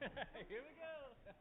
Here we go. So,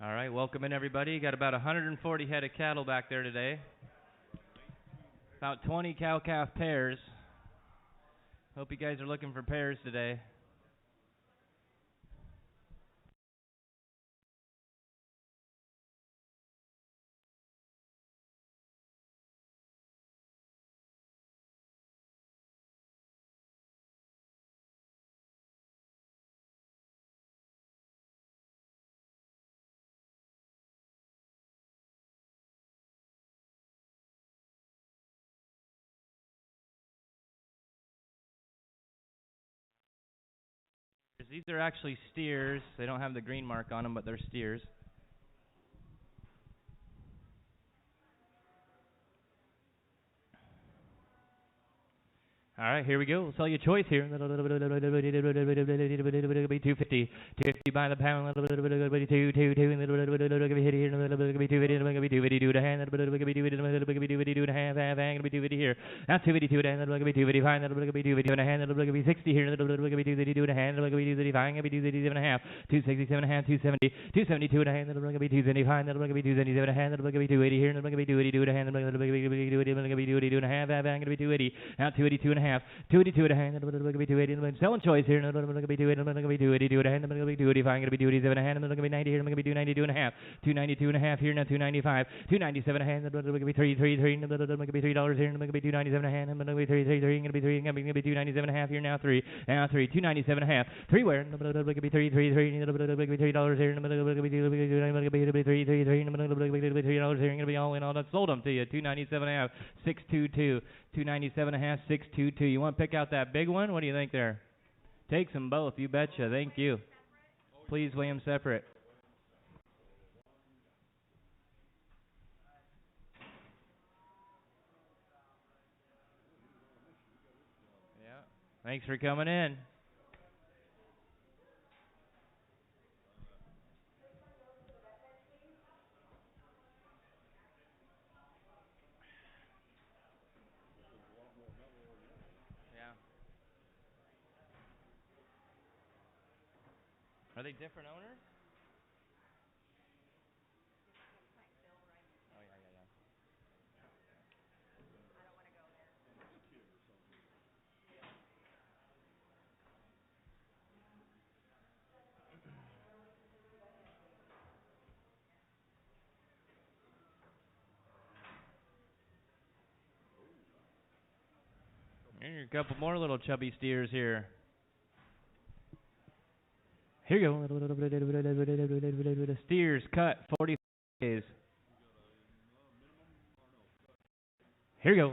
all right, welcome in everybody. Got about 140 head of cattle back there today. About 20 cow-calf pairs. Hope you guys are looking for pairs today. These are actually steers. They don't have the green mark on them, but they're steers. All right, here we go. We'll sell you a choice here. 250. 250 by the pound. 2 2 2 hit here. 250 to hand. 250 to half half. 250 here. Now 252 to hand. 250 fine. 250 to hand. 60 here. 252 to hand. 250 fine. 257 and a half. 267 and a half. 270. 272 to hand. 275. 277 to hand. 280 here. 282 to hand. 282 and a half. 280. Now 282 and a half. 282 to hand. 280. Selling choice here. 282 to hand. 285. 287 to hand. 290 here. 292 and a half. 292 and a half here. Now 295. 297 to hand. 333. $3 here. 297 a hand. 333. Gonna be 297 and a half here. Now 3. Now 3. 297 and a half. 3 where? 333. $3 here. 333. $3 here. Gonna be all in all. That sold them to you. 297 and a half. 622. 297 and a half. 622. You want to pick out that big one? What do you think there? Take them both. You betcha. Thank you. Please weigh them separate. Yeah. Thanks for coming in. Yeah. Are they different owners? Oh, yeah, yeah, yeah. A couple more little chubby steers here. Here you go. Steers cut 40 days. Here you go.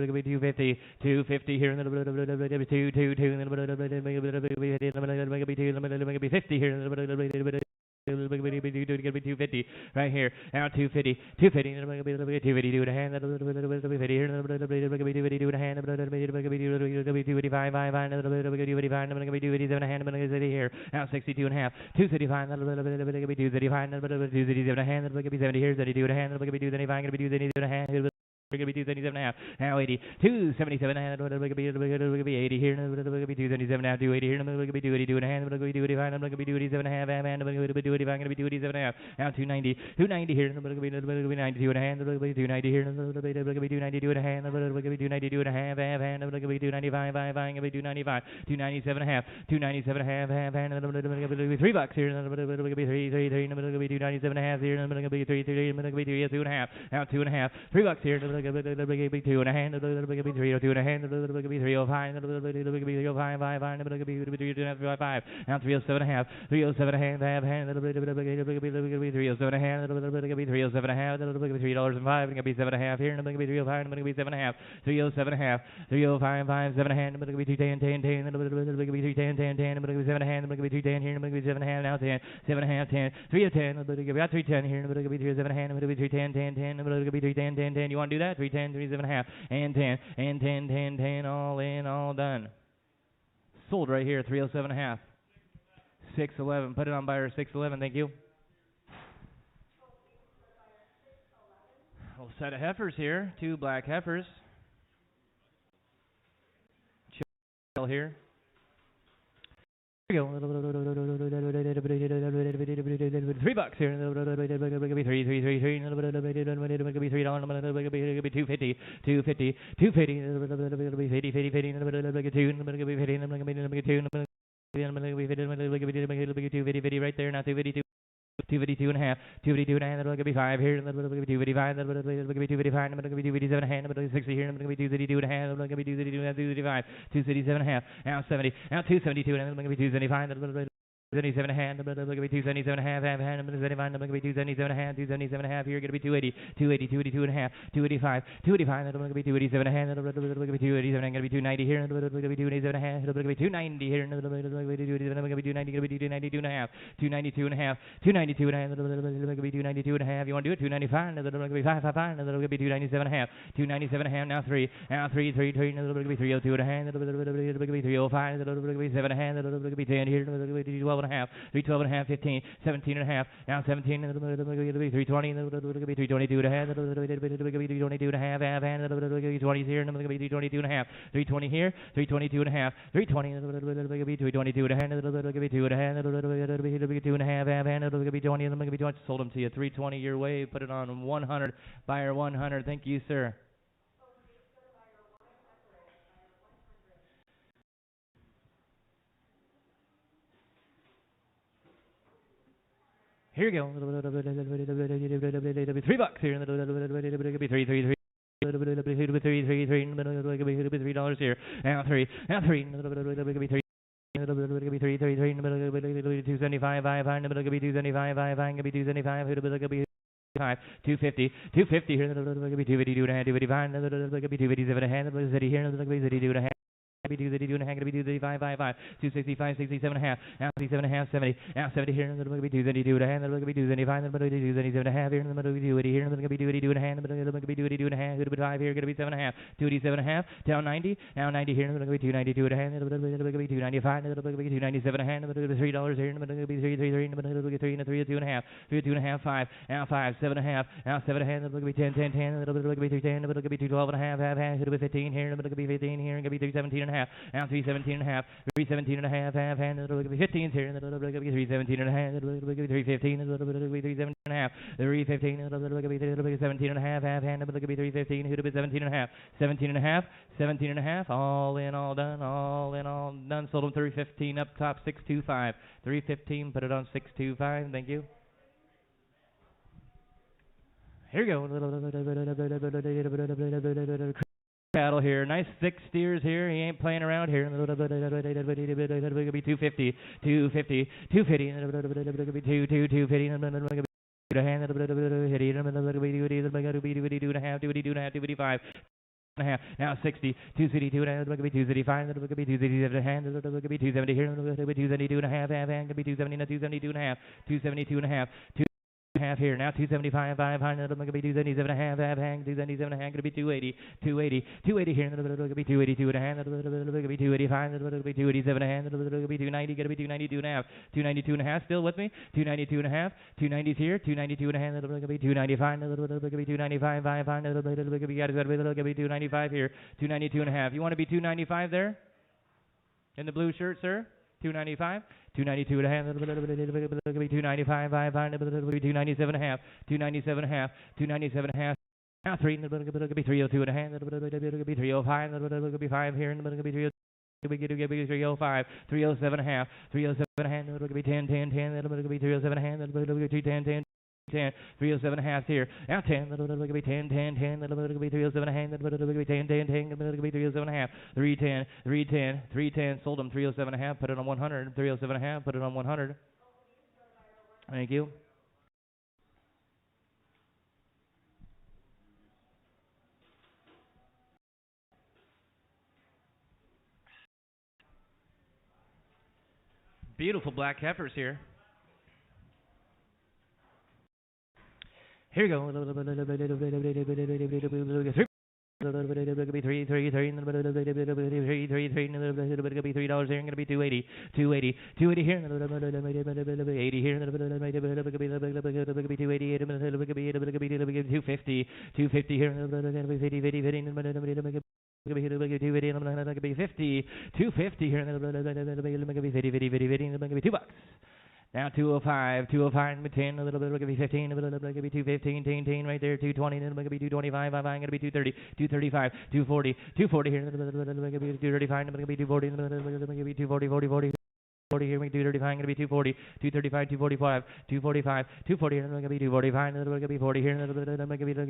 250, 250 here. 250 here. 250 right here. Now 250, 250, 250 do the hand, 250 here, 250 do the hand, 255, 257 hand, here. Now 62 and a half, 235, 235, 237 hand, 70 here, 72 the hand, 275, 270 the hand. We're going to be 277 and a half. Now 80. 277 and a half. We're going to be 80 here. We're going to be 277 and a half. 280 here. We're going to be 282 and a half. We're going to be 285. We're going to be 287 and a half. And we're going to be 285. I'm going to be 287 and a half. Now 290. 290 here. We're going to be 92 and a half. We're going to be 290 here. We're going to be 292 and a half. We're going to be 292 and a half. And we're going to be 295. I'm going to be 295. 297 and a half. 297 and a half. And we're going to be $3 here. We're going to be 3. We're going to be 297 and a half here. We're going to be 3. We're going to be 2 and a half. Now 2 and a half. $3 here. We're going to be 2 and a hand, it'll be 302 and a hand, it'll be 305, it'll be 305, 5, it'll be 305, now 307 and a half, 307 and a hand, it'll be 307 and a hand, it'll be 307 and a half, it'll be $3.05, it'll be 7 and a half here, it'll be 305, it'll be 7 and a half, 307 and a half, 305, 5, 7 and a hand, it'll be 310, 10, it'll be 310, 10, 10, it'll be 7 and a hand, it'll be 310 here, it'll be 7 and a half, now 10, 7 and a half, 10, 3 of 10, it'll be about 310 here, it'll be 307 and a hand, it'll be 310, 10, 10, it'll be 310, 10, 10, you want to do that? 310, 37 and a half, and 10, and 10, 10, 10, all in, all done. Sold right here, 307 and a half. 611, put it on buyer 611, thank you. A little set of heifers here, 2 black heifers. Chill here. Here we go. $3 here. $3, $250, 250, 250 right there now, 252. 252 and a half, 252 and a half, that'll be 5 here, that'll be 255, that'll be 255, that'll be 257 and a half, that'll be 60 here, that'll be 232 and a half, that'll be 232 and a half, 235, 237 and a half, now 70, now 272 and a half, that'll be 275, that'll be 277 and a half, that'll be 277 and a half, that'll be 277 and a half, 277 and a half, here, gonna be 280, 280, 282 and a half, 285, 285, that'll be 287 and a half, that'll be 287, gonna be 290 here, that'll be 287 and a half, that'll be 290 here, that'll be 287, gonna be 290, gonna be 292 and a half, 292 and a half, 292 and a half, that'll be 292 and a half, you want to do it? 295, that'll be 555, that'll be 297 and a half, 297 and a half, now 3, now 3, that'll be 302 and a half, that'll be 305, that'll be 7 and a half, that'll be 10 here, that'll be 12 and a half, 312 and a half, 15, 17 and a half, now 17, it'll be 320, it'll be 322 and a half, it'll be 322 and a half, it'll be 20 here, it'll be 322 and a half, 320 here, 322 and a half, 320, it'll be 322 and a half, it'll be 2 and a half, it'll be 2 and a half, it'll be 20, it'll be 20, sold them to you, 320 your way, put it on 100, buyer 100, thank you, sir. Here you go. $3 here. $3 here. Now 3. Now 3. 275, 250, 250 here, 252 and a half, 255, 257 and a half, 252 and a half. 232 and a half, 235, 265, 67 and a half, now 67 and a half, 70, now 70 here, and it'll be 272 and a half, it'll be 275, it'll be 277 and a half here, and it'll be 280 here, and it'll be 282 and a half, it'll be 282 and a half, it'll be 5 here, it'll be 7 and a half, 287 and a half, down 90, now 90 here, and it'll be 292 and a half, it'll be 295, it'll be 297 and a half, it'll be $3 here, and it'll be 333, and it'll be 3 and a 302 and a half, 302 and a half, 5, now 5, 7 and a half, now 7 and a half, it'll be 10, 10, 10, it'll be 310, it'll be 212 and a half, it'll be 15 here, and it'll be 15 here, and it'll be 317 and a half, now 317 and a half, 317 and a half, and it'll be 15 here, and it'll be 317 and a half, it'll be 315, and it'll be 317 and a half, 315, and it'll be 17 and a half, and it'll be 315, it'll be 17 and a half, 17 and a half, 17 and a half, all in, all done, all in, all done, sold them 315 up top, 625, 315, put it on 625, thank you. Here you go. Battle here. Nice thick steers here. He ain't playing around here. Be 250, 250, 250, 250. The hand hit it, 2.5. Now 60, 262 and a half, 265, 267 hand, 270 here, 272 and a half, and 270, 272 and a half, 272 and a half, half here now 275 500 going to be 277 and a half hang 277 and a half going to be 280 280 here going to be 282 and a half going to be 285 going to be 287 and a half going to be 290 going to be 292 and a half 292 and a half still with me 292 and a half 290s here 292 and a half going to be 295 going to be 295 500 going to be 295 here 292 and a half you want to be 295 there in the blue shirt sir 295 292 and a half, 295, 500, 297 and a half, 297 and a half, 297 and a half. Now 3, going to be 302 and a half, going to be 305, going to be 5 here, going to be 305, 307 and a half, 307 and a half, going to be 10, 10, 10, going to be 307 and a half, going to be 10, 10. 10, 307 and a half here. Now 10, going to be 10, 10, 10, going to be 307 and a half, going to be 10, 10, 10, going to be 307 and a half, 310, 310, 310, sold them 307 and a half, put it on 100, 307 and a half, put it on 100. Thank you. Beautiful black heifers here. Here we go. 3, 3, 3, $3 here, going to be 280, 280, 280 here, 80 here, 250, 250 here, 250 here, $2. Now 205, 205, 10, a little bit, going to be 15, a little bit, going to be 215, 10, right there, 220, going to be 225, I'm going to be 230, 235, 240, 240 here, going to be 235, going to be 240, going to be 240, 40, 40. 40 here, 235, going to be 240, 235, 245, 245, 240 here, going to be 245, going to be 40 here, going to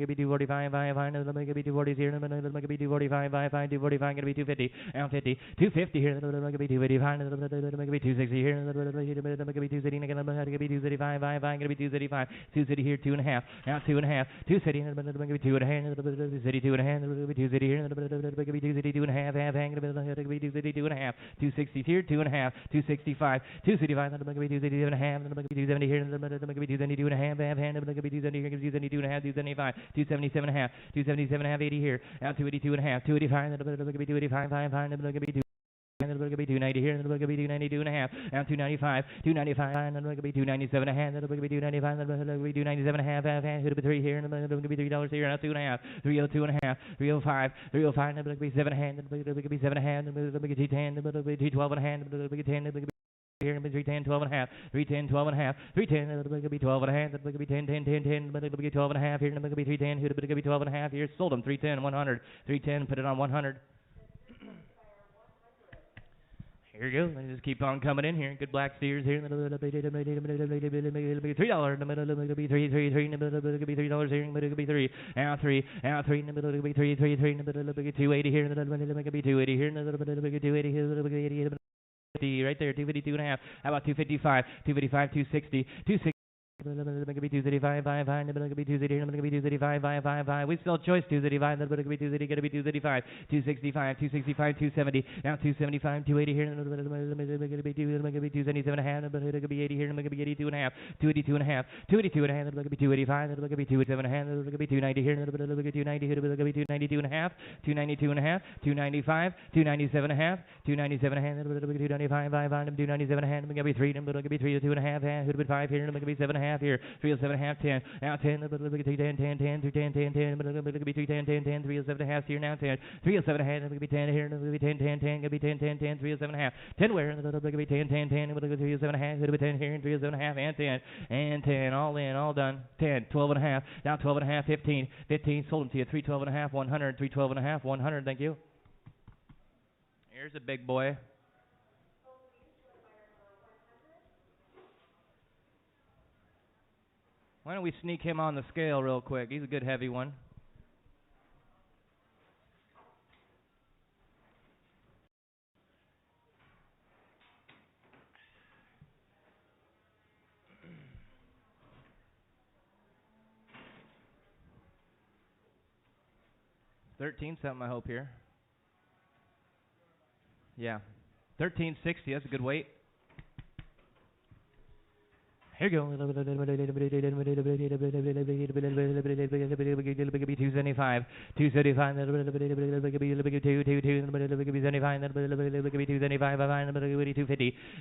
be 245, 5, going to be 240 here, going to be 245, 5, 245, going to be 250, now 50, 250 here, going to be 285, going to be 260 here, going to be 260, going to be 235, 5, going to be 235, 260 here, 2.5, now 2.5, 260, going to be 2.5, 260, 2.5, going to be 260 here, going to be 260, 2.5, going to be 260, 2.5, 260 here, 2.5, 260. 265, going to be 270 and a half, going to be 270 here, going to be 272 and a half, going to be 270 here, 272 and a half, 275, 277 and a half, 277 and a half, 80 here, now 282 and a half, 285, going to be 285, 5, going to be 2. Going to be 290 here, going to be 292 and a half, now 295, 295, going to be 297 and a half, going to be 295, going to be 297 and a half, going to be 3 here, going to be $3 here, now 2.5, 302 and a half, 305, 305, going to be 7 and a half, going to be 7 and a half, going to be 210, going to be 212 and a half, going to be 10, going to be here, going to be 310, 12 and a half, 310, 12 and a half, 310, going to be 12 and a half, going to be 10, 10, 10, 10, going to be 12 and a half here, going to be 310, going to be 12 and a half here, sold them 310, 100, 310, put it on 100. Here you go. Let's just keep on coming in here. Good black steers here. $3. $3 here. $3 here. $3. Now 3. Now 3. $3. 280 here. $280 here. $280 here. Right there. 252 and a half. How about 255? 255. 260. 260. Going to be 235, 5, going to be 230, going to be 235, 5, 5, 5. We still choice 235, going to be 230, going to be 235, 265, 265, 270. Now 275, 280 here, going to be 277 and a half, going to be 80 here, going to be 82 and a half, 282 and a half, 282 and a half, going to be 285, going to be 287 and a half, going to be 290 here, going to be 290 here, going to be 292 and a half, 292 and a half, 295, 297 and a half, 297 and a half, going to be 295, 5, 297 and a half, going to be 3, going to be 302 and a half, going to be 5 here, going to be 7 and a half. Here, 307 and a half, 10, now 10, 10, 10, 10, 10, 10, 10, 10, going to be 310, 10, 10, 307 and a half here, now 10, 307 and a half, going to be 10 here, going to be 10, 10, 10, going to be 10, 10, 10, 307 and a half, 10 where, going to be 10, 10, 10, going to be 307 and a half, going to be 10 here, and 307 and a half, and 10, and 10, all in, all done, 10, 12 and a half, now 12 and a half, 15, 15, sold them to you, 312 and a half, 100, 312 and a half, 100, thank you. Here's a big boy. Why don't we sneak him on the scale real quick? He's a good heavy one. 13 something, I hope here. Yeah. 1360, that's a good weight. Here you go. 275. 275.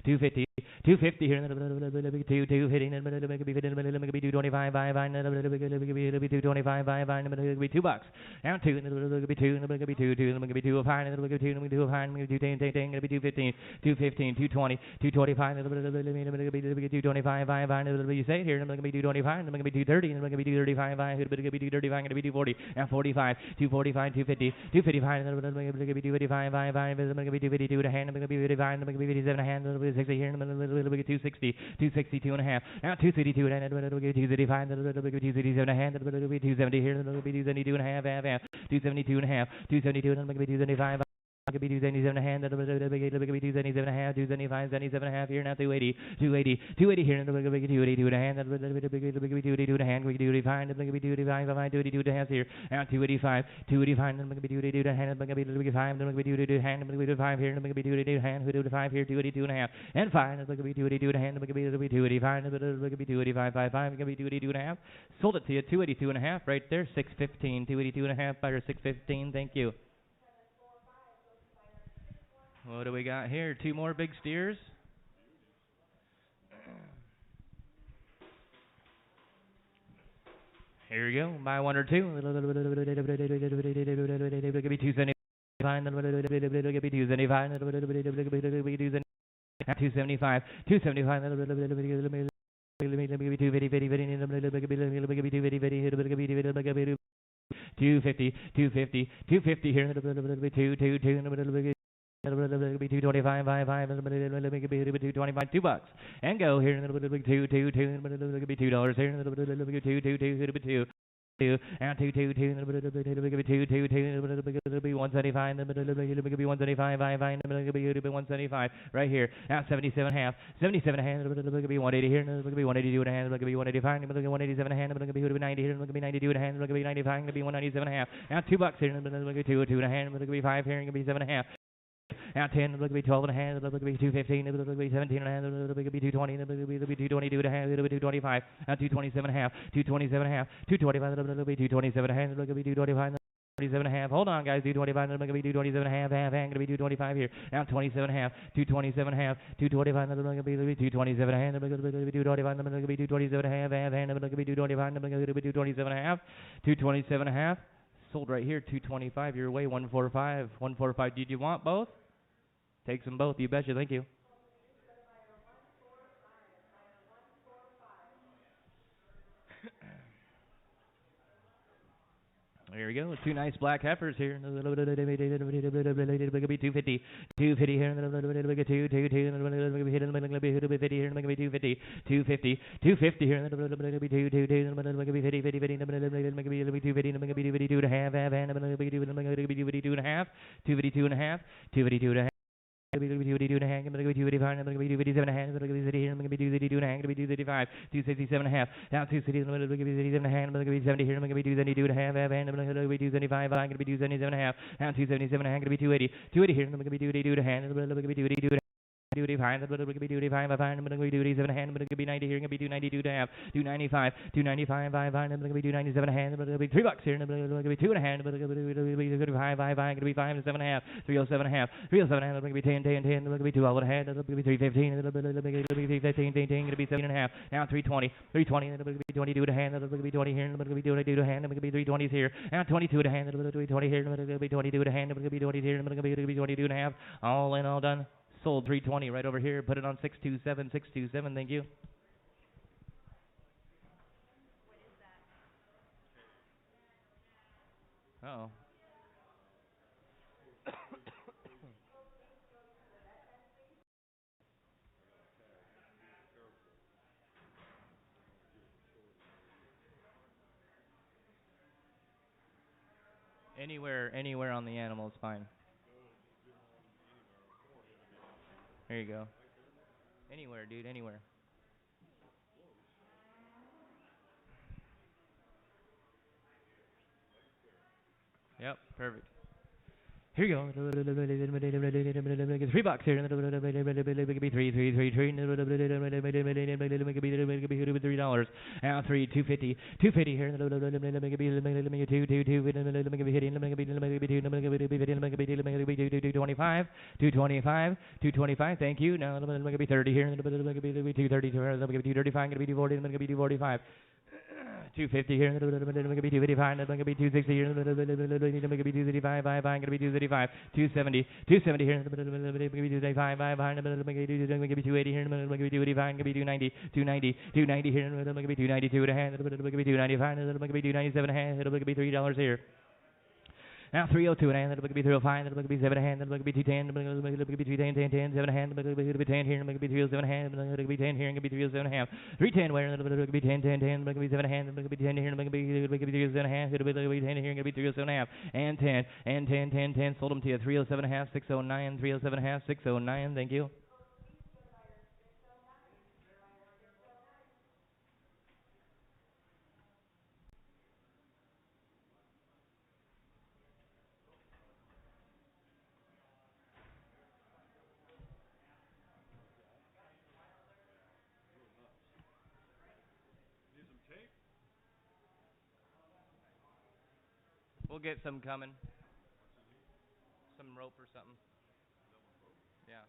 250. 250 here. 2 hitting. 225. 225. $2. Down two. 2. 2 of high. 2 of high. 215. 220. 225. 225. You say it here, I'm going to be 225, I'm going to be 230, I'm going to be 235, I'm going to be 235, I'm going to be 240, and 45, 245, 250, 255, I'm going to be 255, I'm going to be 252 to hand, I'm going to be 55, I'm going to be 57 to hand, I'm going to be 60 here, I'm going to be 260, 262 and a half, now 232 to hand, I'm going to be 235, I'm going to be 237 to hand, I'm going to be 270 here, I'm going to be 272 and a half, 272 and a half, 272, and I'm going to be 275. Could be 277 a hand, could be 277 a half, 275, 77 a half here, now 280 here, and 282 a hand, could be 282 a hand, could be 285, could be 285, 282 a half here, now 285, and could be 282 a hand, could be 285, could be 282 a hand, could be 285 here, and could be 282 a hand, 285 here, 282 and a half, and 5, could be 282 a hand, could be 285, could be 285, 55, could be 282 and a half, sold it to you, 282 and a half right there, 615, 282 and a half, buyer 615, thank you. What do we got here? 2 more big steers. Here we go. Buy 1 or 2. Could be 275. Could be 275. 275. 275. 250, 250, 250 here, 2, 225, 5, 225, $2, and go here, $2, here, 2, and 2, 175, 175, 175, right here, now 77 half, 77 hand, 180 here, 182 and a hand, 185, 187 hand, 90 here, 92 and a hand, 95, 197 half, now $2 here, 2 and a hand, 5 here, 7 and a half. Now 10, look at be 12 and a half, look at be 215, look at be 17 and a half, look at be 220, look at be 222 and a half, look at be 225, now 227 and a half, 227 and a half, 225, look at be 227 and a half, look at be 225, 27 and a half. Hold on, guys. 225. Look at be 227 and a half. Going to be 225 here. Now 27 and a half. 227 and a half. 225. Look at be 227 and a half. Look at be 225. Look at be 227 and a half. Look at be 225. Look at be 227 and a half. 227 and a half. Sold right here. 225. Your way. 145. 145. Did you want both? Take them both. You betcha. Thank you. There we go. 2 nice black heifers here. 250. 250 here. 250 here. 250. 250. 250 here. 250 and a half. 252 and a half. 252 and a half. 252 and a half. 282 and a half, 285, 287 and a half, 282 and a half, 285, 267 and a half, now 267 and a half, 270 here, 272 and a half, 275, 277 and a half, now 277 and a half, 280, 280 here, 282 and a half, 282 and a half. 285, but it could be 285, but it could be 287 hand, but it could be 90 here, it could be 292 to have, 295, 295, 5, but it could be 297 hand, but it could be $3 here, but it could be 2 and a hand, but it could be 5, 5, 5, it could be 5 and 7 and a half, 307 and a half, 307 and a half, it could be 10, 10, 10, it could be 12 and a half, it could be 315, it could be 15, 15, it could be 7 and a half, now 320, 320, it could be 22 to hand, it could be 20 here, it could be 22 to hand, it could be 320s here, now 22 to hand, it could be 20 here, it could be 22 to hand, it could be 20 here, it could be 22 and a half, all in, all done. Sold 320 right over here. Put it on 627, 627. Thank you. Uh-oh. Anywhere on the animal is fine. There you go. Anywhere, dude, anywhere. Yep, perfect. Here you go. $3 here. $3. Now $3.50. $2.50 here. $2.25. $2.25. Thank you. Now $30 here. $2.30. $2.35. $2.45. 250 here, going to be 255, going to be 260 here, going to be 255, going to be 235, 270, 270 here, going to be 235, going to be 280 here, going to be 285, going to be 290, 290, 290 here, going to be 292 and a half, going to be 295, going to be 297 and a half, going to be $3 here. Now 302 and a hand, that'll be 305, that'll be 7 hand, that'll be 210, that'll be 210, 10, 7 hand, that'll be 10 here, that'll be 307 hand, that'll be 10 here, that'll be 307 half, 310 where, that'll be 10, 10, 10, that'll be 7 hand, that'll be 10 here, that'll be 307 half, that'll be 10 here, that'll be 307 half, and 10, and 10, 10, 10, sold them to you, 307 half, 609, 307 half, 609, thank you. We'll get some coming. Some rope or something. Yeah.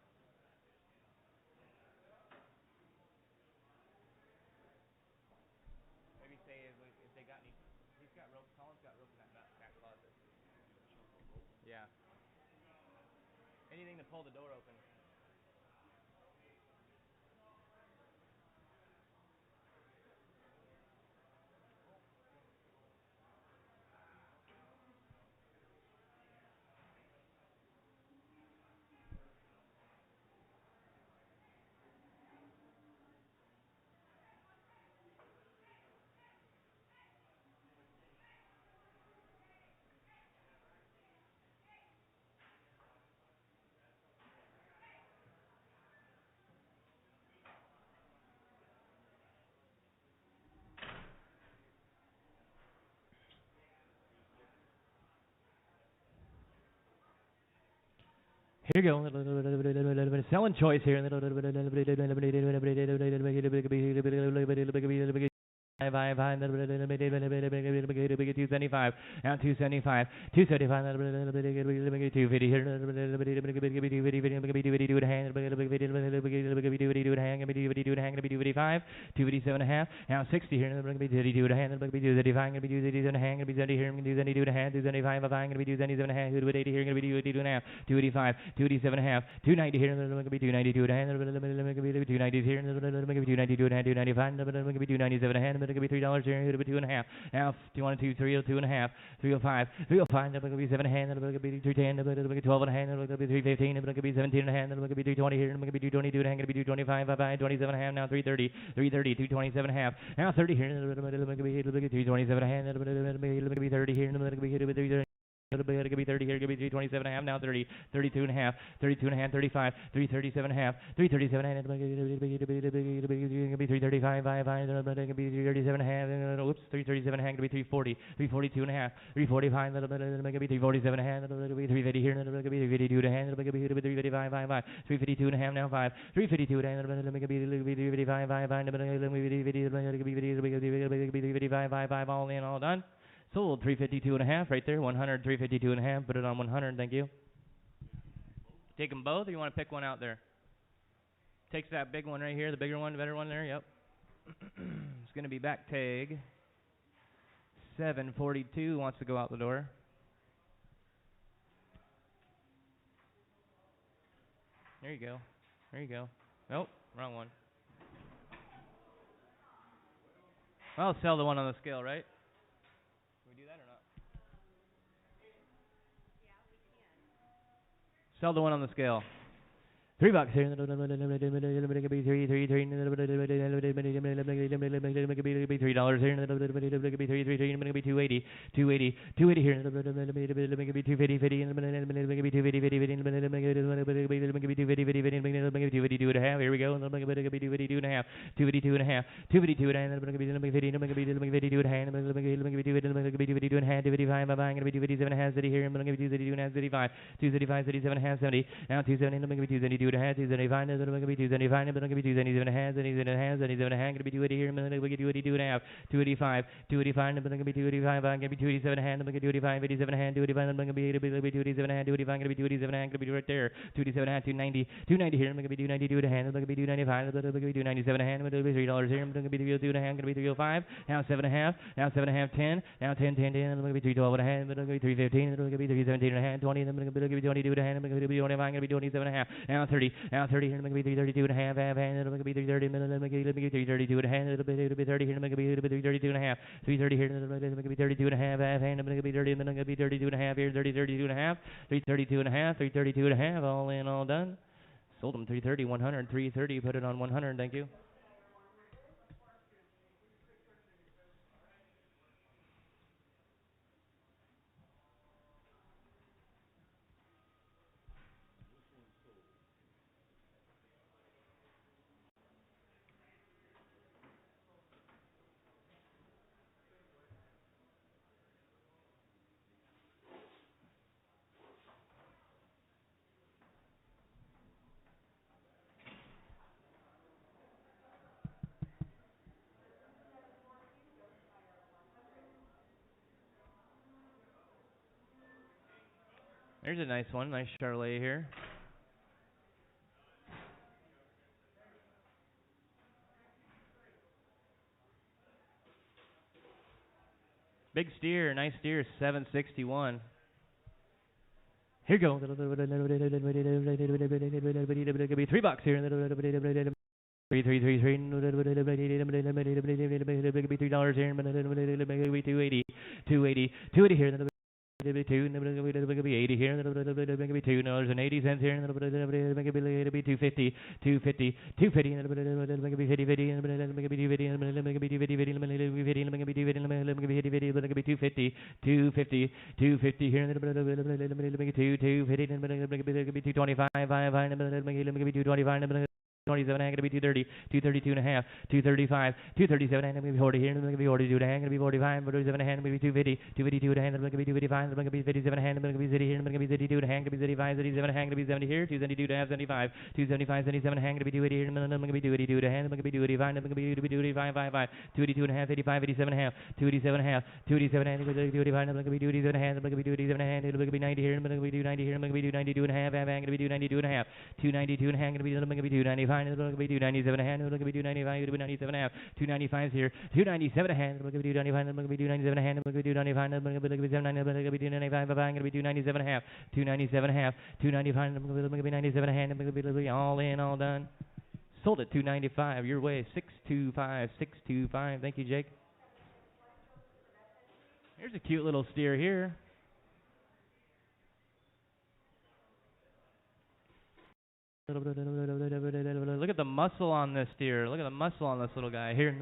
Maybe say if they got any. He's got rope. Colin's got rope in that closet. Yeah. Anything to pull the door open. Here you go. Selling choice here. Five, 275, now 275, 275, 250 here, 252 hang, 252 hang, 255, 257 and a half, now 60 here, 232 hang, 235, 237 hang, 270 here, 272 and a half, 275 of hang, 277 and a half, 280 here, 282 and a half, 285, 287 and a half, 290 here, 292 and a half, 290 here, 292 and a half, 295, 297 and a half, going to be $3 here, it'll be 2.5. Now, 212, 302 and a half, 305, 305, that'll be 7 hand, that'll be 310, that'll be 12 and a hand, that'll be 315, that'll be 17 and a hand, that'll be 320 here, that'll be 222 and a hand, that'll be 225, 27 and a half, now 330, 330, 227 and a half, now 30 here, that'll be 327 and a hand, that'll be 30 here, that'll be 330. It'll be 30 here, it'll be 327 and a half, now 30, 32 and a half, 32 and a half, 35, 337 and a half, 337 and a half, it'll be 335, 5, it'll be 337 and a half, oops, 337 and a half, it'll be 340, 342 and a half, 345, it'll be 347 and a half, it'll be 350 here, it'll be 352 and a half, it'll be 355, 5, 352 and a half, now 5, 352 and a half, it'll be 355, 5, it'll be 355, 5, all in, all done. Sold 352 and a half right there, 100, 352 and a half. Put it on 100, thank you. Take them both, or you want to pick one out there? Takes that big one right here, the bigger one, the better one there, yep. It's going to be back tag 742, wants to go out the door. There you go. There you go. Nope, wrong one. I'll sell the one on the scale, right? Sell the one on the scale. $3 here. Be $3 here. $3 here. Be 280. 280 here. Be 250. 50. Be 252 and a half. Here we go. Be 252 and a half. 252 and a half. 252 and a half. Be 52 and a half. 252 and a half. 252 and a half. 255. I'm going to be 257 and a half. City here. I'm going to be 252 and a half. 75. 275. 77 and a half. 70. Now 270. I'm going to be 272 and a half. 275. I'm going to be 275. I'm going to be 277 and a half. 277 and a half. 277 and a half. Going to be 280 here. I'm going to be 282 and a half. 285. 285. I'm going to be 285. I'm going to be 287 and a half. I'm going to be 285. 87 and a half. 285. I'm going to be 287 and a half. 285. I'm going to be 287 and a half. Going to be right there. 287 and a half. 290. 290 here. I'm going to be 292 and a half. I'm going to be 295. I'm going to be 297 and a half. I'm going to be $3 here. I'm going to be 302 and a half. I'm going to be 305. Now 7 and a half. Now 7 and a half. 10. Now 10. 10. 10. I'm going to be 312 and a half. I'm going to be 315. I'm going to be 317 and a half. 20. I'm going to be 22 and a half. I'm going to be 25. I'm going to be 27 and a half. Now 30. Now 30 here. I'm going to be 332 and a half. Half. I'm going to be 330. I'm going to be 332 and a half. I'm going to be 30 here. I'm going to be 332 and a half. 330 here. I'm going to be 32 and a half. Half. I'm going to be 30. I'm going to be 32 and a half here. 30. 32 and a half. 332 and a half. 332 and a half. All in, all done. Sold them 330, 100, 330. Put it on 100. Thank you. There's a nice one. Nice Charlet here. Big steer. Nice steer. 761. Here you go. $3 here. 333 $3 here. 280. 280. 280 here. Two, 80 here, $2.80 here, 250, 250, 250, 250, 250 here, 225, 27 and going to be 230, 232 and a half, 235, 237 and going to be 40 here, and going to be 42 and a half, going to be 45, 47 and a half, going to be 250, 252 and a half, going to be 255, going to be 57 and a half, going to be 30 here, going to be 32 and a half, going to be 35, 37 and a half, going to be 70 here, 272 and a half, 75, 275, 77 and a half, going to be 280 here, going to be 282 and a half, going to be 285, going to be 285, 55, 282 and a half, 85, 87 and a half, 287 and a half, 287 and a half, going to be 285, going to be 287 and a half, going to be 287 and a half, going to be 90 here, going to be 290 here, going to be 292 and a half, going to be 292 and a half, 292 and a half, going to be 295, going to be 297 and a half, going to be 295, going to be 97 and a half, 295 here, 297 and a half, going to be 295, going to be 297 and a half, going to be 295, going to be 79, going to be 295, going to be 297 and a half, 297 and a half, 295, going to be 97 and a half, going to be all in, all done. Sold at 295. Your way, 625, 625. Thank you, Jake. Here's a cute little steer here. Look at the muscle on this steer. Look at the muscle on this little guy here.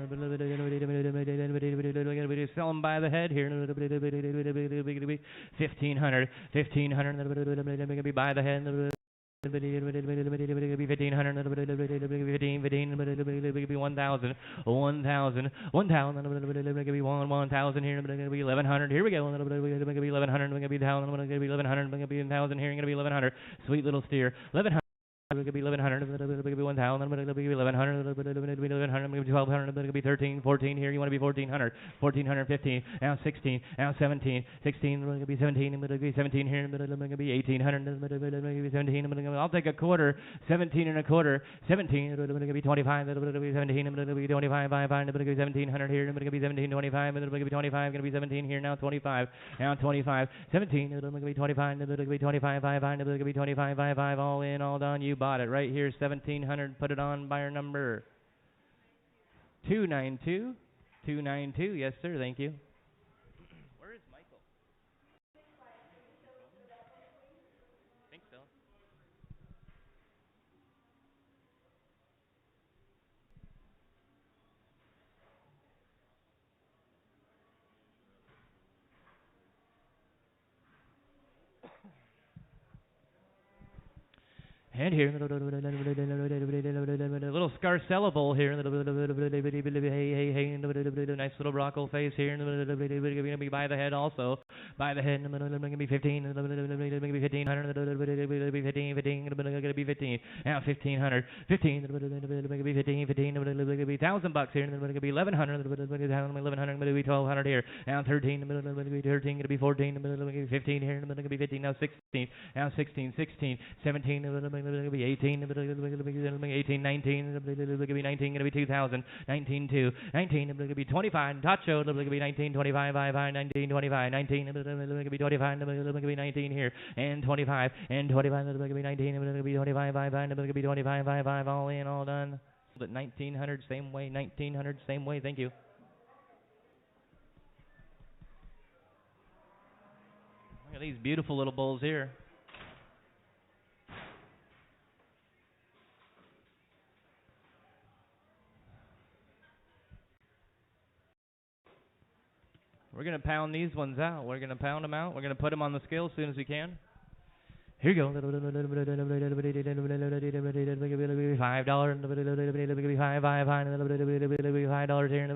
Sell him by the head here. 1,500, 1,500. By the head. 1,500, 1,000, 1,000, 1,000, 1,000 here, 1,100. Here we go. 1,100, 1,100, 1,000 here, 1,100. Sweet little steer. 1,100. It could be 1,100, it could be 1,000, it could be 1,100, it could be 1,100, it could be 1,200, it could be 13, 14 here, you want to be 1,400, 1,400, 15, now 16, now 17, 16, it could be 17, it could be 17 here, it could be 1,800, it could be 17, I'll take a quarter, 17 and a quarter, 17, it could be 25, it could be 17, it could be 25, 500, it could be 1,700 here, it could be 17, 25, it could be 25, going to be 17 here, now 25, now 25, 17, it could be 25, it could be 25, 500, it could be 25, 55, all in, all done, you bought it right here, 1,700. Put it on buyer number 292. 292. Yes, sir. Thank you. Where is Michael? I think so. And here, a little Scarcella bowl here, hey, nice little Rocco face here, going to be by the head also, by the head, going to be 15, going to be 1500, going to be 15, going to be 15, now 1500, 15, going to be 15, 15, going to be $1,000 here, going to be 1100, 1100, going to be 1200 here, now 13, going to be 13, going to be 14, going to be 15 here, going to be 15, now 16, now 16, 16, 17, going to be 18, 18, 19, going to be 19, going to be 2000, 19, 2, 19, going to be 25, Tacho, going to be 19, 25, 19, 25, 19, going to be 25, going to be 19 here, and 25, and 25, going to be 19, going to be 25, going to be 25, 5, all in, all done. 1900, same way, 1900, same way, thank you. Look at these beautiful little bulls here. We're going to pound these ones out. We're going to pound them out. We're going to put them on the scale as soon as we can. Here you go. $5. $5 here.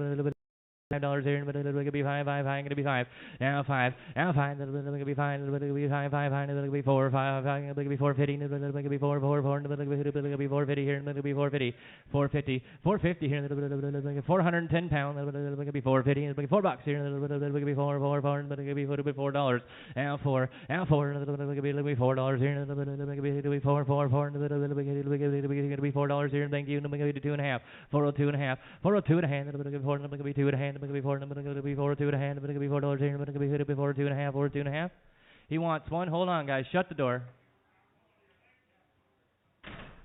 $5 here, but it'll be $5, gonna be 5. Now 5, now 5, it'll be 5, it'll be 5, it'll be 4, 5, it'll be 450, it'll be 4, 4, 4, it'll be 450 here, it'll be 450, 450, 450 here, it'll be 410 pounds, it'll be 450, it'll be $4 here, it'll be 4, 4, 4, it'll be $4. Now 4, now 4, it'll be $4 here, it'll be 4, 4, 4, it'll be $4 here, thank you, it'll be 2.5, 402 and a half, 402 and a half, it'll be 4, it'll be 2 and a half. Going to be 4, going to be 4, 2 and a half, going to be $4 here, going to be 4, 2 and a half, 4, 2 and a half. He wants one. Hold on, guys. Shut the door.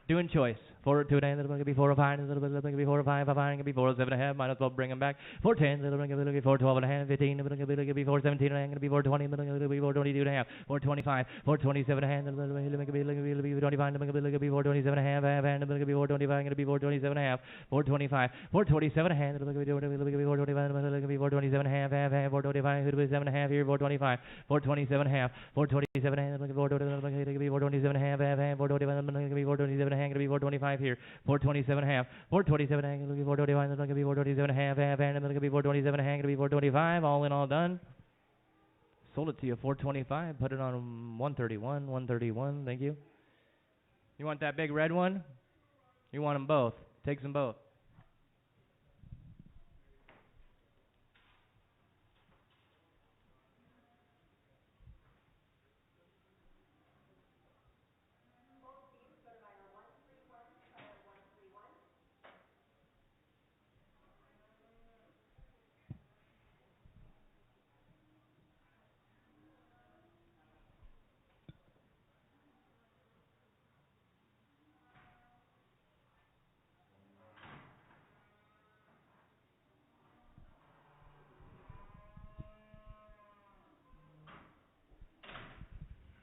Doing choice. 4, 2 and a half, going to be 4 or 5, going to be 4 or 5, 5, going to be 4 or 7 and a half. Might as well bring him back. 4, 10, going to be 4, 12 and a half, 15, going to be 4, 17 and a half, going to be 4, 20, going to be 4, 22 and a half, 4, 25, 4, 27 and a half, going to be 25, going to be 4, 27 and a half, going to be 4, 25, going to be 4, 27 and a half, 4, 25, 4, 27 and a half, going to be 4, 25, going to be 4, 27 and a half, 4, 25, going to be 7 and a half here, 4, 25, 4, 27 and a half, 4, 27 and a half, going to be 4, 27 and a half, 4, 25, going to be 4, 27 and a half, going to be 4, 25 here, 4, 27 and a half, 427 and a half, going to be 425, going to be 427 and a half, and going to be 427 and a half, going to be 425, all in, all done. Sold it to you, 425, put it on 131, 131, thank you. You want that big red one? You want them both? Takes them both.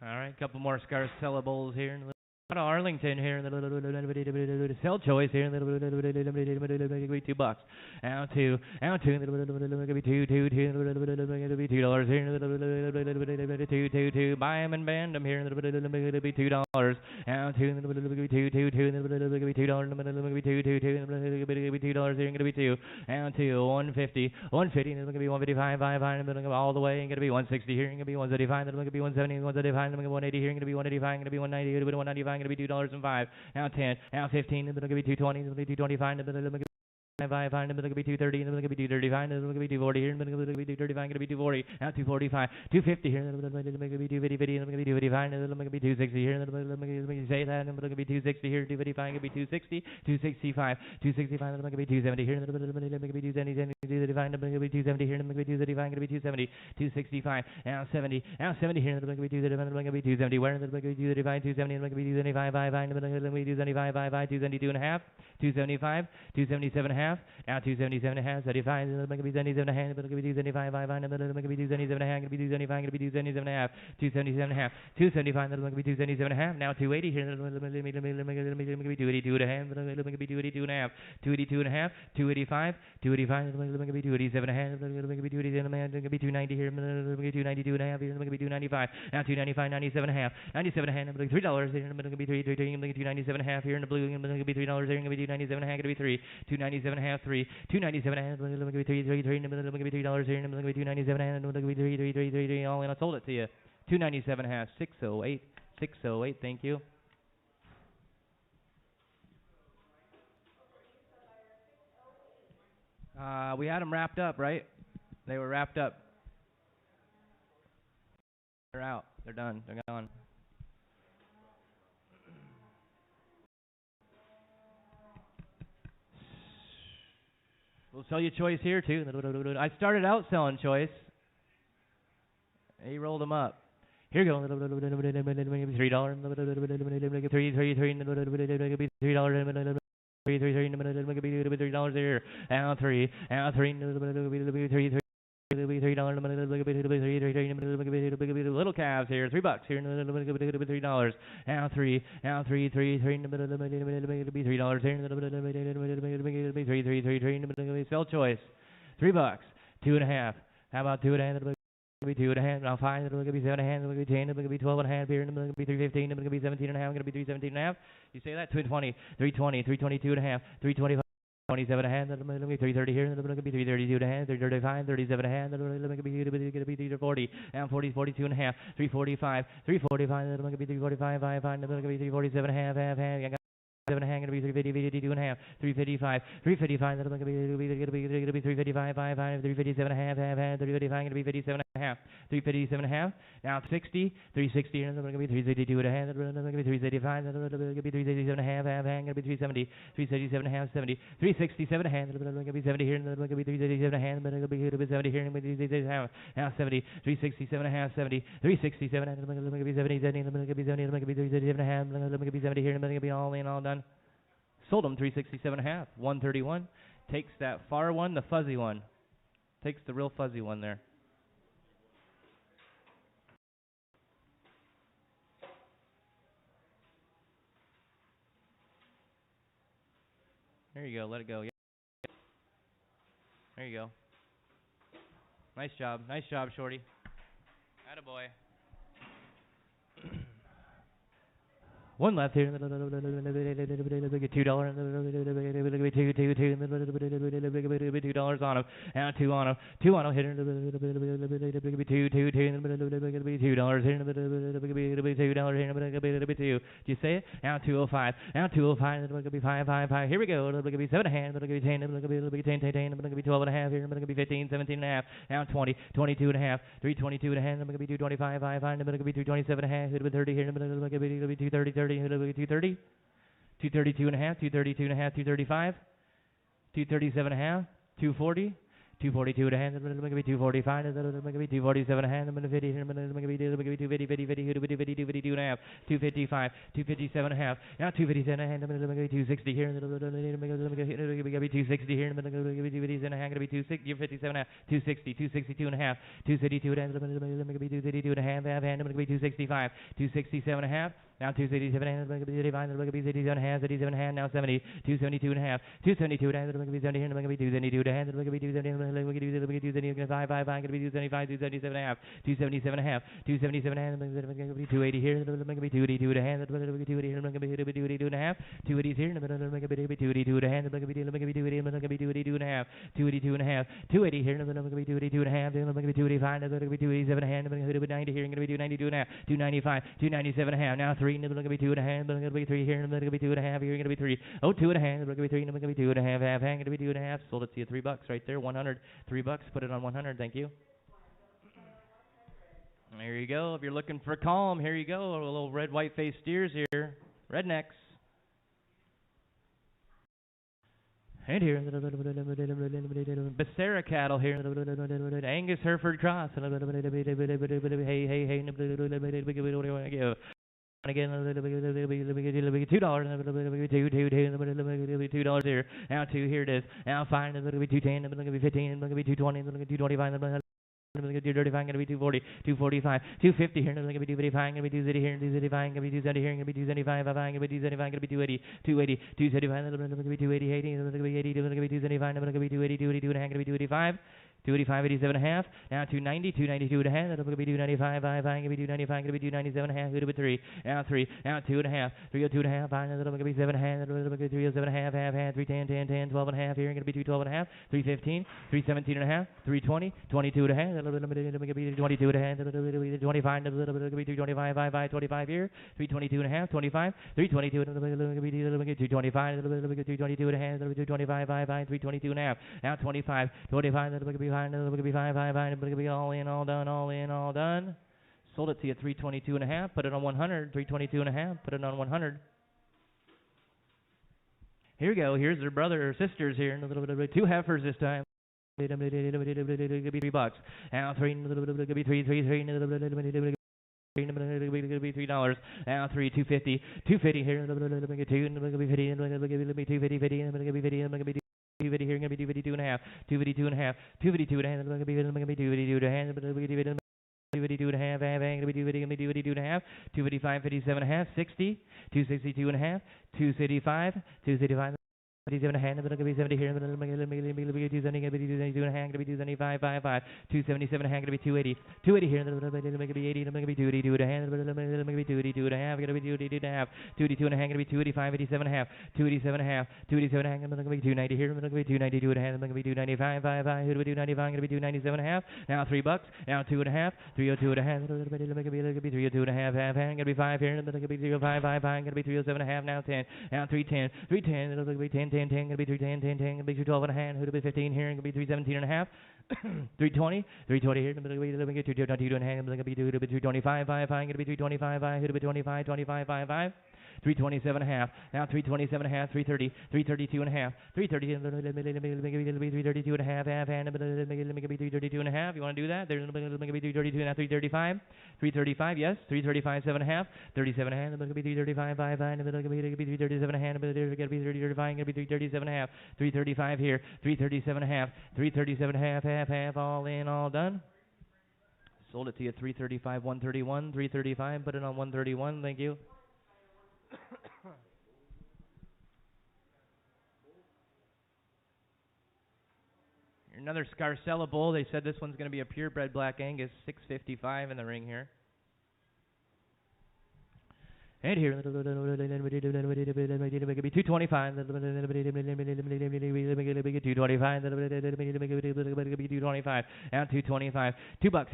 All right, couple more Scarcella bowls here. Arlington here, sell choice here, $2. Out two, out two, $2 here, $2. Buy them and band them here, $2. Out two, $2, $2, $2 here, going to be 2. Out two, 150, 150, going to be 155, 5, all the way, going to be 160 here, going to be 175, going to be 170, 175, going to be 180 here, going to be 185, going to be 190, going to be 195. Going to be $2.05. Now 10. Now 15. It's going to be 220. It's going to be 225. It's going to be 5, it's going to be 230, it's going to be 235, it's going to be 240 here, it's going to be 235, going to be 240, now 245, 250 here, it's going to be 250, it's going to be 255, it's going to be 260 here, it's going to be say that, it's going to be 260 here, 255, it's going to be 260, 265, 265, it's going to be 270 here, it's going to be 270, 235, it's going to be 270 here, it's going to be 235, it's going to be 270, 265, now 70, now 70 here, it's going to be 235, it's going to be 270, where it's going to be 235, 270, it's going to be 275, 5, it's going to be 275, 5, 272 and a half, 275, 277 and a half. half. Now 277 and a half. 75. Going to be 77 and a half. Going to be 275. 500. Going to be 277 and a half. Going to be 275. Going to be 277 and a half. 277 and a half. 275. Going to be 277 and a half. Now 280 here. Going to be 282 and a half. Going to be 282 and a half. 282 and a half. 285. 285. Going to be 287 and a half. Going to be 287 and a half. Going to be 290 here. Going to be 292 and a half. Going to be 295. Now 295. 97 and a half. 97 and a half. Going to be $3 here. Going to be 297 and a half here in the blue. Going to be $3 here. Going to be 297 and a half. Going to be 3. 297 and a half. 3. 297 and a half. Going to be 3. 3. 3. Going to be $3 here. Going to be 297 and a half. Going to be 3. 3. 3. 3. 3. All in. I sold it to you. 297 and a half. 608. 608. Thank you. We had them wrapped up, right? They were wrapped up. They're out. They're done. They're gone. We'll sell you choice here too. I started out selling choice. He rolled them up. Here you go. $3. $3. $3 here. Now 3. Now 3. Little calves here, $3 here. $3. Now 3. Now 3. 3. 3. $3 here. Sell choice. $3. 2.5. How about 2.5? 2.5. Now 5. It's going to be 7.5. It's going to be 10. It's going to be 12.5 here. It's going to be 3.15. It's going to be 17.5. It's going to be 3.17.5. You say that? 2.20. 3.20. 3.22.5. 3.25. 27 and a half. That's going to be 330 here. That's going to be 332 and a half. 335. 37 and a half. That's going to be 340. Now 40. 42 and a half. 345. 345. That's going to be 345. 5. That's going to be 347 and a half. Half. I got 7 and a half. Going to be 350. 52 and a half. 355. 355. That's going to be 355. 5. 357 and a half. Half. 355. Going to be 57 and a half. 357 and a half. Now 60. 360. That's going to be 362 and a half. That's going to be 385. That's going to be 367 and a half. Half. Going to be 370. 377 and a half. 70. 367 and a half. That's going to be 70 here. That's going to be 337 and a half. That's going to be 70 here. And 367 and a half. Now 70. 367 and a half. 70. 367 and a half. That's going to be 70. 70. That's going to be 70. That's going to be 337 and a half. That's going to be 70 here. And that's going to be all in, all done. Sold them 367 and a half. 131. Takes that far one, the fuzzy one. Takes the real fuzzy one there. There you go. Let it go. Yeah. There you go. Nice job. Nice job, Shorty. Attaboy. One left here. $2. $2. on him. Now 2 on him. 2 on him. Hit him. $2. $2. Did you say it? Now 205. Now 205. It's going to be 5. 5. 5. Here we go. It's going to be 7 and a half. It's going to be 10. It's going to be 10. 10. 10. It's going to be 12 and a half here. It's going to be 15. 17 and a half. Now 20. 22 and a half. 322 and a half. It's going to be 225. 5. 5. It's going to be 227 and a half. It's going to be 30 here. It's going to be 230. 30. 230. 232 and a half. 232 and a half. 235. 237 and a half. 240. 242 and a half. It's going to be 245. It's going to be 247 and a half. It's going to be 250 and a half. 255. 257 and a half. Now 257 and a half. It's going to be 260 here. It's going to be 260 here. It's going to be 250 and a half. Going to be 257 and a half. 260. 262 and a half. 262 and a half. It's going to be 262 and a half. Half. It's going to be 265. 267 and a half. Now 267 and a half. It's going to be 85. It's going to be 87 and a half. 87 and a half. Now 70. 272 and a half. 272 and a half. It's going to be 70 here. It's going to be 272 and a half. It's going to be 270. We're going to do 5, 5, 5, going to be 275, 277 and a half, 277 and a half, 277 and a half, going to be 280 here, going to be 282 and a half, going to be 280 here, going to be 282 and a half, 280 here, going to be 282 and a half, going to be 280, going to be 282 and a half, 282 and a half, 280 here, going to be 282 and a half, going to be 285, going to be 287 and a half, going to be 90 here, going to be 292 and a half, 295, 297 and a half, now 3, going to be 2 and a half, going to be 3 here, going to be 2 and a half here, going to be 3, oh 2 and a half, going to be 3, going to be 2 and a half, half, going to be 2 and a half, sold it to you $3 right there, 100, $3, put it on 100. Thank you. There you go. If you're looking for calm, here you go. A little red, white-faced steers here. Rednecks. And here. Becerra cattle here. Angus Hereford cross. Hey, hey, hey. again, $2, $2 here. Now two, here it is. Now fine, it's going to be 210, it's going to be 15, it's going to be 220, it's going to be 225, it's going to be 235, going to be 240, 245, 250 here, it's going to be 255, going to be 270 here, 275, going to be 270 here, going to be 275, going to be 275, going to be 280, 280, 275, it's going to be 280, 80, it's going to be 80, it's going to be 275, it's going to be 280, 282 and a half, going to be 285. 285, 87 and a half. Now 290, 292 and a half. That'll be 295, going to be 295, going to be 297 and a half. Who'd be 3? Now 3. Now 2 and a half. 302 and a half. That'll be 7 and a half. That'll be 307 and a half. Half. 310, 10, 10, 12 and a half. Here going to be 212 and a half. 315, 317 and a half. 320, 22 and a half. That'll be 22 and a half. That'll be 25. That'll be 225, 25 here. 322 and a half. 25. 322. That'll be 225. That'll be 222 and a half. That'll be 225, 322 and a half. Now 25. 25. That'll be 5. That'll be 5, it'll be all in, all done, all in, all done. Sold it to you 322 and a half, put it on 100, 322 and a half, put it on 100. Here we go, here's their brother or sisters here, and a little bit of 2 heifers this time. $3. Now 3, it'll be 3, 3, 3, it'll be $3. Now 3, 250, 250 here, it'll be 2, it'll be 50, it'll be 250, 50, it'll be 50, it'll be 250 here, going to be 252 and a half, 252 and a half, 252 and a half, it's going to be 252 and a half, 252 and a half, going to be 252 and a half, 255, 57 and a half, 60, 262 and a half, 265, 265. 57 and a half, going to be 70 here, going to be 270, going to be 272 and a half, going to be 275, 55, 277 and a half, going to be 280, 280 here, going to be 80, going to be 282 and a half, going to be 282 and a half, going to be 282 and a half, 282 and a half, going to be 285, 87 and a half, 287 and a half, 287 and a half, going to be 290 here, going to be 292 and a half, going to be 295, 55, going to be 295, going to be 297 and a half, now $3, now 2 and a half, 302 and a half, going to be 302 and a half, going to be 5 here, going to be 305, 55, going to be 307 and a half, now 10, now 310, 310, going to be 10, 10, 10, going to be 310, 10, 10, going to be 212 and a half, who'd be 15 here, going to be 317 and a half, 320, 320 here, going to be 222 and a half, going to be 325, 5, going to be 325, 5, who'd be 25, 25, 5, 5. 327 and a half. Now 327 and a half. 330. 332 and a half. 330. 332 and a half. Half. And 332 and a half. You want to do that? There's going to be 332 now. 335. 335. Yes. 335. 7 and a half. 37 and a half. Going to be 335. 5. And going to be 337 and a half. Going to be 335. Going to be 337 and a half. 335 here. 337 and a half. 337 and a half. Half. Half. All in. All done. Sold it to you 335. 131. 335. Put it on 131. Thank you. Another Scarcella bull. They said this one's going to be a purebred Black Angus, 655 in the ring here. And here, 225, 225, 225, now 225, $2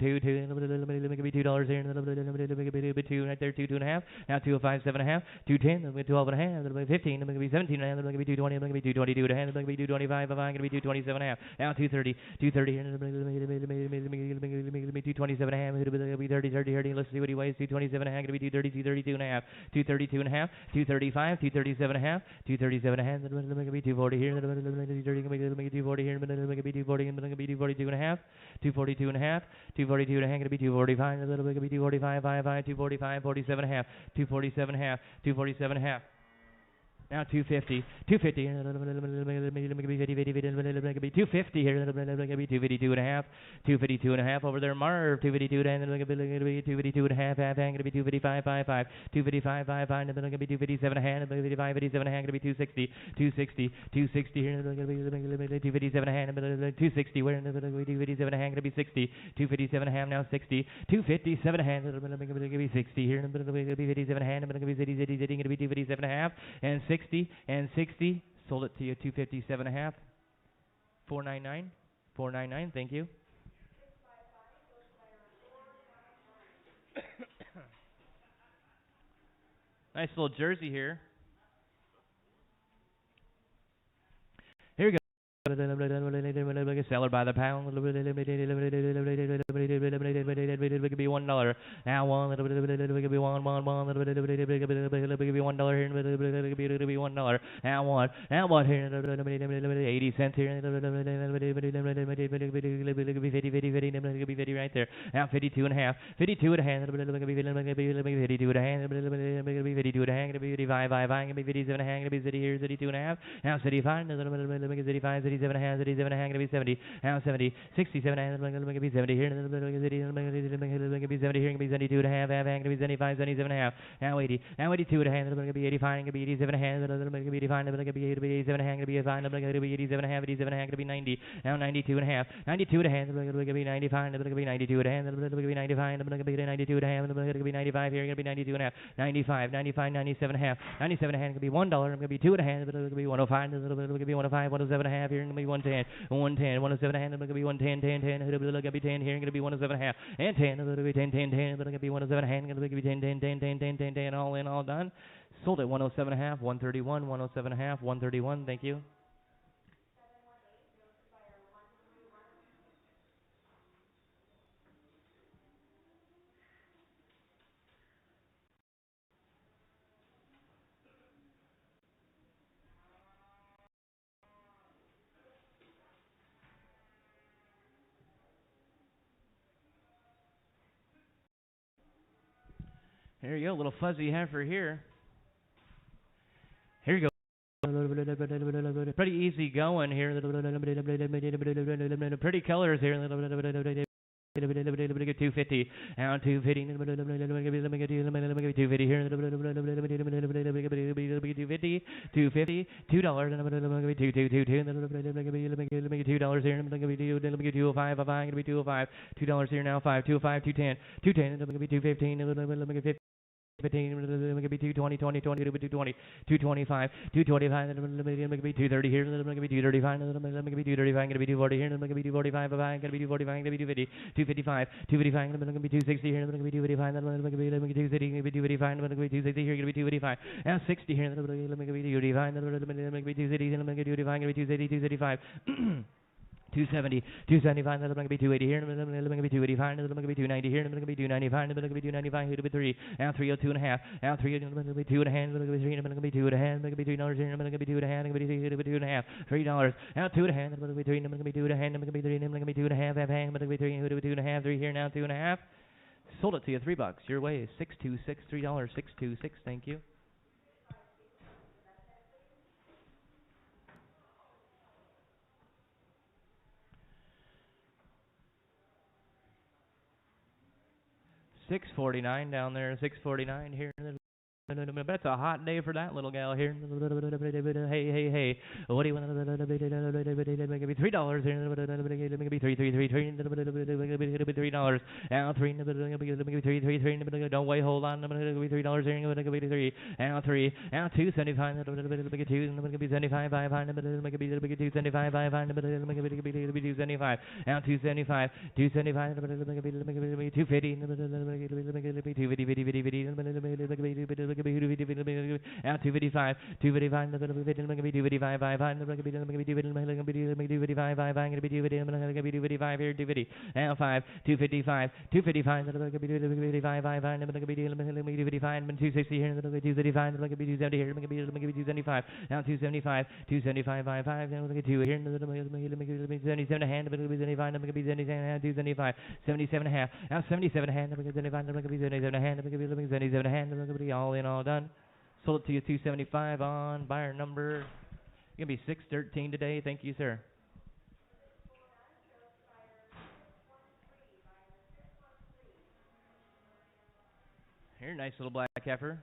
here, $2 here, $2 right there, 2, 2.5, now 205, 7.5, 210, 12 and a half, 15, 17 and a half, 220, 222 and a half, 225, going to be 227 and a half, now 230, 230 here, 227 and a half, 30, let's see what he weighs, 227 and a half. Going to be 232, 32 and a half, 232 and a half, 235, 237 and a half, 237 and a half, going to be 240 here, 240 here, going to be 240, going to be 242 and a half, 242 and a half, 242 and a half, going to be 245, going to be 245, 245, 47 and a half, 247 and a half, 247 and a half. Now 250, 250 here, 250 here, 252 and a half, 252 and a half over there, Marv, 252 and 252 and a half, going to be 255, 55, 255, 55, going to be 257 and a half, 255, 57 and a half, going to be 260, 260, 260 here, going to be 257 and a half, 260, where 257 and a half, going to be 60, 257 and a half, now 60, 257 and a half, going to be 60 here, going to be 57 and a half, going to be 60, going to be 257 and a half, and 60 and 60. Sold it to you 257 and a half. 499. 499. Thank you. Nice little jersey here. Here we go. Seller by the pound. Be $1. Now one. Be $1 here. Be $1 $1. Now what here? 80 cents here. 50 right there. Now 52 and a half. 52 and a half. 52 and a half. 52 and a half. 55, 57 and a half. 52 and a half. Now 75. 75, 67 and a half. 67 and a half. 70. Now 70. 67 and a half. 70 here. 70 here. 72 and a half. 75, 77 and a half. Now 80. Now 82 and a half. 85. 87 and a half. 85. 87 and a half. 85. 87 and a half. 87 and a half. 90. Now 92 and a half. 92 and a half. 95. 92 and a half. 95. 92 and a half. 95 here. 92 and a half. 95. 95. 97 and a half. 97 and a half. $1. I'm going to be 2 and a half. It's going to be 105. It's going to be 105. 107 and a half here. It's going to be 110. 110. 107 and a half. It's going to be 110. 10. 10. It's going to be 10 here. It's going to be 107 and a half. And 10. It's going to be 10. 10. 10. It's going to be 107 and a half. It's going to be 10. 10. 10. 10. 10. 10. 10. All in, all done. Sold at 107 and a half. 131. 107 and a half. 131. Thank you. There you go, a little fuzzy heifer here. Here you go. Pretty easy going here. Pretty colors here. 250. Now 250. 250 here. 250. 250. $2. $2 here. $205. $205. $2 here now. $5. $205. $210. $210. $215. 15, going to be 220, 20, 20, 220, 225, 225, going to be 230 here, going to be 235, going to be 235, going to be 240 here, going to be 245, going to be 245, going to be 250, 255, 255, going to be 260 here, going to be 255, going to be 260, going to be 255, going to be 260 here, going to be 285, now 60 here, going to be 285, going to be 260, going to be 285, going to be 260, 265. 270, 275, that's going to be 280 here, that's going to be 285, that's going to be 290 here, that's going to be 295, that's going to be 295, here to be 3, now 302 and a half, now 3, that's going to be 2 and a half, that's going to be 3, that's going to be 2 and a half, that's going to be $2 here, that's going to be 2 and a half, that's going to be 2 and a half, $3, now 2 and a half, that's going to be 3, that's going to be 2 and a half, that's going to be 3, that's going to be 2 and a half, that's going to be 3, that's going to be 2 and a half, 3 here, now 2 and a half, sold it to you, $3, your way is $626, $3, $626, thank you. $649 down there, $649 here. That's a hot day for that little gal here. Hey, hey, hey. What do you want? $3 here. Maybe $3. Now $3. Don't wait. Hold on. $3 here. $3. Now 3. Now 275. 275. 500. 275. 500. 275. Now 275. 275. 250. 250. Now 255, 255, 255, 500, 255, 500, 255 here, 250, now 5, 255, 255, 255, 500, 255, 260 here, 235, 270 here, 275, now 275, 275, 55, 2 here, 77 a hand, 275, 275, 77 a half, now 77 a hand, 77 a hand, 77 a hand, all in, all done. Sold it to you 275 on buyer number. It's going to be 613 today. Thank you, sir. Here, nice little black heifer.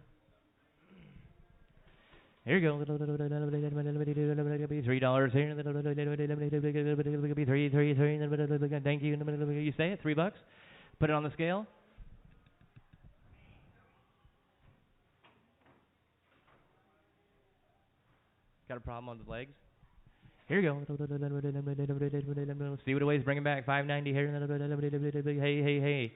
Here you go. $3 here. $3. Thank you. You say it? $3. Put it on the scale. Got a problem on the legs? Here you go. See what it weighs. Bring it back. 590 here. Hey, hey, hey.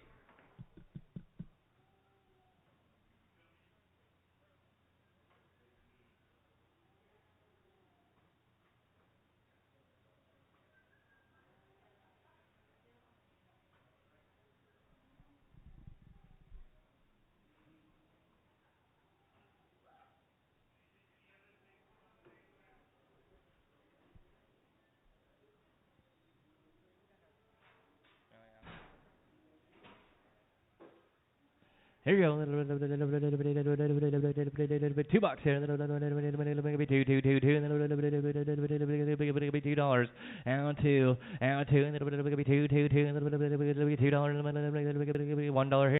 Here you go. $2 here. $2. And two. And two. $1 here.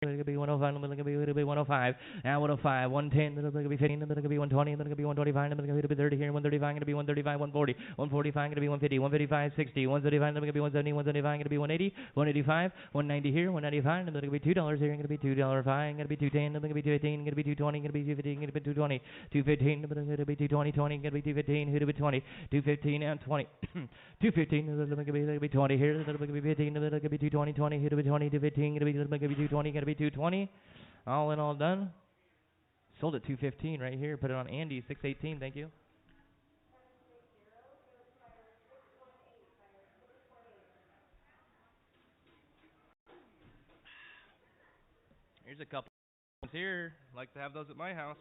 It'll be 105, it'll be 105, now 105, 110, it'll be 15, it'll be 120, it'll be 125, it'll be 30 here, 135, it'll be 135, 140, 145, it'll be 150, 155, 60, 135, it'll be 170, 175, it'll be 180, 185, 190 here, 195, it'll be $2 here, it'll be $2.05, it'll be 210, it'll be 215, it'll be 220, it'll be 215, it'll be 220, 215, it'll be 220, 20, it'll be 215, it'll be 20, 215 and 20, 215, it'll be 20 here, it'll be 15, it'll be 220, 20, it'll be 20, 215, it'll be 220, it'll be 220. All in all done. Sold at 215 right here. Put it on Andy 618. Thank you. Here's a couple here. Like to have those at my house.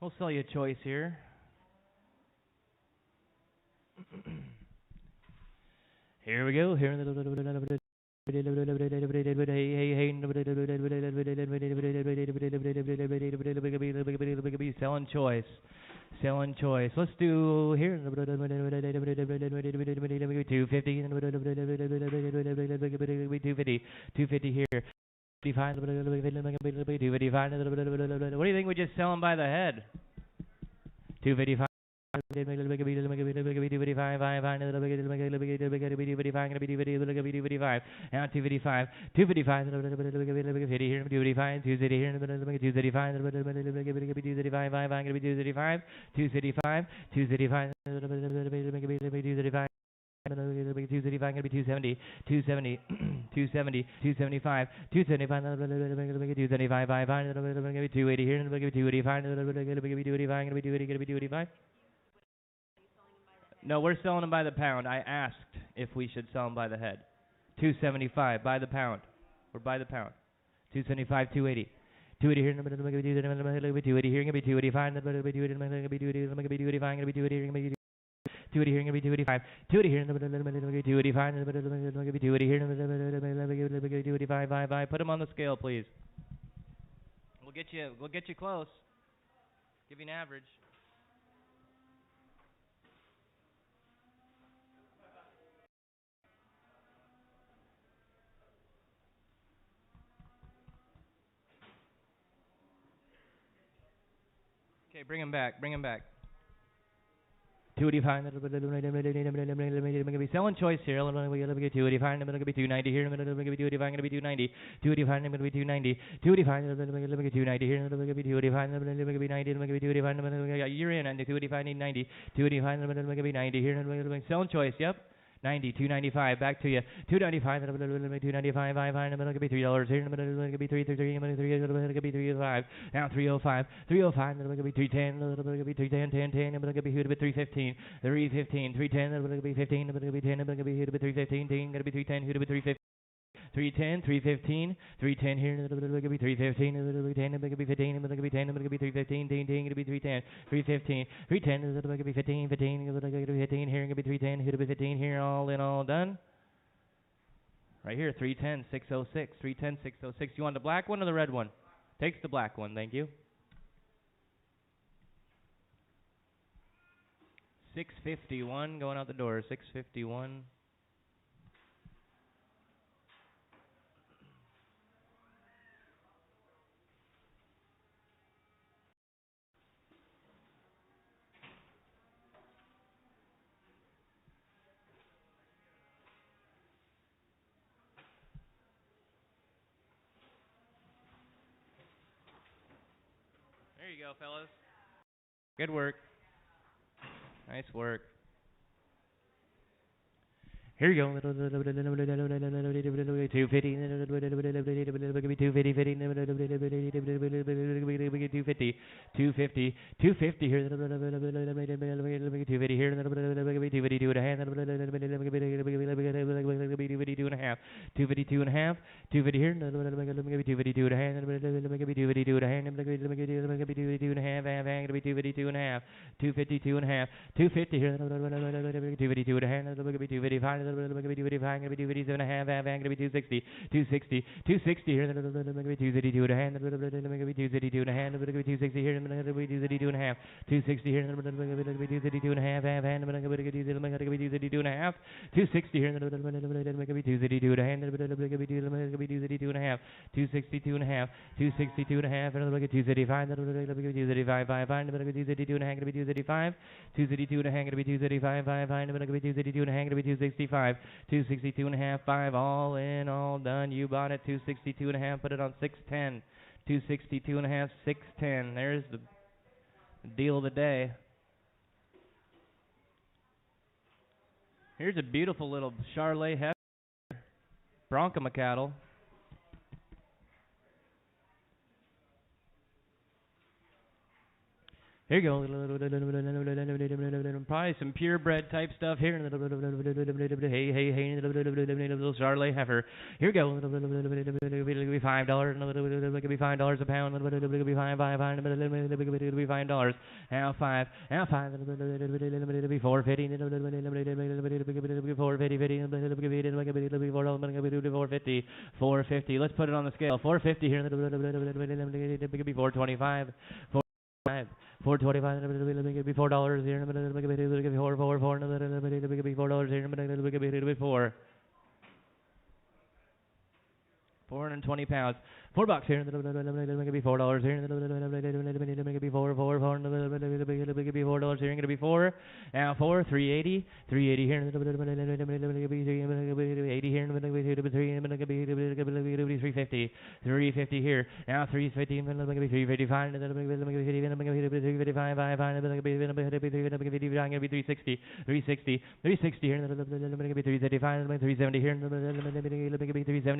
We'll sell you a choice here. Here we go. Here. Selling choice. Selling choice. Let's do here. 250. 250 here. 255. What do you think we just sell them by the head? 255. 255. Now 255. 255. 255 here. 255. 255. 255. 255. 255. 275 gonna be 270, 270, 270, 275, 275, 275, 280 here, 285, 285, gonna be 285. No, we're selling them by the pound. I asked if we should sell them by the head. 275 by the pound. Or by the pound. 275, 280. 280 here, 280 here, gonna be 285, 280 here, gonna be 280. 280 here, gonna be 285. 280 here, 285. 280 here, 285. Put them on the scale, please. We'll get you close. Give you an average. Okay, bring him back. 285. Gonna be selling choice here. 285. Gonna be 290 here. Gonna be 285. Gonna be 290. 285. Gonna be 290. 285. Gonna be 290 here. Gonna be 285. Gonna be 90. Gonna be 285. You're in. And 285 need 90. 285. Gonna be 90 here. Gonna be selling choice. Yep. 90, 295, back to you. 295, 295, gonna be $3 here. Gonna be 333, gonna be 305. Now 305, 305, gonna be 310, gonna be 310, 10, gonna be 315, 315, 310, gonna be 15, gonna be 10, gonna be 315, 10, gonna be 310, gonna be 315. 310, 315, 310 here, it'll be 315, it'll be 10, it'll be 15, it'll be 10, it'll be 315, 10, it'll be 310, 315, 310, it'll be 15, 15, it'll be 15 here, it'll be 310, it'll be 15 here, all in all done. Right here, 310, 606, 310, 606. You want the black one or the red one? Takes the black one, thank you. 651 going out the door, 651. There you go, fellas. Good work. Nice work. Here you go. 250. 250. 250 here. 250 here. 252 and a half. 252 and a half. 252 and a half. 250 here. 252 and a half. 252 and a half. 252 and a half. 252 and a half. 252 and a half. 250 here. 252 and a half. 255. 257 and a half. 260. 260. 260 here. 252 and a half. 252 and a half. 260 here. 252 and a half. 260 here. 252 and a half. 252 and a half. 260 here. 252 and a half. 262 and a half. 262 and a half. 262 and a half. 235. 235. 232 and a half. 235. 232 and a half. 235. 232 and a half. 265. 262 and a half. 5. All in, all done. You bought it. 262 and a half. Put it on 610. 262 and a half. 610. There's the deal of the day. Here's a beautiful little Charolais heifer, Bronco cattle. Here you go. Probably some purebred type stuff here. Hey, little Charolais heifer. Here we go. $5. $5 a pound. $5. Now $5. Now $5. $4.50. $4.50. Let's put it on the scale. $4.50 here. $4.25. $4.25. $4.25. $4 here. $4 here. $4. 420 pounds. $4 here. $4 here. $4 here. Gonna be $4. Now $4. $3.80. $3.80 here. $80 here. $3.50. $3.50 here. Now $3.50. $3.55. $3.55. $3.60. $3.60 here. $3.75. $3.70 here.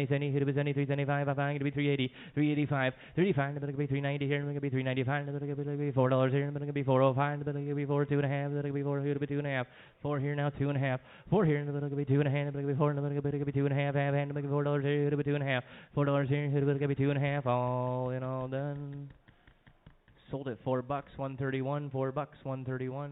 $3.70. $3.75. I'm going to be $3.80. $3.85. $3.85. I'm going to be $3.90 here. I'm going to be $3.95. I'm going to be $4 here. I'm going to be $4.05. I'm going to be $4. 2.5. I'm going to be $4 here. $2.5. $4 here now. $2.5. $4 here. I'm going to be $2.5. I'm going to be $4. I'm going to be $2.5. I'm going to be $4 here. $2.5. $4 here. I'm going to be $2.5. All in all done. Sold at $4. $131. $4. $131.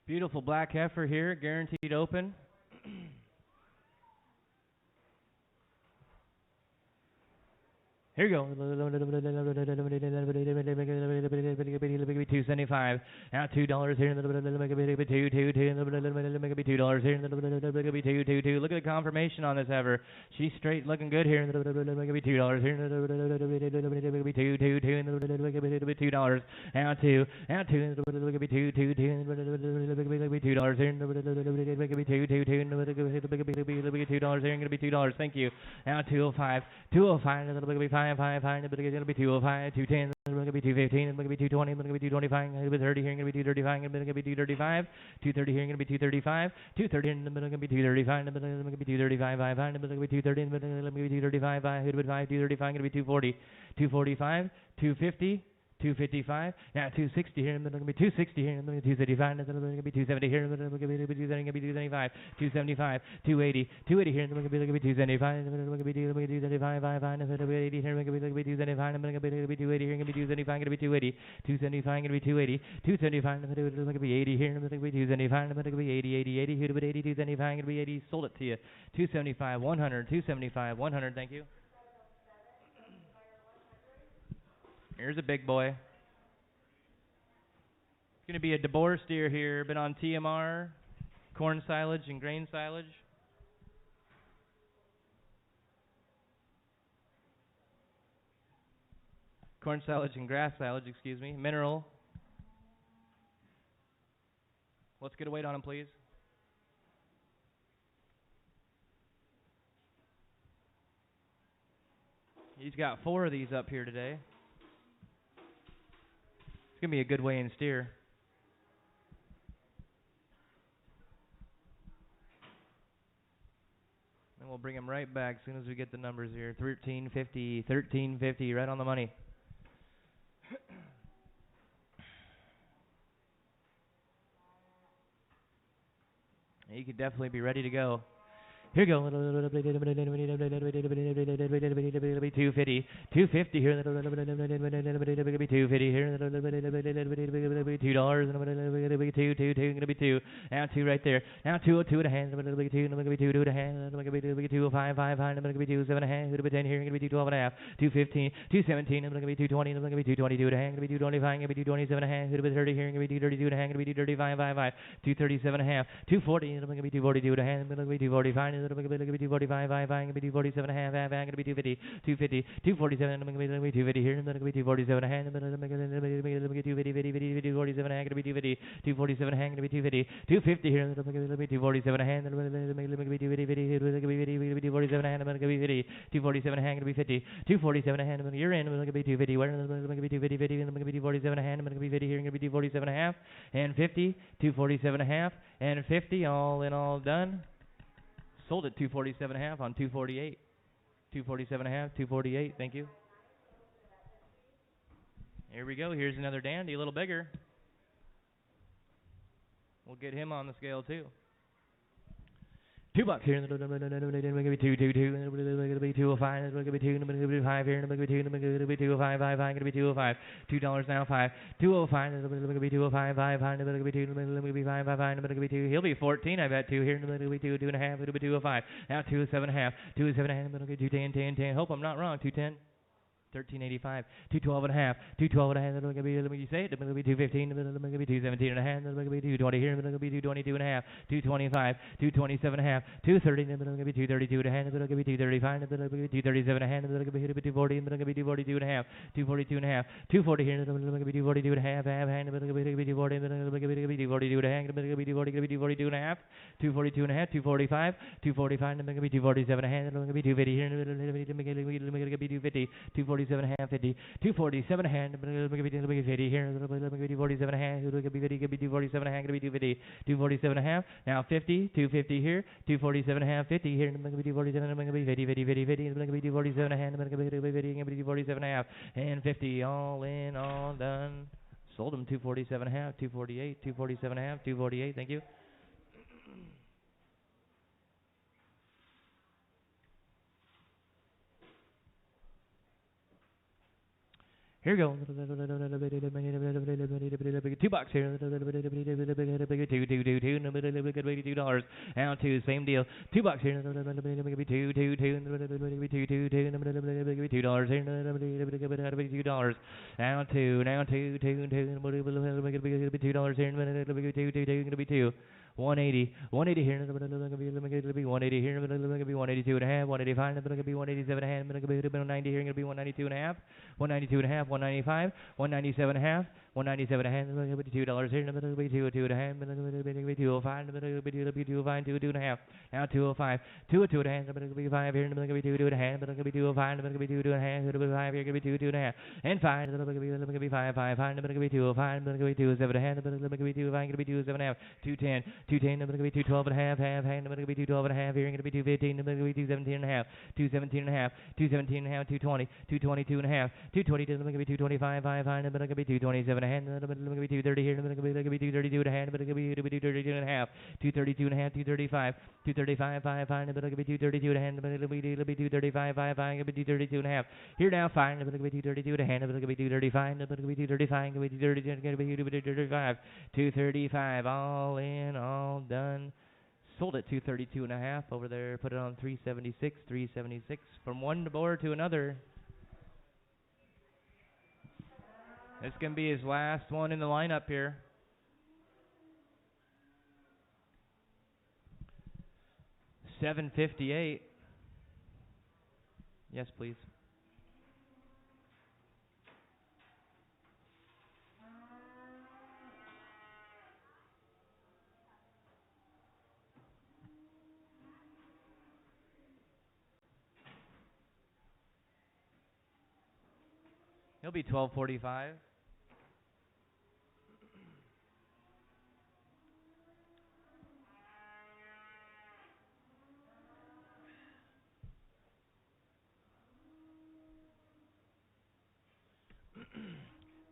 Beautiful black heifer here, guaranteed open. Here you go. $2.75. Now $2 here. $2 here. $2. Look at the confirmation on this heifer. She's straight, looking good here. $2 here. $2. Now $2. Now $2. $2 here. $2 here. Gonna be $2. Thank you. Now $2.05. $2.05. $5. It's going to be $2.05, $2.10, it's going to be $2.15, it's going to be $2.20, it's going to be $2.25, it's going to be $30 here, it's going to be $2.35, it's going to be $2.35, $2.30 here, it's going to be $2.35, $2.30 here, it's going to be $2.35, it's going to be $2.35, $5, it's going to be $2.30, it's going to be $2.35, $5, $2.35, it's going to be $2.40, $2.45, $2.50. $2.55. Now $2.60 here. I'm going to be $2.60 here. I'm going to be $2.75. I'm going to be $2.70 here. I'm going to be $2.75. $2.75. $2.80. $2.80 here. I'm going to be $2.75. I'm going to be $2.75. $5. I'm going to be $2.80 here. I'm going to be $2.75. I'm going to be $2.80 here. I'm going to be $2.75. I'm going to be $2.80. $2.75. I'm going to be $2.80. $2.75. I'm going to be $80 here. I'm going to be $2.75. I'm going to be $80. $80. Who'd have been $80? $2.75. I'm going to be $80. Sold it to you. $2.75. $100. $2.75. $100. Thank you. Here's a big boy. It's going to be a DeBoer steer here, been on TMR, corn silage and grain silage. Corn silage and grass silage, excuse me. Mineral. Let's get a weight on him, please. He's got 4 of these up here today. It's going to be a good weigh and steer. And we'll bring him right back as soon as we get the numbers here. 1350, right on the money. He could definitely be ready to go. Here we go. 250 here. 250 here. $2. Gonna be 2. Now 2 right there. Now 202 at a hand. Gonna be 2. Gonna be 2 at a hand. Gonna be 205 5. Gonna be 2 7 a hand. Gonna be 10 here. Gonna be 212 and a half. 215. 217. Gonna be 220. Gonna be 222 at a hand. Gonna be 225. Gonna be 227 a hand. Gonna be 30 here. Gonna be 232 at a hand. Gonna be 235 5. 237 a half. 240. Gonna be 242 at a hand. Gonna be 245. Gonna be 245 5. Gonna be 247 a half. Gonna be 250. 250. 247. Gonna be 250 here. Gonna be 247 a hand. Gonna be 250. 247 a hand. Gonna be 250. 247 a hand. Gonna be 250. 250 here. Gonna be 247 a hand. Gonna be 247 a hand. Gonna be 50. 247 a hand. Gonna be 50. 247 a hand. You're in. Gonna be 250. Where? Gonna be 250. 50. Gonna be 247 a hand. Gonna be 50 here. Gonna be 247 a half and 50. 247 a half and 50. All in, all done. Sold at 247 a half on 248. 247 a half, 248. Thank you. Here we go. Here's another dandy, a little bigger. We'll get him on the scale too. $2 here. Gonna be 222. Gonna be 205. Gonna be 2. Gonna be 5 here. Gonna be 2. Gonna be 205 5. Gonna be 205. $2 now 5. 205. Gonna be 205 5. Gonna be 2. Gonna be 5 5. Gonna be 2. He'll be 14. I bet 2 here. Gonna be 2. 2 and a half. Gonna be 205. Now 207 and a half. 207 and a half. Gonna be 210 10 10. Hope I'm not wrong. 210. 1385, 212 and a half, 212 and a half. Let me say it. Let me be 215. Let me be 217 and a half. Let me be 220 here. Let me be 222 and a half, 225, 227 and a half, 230. Let me be 232 and a half. Let me be 235. Let me be 237 and a half. Let me be 240. Let me be 242 and a half, 242 and a half, 240 here. Let me be 242 and a half. Let me be 240. Let me be 242 and a half. Let me be 242 and a half, 242 and a half, 245, 245. Let me be 247 and a half. Let me be 250 here. Let me be 250, 240. 47 and a half, 50, 247 a hand, let me be 50 here, let me be 47 a hand, let me be 50, 247 a hand, let me be 250, 247 a half, now 50, 250 here, 247 a half, 50 here, let me be 247, let me be 50, 50, 50, 50, let me be 247 a hand, let me be 50, let me be 247 a half, and 50, all in, all done. Sold them 247 a half, 248, 247 a half, 248, thank you. Here we go. $2 here. $2. Now 2, same deal. $2 here. $2 here. $2. Now 2, now 2, $2 here. Gonna be 2. 180, 180 here, let me be 180 here, let me be 182 and a half, 185, let me be 187 and a half, let me be 190 here, going to be 192 and a half, 192 and a half, 195, 197 and a half, 197 and a half, let me be $2 here, let me be 202 and a half, let me be 205, let me be 205, 202 and a half, now 205, 202 and a half, let me be 5 here, let me be 22 and a half, let me be 205, let me be 22 and a half, let me be 5 here, let me be 22 and a half, and 5, let me be 5, 5, 5, let me be 205, let me be 207 and a half, let me be 205, let me be 207 and a half, 210, 210, I'm going to be 212 and a half, I'm going to be 212 and a half, here I'm going to be 215, I'm going to be 217 and a half, 217 and a half, 217 and a half, 220, 222 and a half, 222, I'm going to be 225, 5, I'm going to be 227 and a half, I'm going to be 230 here, I'm going to be 232 and a half, I'm going to be 232 and a half, 232 and a half, 235, 235, 5, I'm going to be 232 and a half, I'm going to be 235, 5, I'm going to be 232 and a half, here now 5, I'm going to be 232 and a half, I'm going to be 235, I'm going to be 235, I'm going to be 232, I'm going to be 235, 235, all in, all done. Sold at 232 and a half over there. Put it on 376, 376. From one board to another. This can be his last one in the lineup here. $758. Yes, please. He'll be 1245.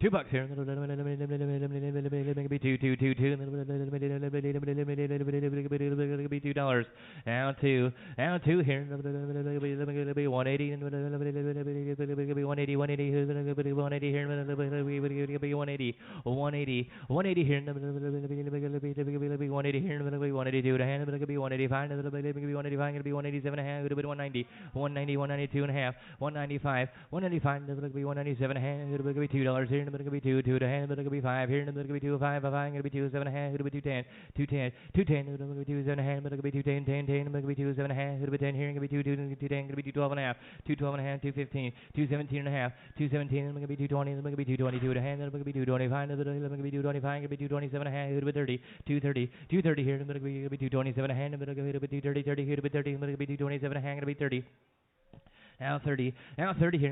$2 here. Be $2. Now two here. Be 180. Be 180. 180 here. Be 180 here. Be 180. 180 here. Be 180 here. Be 182 to hand. Be 185. Be 185. Be 187 and a half. Be 190. 190. 192 and a half. 195. 195. Be 197 and a half. Be $2 here. It's gonna be two to hand. It's gonna be five here. It's gonna be 2 5. It's gonna be 2 7 and a half. It's gonna be 210. 210. 210. It's gonna be 2 7 and a half. It's gonna be 210. 10 10. It's gonna be 2 7 and a half. It's gonna be 10 here. It's gonna be 2 2 210. It's gonna be 212 and a half. 212 and a half. 215. 217 and a half. 217. It's gonna be 220. It's gonna be 222 to hand. It's gonna be 225. It's gonna be 225. It's gonna be 227 and a half. It's gonna be 30. 230. 230 here. It's gonna be 227 and a half. It's gonna be 230. 30 here. It's gonna be 30. It's gonna be 227 and a half. It's gonna be 30. Now 30 here.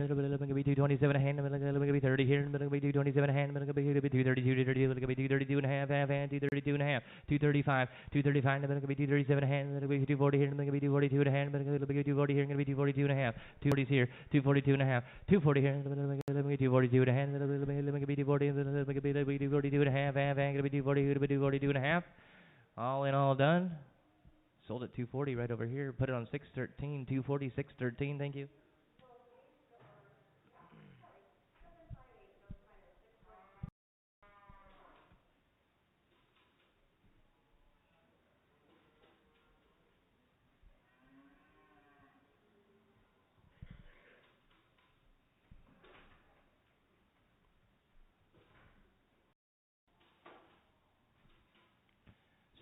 It's going to be 227 a hand. It's going to be 30 here. It's going to be 227 a hand. It's going to be 232. It's going to be 232 and a half. Half hand. 232 and a half. 235. 235. It's going to be 237 a hand. It's going to be 240 here. It's going to be 242 and a hand. It's going to be 240 here. It's going to be 242 and a half. 240 here. 242 and a half. 240 here. It's going to be 242 and a hand. It's going to be 240. It's going to be 242 and a half. Half hand. It's going to be 240. It's going to be 242 and a half. All in all done. Sold at 240 right over here. Put it on 613. 240 613. Thank you.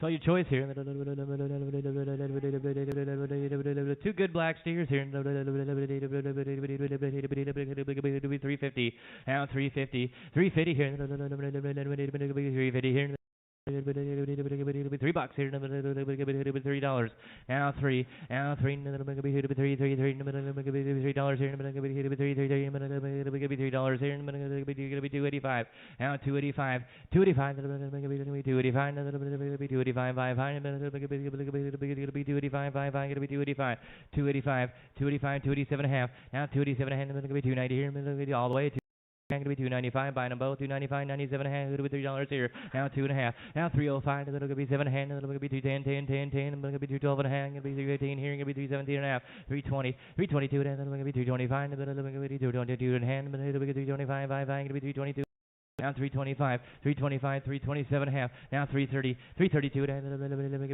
So your choice here. Two good black steers here. 350. Now 350. 350 here. 350 here. $3 here. $3. Now three. Now $3 here. $3 here. $3 here. $285. Now 285. 285. 285. 285. 285. 285. 285. 287 and a half. Now 287 and a half. 290 here. All the way to going to be 295, buying them both, 295, 97 and a half, it'll be $3 here, now 2.5, now 305, it'll be 7 and a half, it'll be 210, 10, 10, 10, it'll be 212 and a half, it'll be 318 here, it'll be 317 and a half, 320, 322 and a half, it'll be 225, it'll be 222 and a half, it'll be 325, 5, it'll be 322. Now 325, 325, 327 and a half. Now 330, 332 and a half. It'll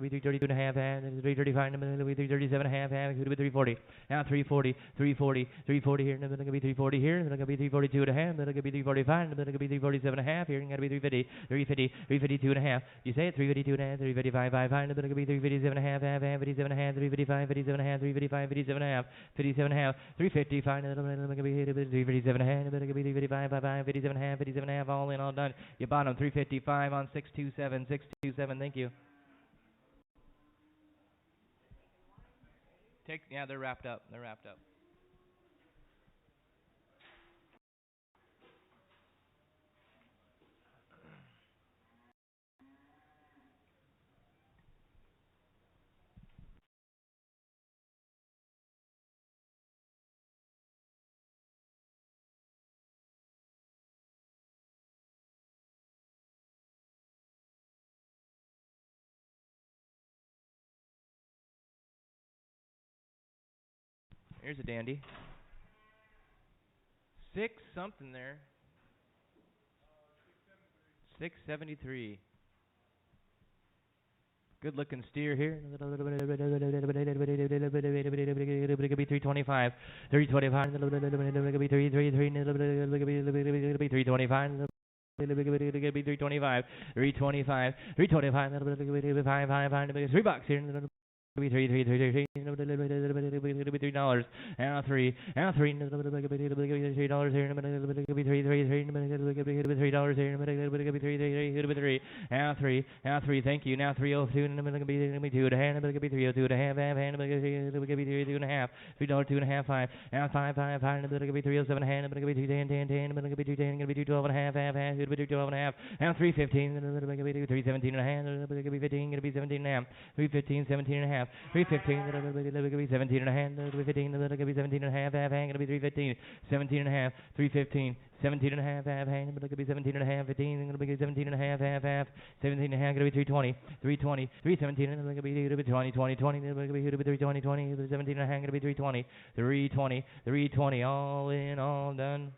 be 332 and a half. 335, it'll be 337 and a half. It'll be 340. Now 340, 340, 340 here. It'll be 340 here. It'll be 342 and a half. It'll be 345. It'll be 347 and a half. Here it's gonna be 350, 350, 352 and a half. You say it 352 and a half, 355, 5. It'll be 357 and a half, 57 and a half, 355, 57 and a half, 355, 57 and a half, 57 and a half, 355. It'll be 357 and a half. It'll be 355, 5, 57 and a half, 57 and a half. All in, all done. You bought them 355 on 627, 627. Thank you. Yeah, they're wrapped up. They're wrapped up. Here's a dandy. 6 something there. 673. Good looking steer here. It'll be 325. 325. It'll be 333. It'll be 325. It'll be 325. 325. 325. It'll be $5 here. be $3. Now three $3 here. Be $3 here. Be three. Now three. Thank you. Now 302 and be 2 to hand. Be 302 to half hand. Be 2 and a half. $3 2.5 5. Now five and be 307 hand. Be 210 10 be 210 be 212 and a half half. Be 212 and a half. Now 315 be 317 and a hand. Be 15 be 17 and a half. 315 17 and a half. 315 be 17 and a hand. Be 15 be 17 and a half half hand. Be 315 17 and a half. 315 17 and a half half hand. Be 17 and a half. 15 be 17 and a half half. 17 and a half. Be 320 317 and be 20 20 20 be 320 20 17 and a half. Be 320 320 all in all done.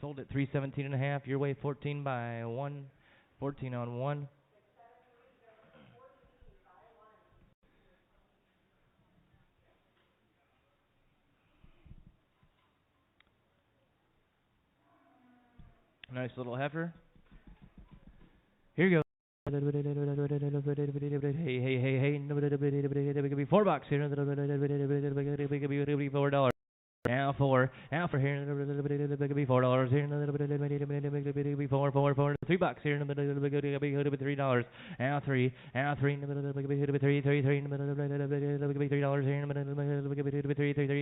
Sold at 317 and a half. Your way 14 by 1. 14 on 1. Nice little heifer. Here you go. Hey. $4 here. $4. Now four here. $4 here. $4 $3 here. $3. Now three $3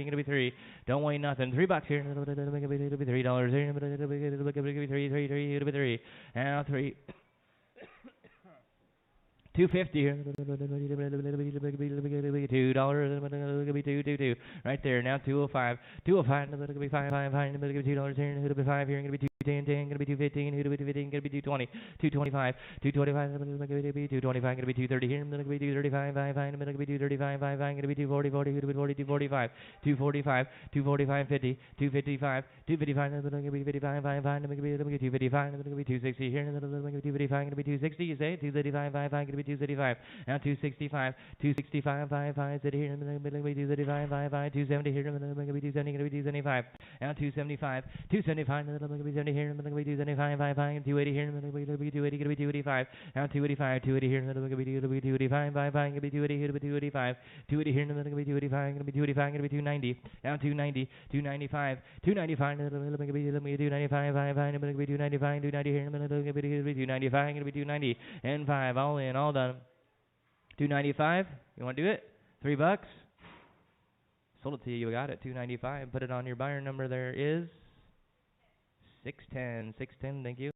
here. $3. Don't wait nothing. $3 here. $3 here. $3. Now three. 250 here. $2. Right there. Now 205. 205. Gonna be $5 here. Gonna be $2 here. Gonna be $5 here. Gonna be 210. Gonna be 215. Gonna be 15. Gonna be 220. 225. 225. Gonna be 225. Gonna be 230 here. Gonna be 235. Gonna be 235. Gonna be 240. 40. 245. 245. 245. 50. 255. 255. Gonna be 55. Gonna be 255. Gonna be 260 here. Gonna be 255. Gonna be 260. You say 235. Gonna be 235. Now 265. 265. 5 sit here. Gonna be 235. 270 here. Gonna be 270. Gonna be 275. Now 275. 275. Gonna be 70 here. Gonna be 275. 280 here. Gonna be 280. Gonna be 285. Now 285. 280 here. Gonna be 285. Gonna be 280 here. Gonna be 285. 280 here. Gonna be 285. Gonna be 285. Gonna be 290. Now 290. 295. 295. Gonna be 295. Gonna be 295. 290 here. Gonna be 295. Gonna be 290 and 5. All in. All done. 295. You want to do it? $3. Sold it to you. You got it. 295. Put it on your buyer number. There is 610. 610. Thank you.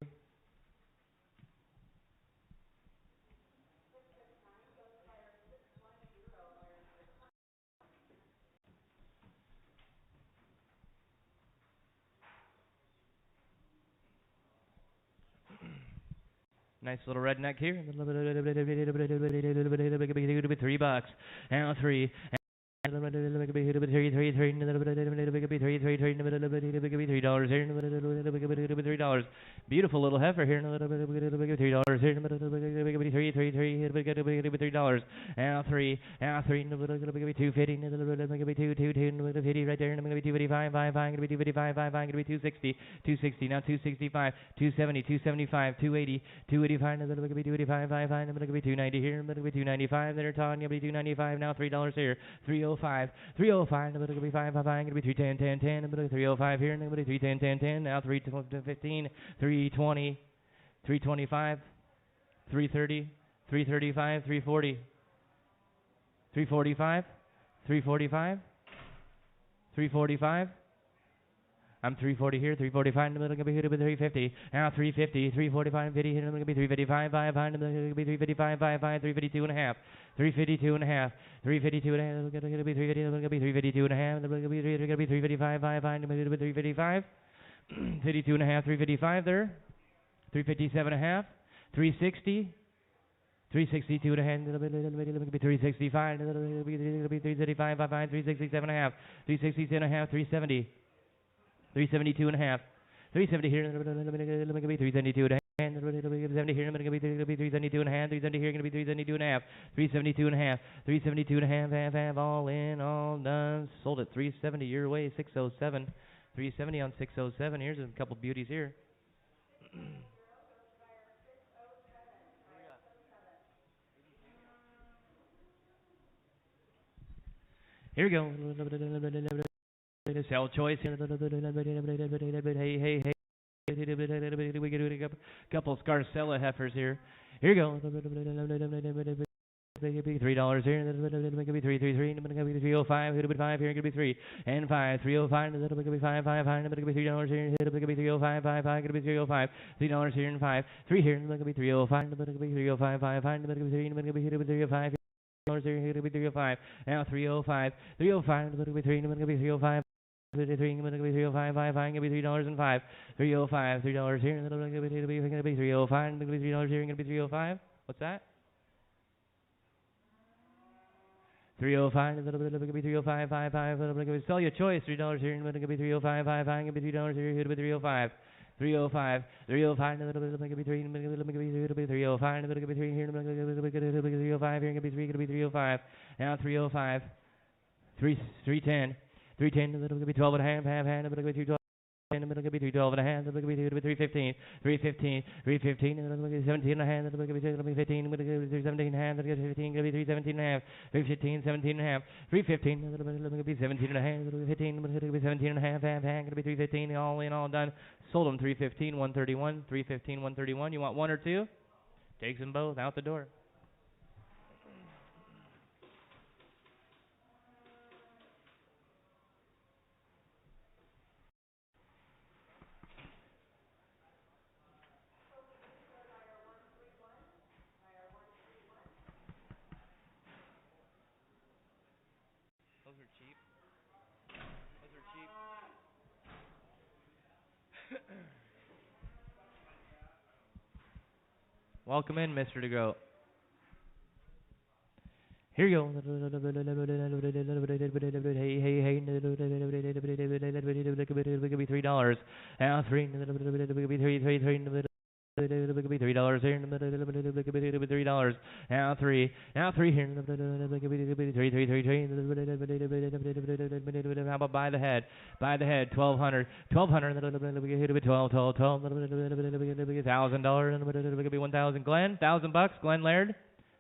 Nice little redneck here. $3. Now 3. $3. Beautiful little heifer here. $3 here. $3. Now 3. Now 3. 250. 250 right there. 255. 255. 260. 260. Now 265. 270. 275. 280. 285. 285. 290 here. 295 there. Todd. 295. Now $3 here. 305. 305. Gonna be 5. Gonna be 310. 10. 305 here. Gonna be 310. 10. Now 315. 320. 325. 330. 335. 340. 345. 345. 345. I'm 340 here, 345 in the middle, gonna be hit with 350. Now 350, 345, 50 here, gonna be 355, 5 behind him, gonna be 355, 5, 352 and a half, 352 and a half, 352 and a half, gonna be 350, gonna be 352 and a half, gonna be 355, 5 behind him, gonna be 355, 52 and a half, 355 there, 357 and a half, 360. 362 and a half, it'll be 365, it'll be 335, 5, 367 and a half, 366 and a half, 370. 372 and a half. 370 here. Let me be 372 and a half. 370 here. Let me be 372 and a half. 370 here. Going to be 372 and a half. 372 and a half. 372 and a half. Half. All in. All done. Sold at 370 your way. 607. 370 on 607. Here's a couple beauties here. Here we go. Sell choice. Hey, hey, hey. We could do a couple Scarcella heifers here. Here you go. $3 here, and then it could be 333, and then it could be 305, it could be 5 here, it could be 3 and 5, 305, and then it could be 5, and then it could be $3 here, and it could be 305, 5, it could be 305, $3 here and 5, 3 here, and then it could be 305, and then it could be 305, 5, and then it could be 3, and then it could be 305. $3 here, it could be 305, now 305, 305, and then it could be 3, and then it could be 305. 3 and then it could be 305, 5, and it could be $3 and 5, 305, $3 here, and then it could be 305, and then it could be $3 here, and it could be 305. What's that? 305, and then it could be 305, 5, and then it could be sell your choice. $3 here, and then it could be 305, 5, and it could be $3 here, it could be 305. 305, 305, and then it could be 3, and then it could be 305, and then it could be 3 here, and then it could be 305 here, and it could be 3, it could be 305. Now 305, 310, 310, and then it could be 12 and a half, and then it could be 212. And then it could be 312 and a half, and then it could be 315, 315, 315, and then it could be 17 and a half, and then it could be 15, and then it could be 17 and a half, and then it could be 15, could be 317 and a half, 315, 17 and a half, 315, and then it could be 17 and a half, and then it could be 15, and then it could be 17 and a half, and could be 315, all in, all done. Sold them 315, 131, 315, 131. You want one or two? Takes them both out the door. Those are cheap. Those are cheap. Welcome in, Mr. DeGroat. Here you go. Hey, hey, hey. It could be $3. Now 3. It could be 3. It could be $3 here. It could be $3. Now 3. Now 3 here. It could be 3. How about by the head? By the head. 1,200. 1,200. It could be 12. 12. It could be $1,000. It could be 1,000. Glenn. $1,000. Glenn Laird.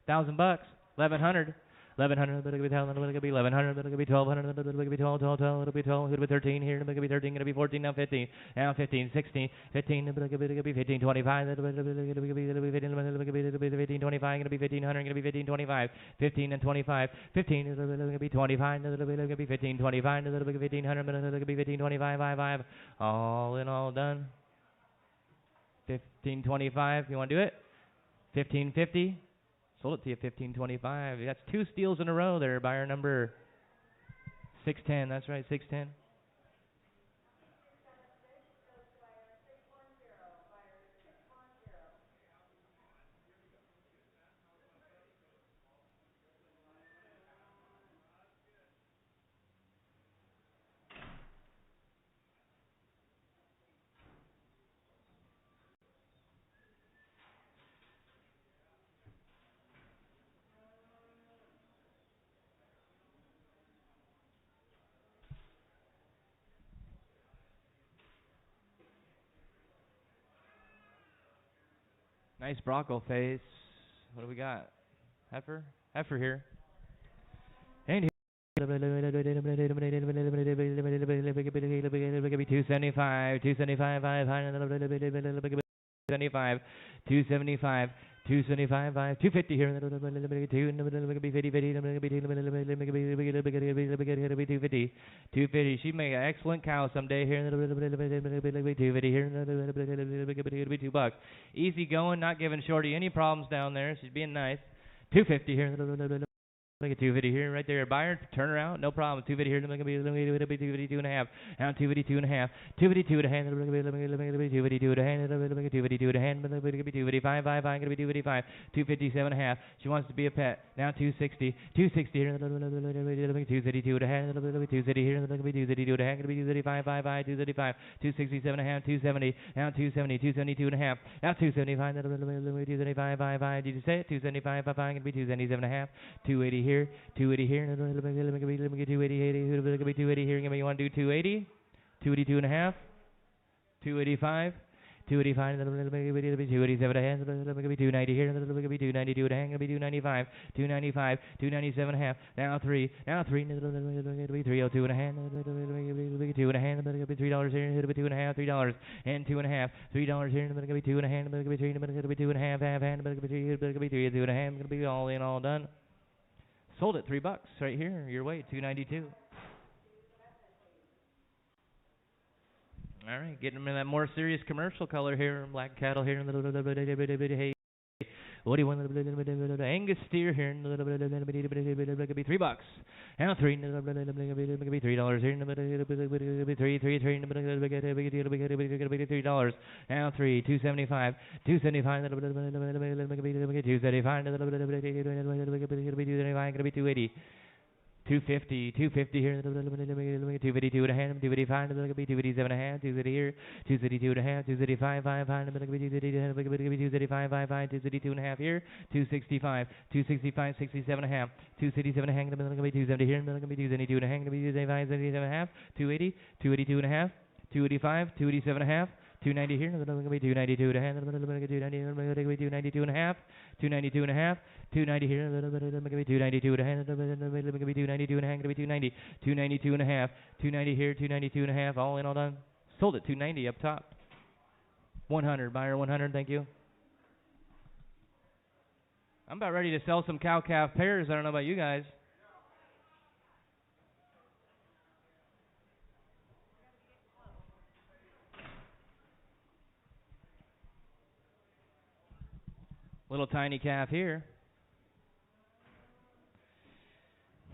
$1,000. 1,100. 1,100, but it could be 1,000, but it could be 1,100, but it could be 1,200, but it could be 12, 12, 12, it'll be 12, it'll be 13 here, but it could be 13, it'll be 14, now 15, now 15, 16, 15, but it could be 15, 25, it'll be 15, it'll be 15, 25, it'll be 1,500, it'll be 15, 25, 15 and 25, 15, it'll be 25, it'll be 15, 25, it'll be 1,500, but it'll be 15, 25, 5, all in, all done. 15, 25, you want to do it? 1550. Sold it to you, 1525. That's 2 steals in a row there, buyer number 610. That's right, 610. Nice Bronco face. What do we got? Heifer? Heifer here. And here. 275, 275, 275, 275, 275, 250 here. 250. 250. She'd make an excellent cow someday here. 250 here. $2. Easy going, not giving Shorty any problems down there. She's being nice. 250 here. Look at 250 here, right there. Buyer, turn around, no problem. 250 here, look at 252 and a half. Now 252 and a half. 252 to hand, 252 to hand, 252 to hand, 255, 5, going to be 255, 257 and a half. She wants to be a pet. Now 260, 260 here, 232 to hand, 230 here, 232 to hand, 235, 5, 235, 267 and a half, 270, now 270, 272 and a half. Now 275, 275, 5, did you say it? 275, 5, going to be 277 and a half, 280 here, 280 here, let me get 280 here, let me get 280 here, you want to do 280, 282 and a half, 285, 285, 287 a hand, 290 here, 292 a hand, 295, 295, 297 a half, now 3, 302 and a hand, 2 and a hand, $3 here, $2 and a half, $3 and 2 and a half, $3 here, $2 and a hand, $3, 2 and a half, hand, $3, 2 and a half, gonna be all in, all done. Sold it $3 right here, your way, 292. All right, getting them in that more serious commercial color here, black cattle here, hey. What do you want? Angus steer here, $3. Now $3, $3 here, $3. Now $3, 275, 275, 275, gonna be 280. 250, 250 here, 252 and a half, 255, 257 and a half, 250 here, 252 and a half, 255, 255, 252 and a half here, 265, 265, 67 and a half, 267 and a half, 270 here, 272 and a half, 275, 77 and a half, 280, 282 and a half, 285, 287 and a half, 290 here, 292 and a half, 292 and a half, 292 and a half, 290 here, 292 and a half, 292 and a half, 290, 292 and a half, 290 here, 292 and a half, all in, all done. Sold it 290 up top. 100, buyer 100, thank you. I'm about ready to sell some cow-calf pairs. I don't know about you guys. Little tiny calf here.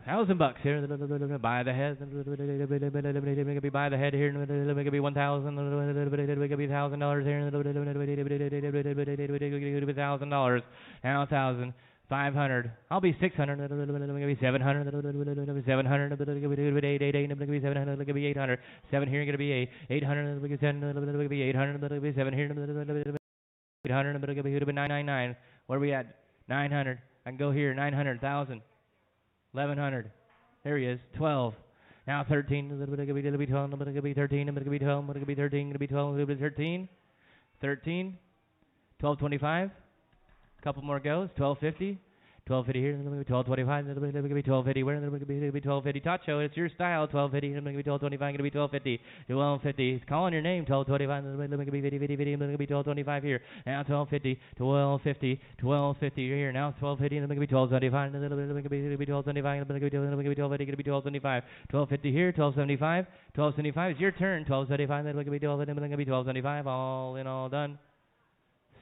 $1,000 here. Buy the head. Buy the head here. Maybe $1,000. Maybe $1,000 here. $1,000. Now $1,000. 500. I'll be 600. Maybe 700. 700. 700. 800. 7 here. Gonna be 800. 800. 7 here. 800, but it'll be 999. Where are we at? 900. I can go here. 900, 1,000, 1,100. There he is. 12. Now 13. It'll be 12. It'll be 13. It'll be 12. It'll be 13. It'll be 12. It'll be 13. 13. 1225. Couple more goes. 1250. 1250 here, 1225, 1250 where, 1250 Tacho, it's your style, 1250, 1225, gonna be 1250, 1250, it's calling your name, 1225, 1225 here, now 1250, 1250, 1250, you're here, now 1250, and 1275, 1275, 1250, 1275, 1250 here, 1275, 1275, it's your turn, 1275, 1275, all in, all done.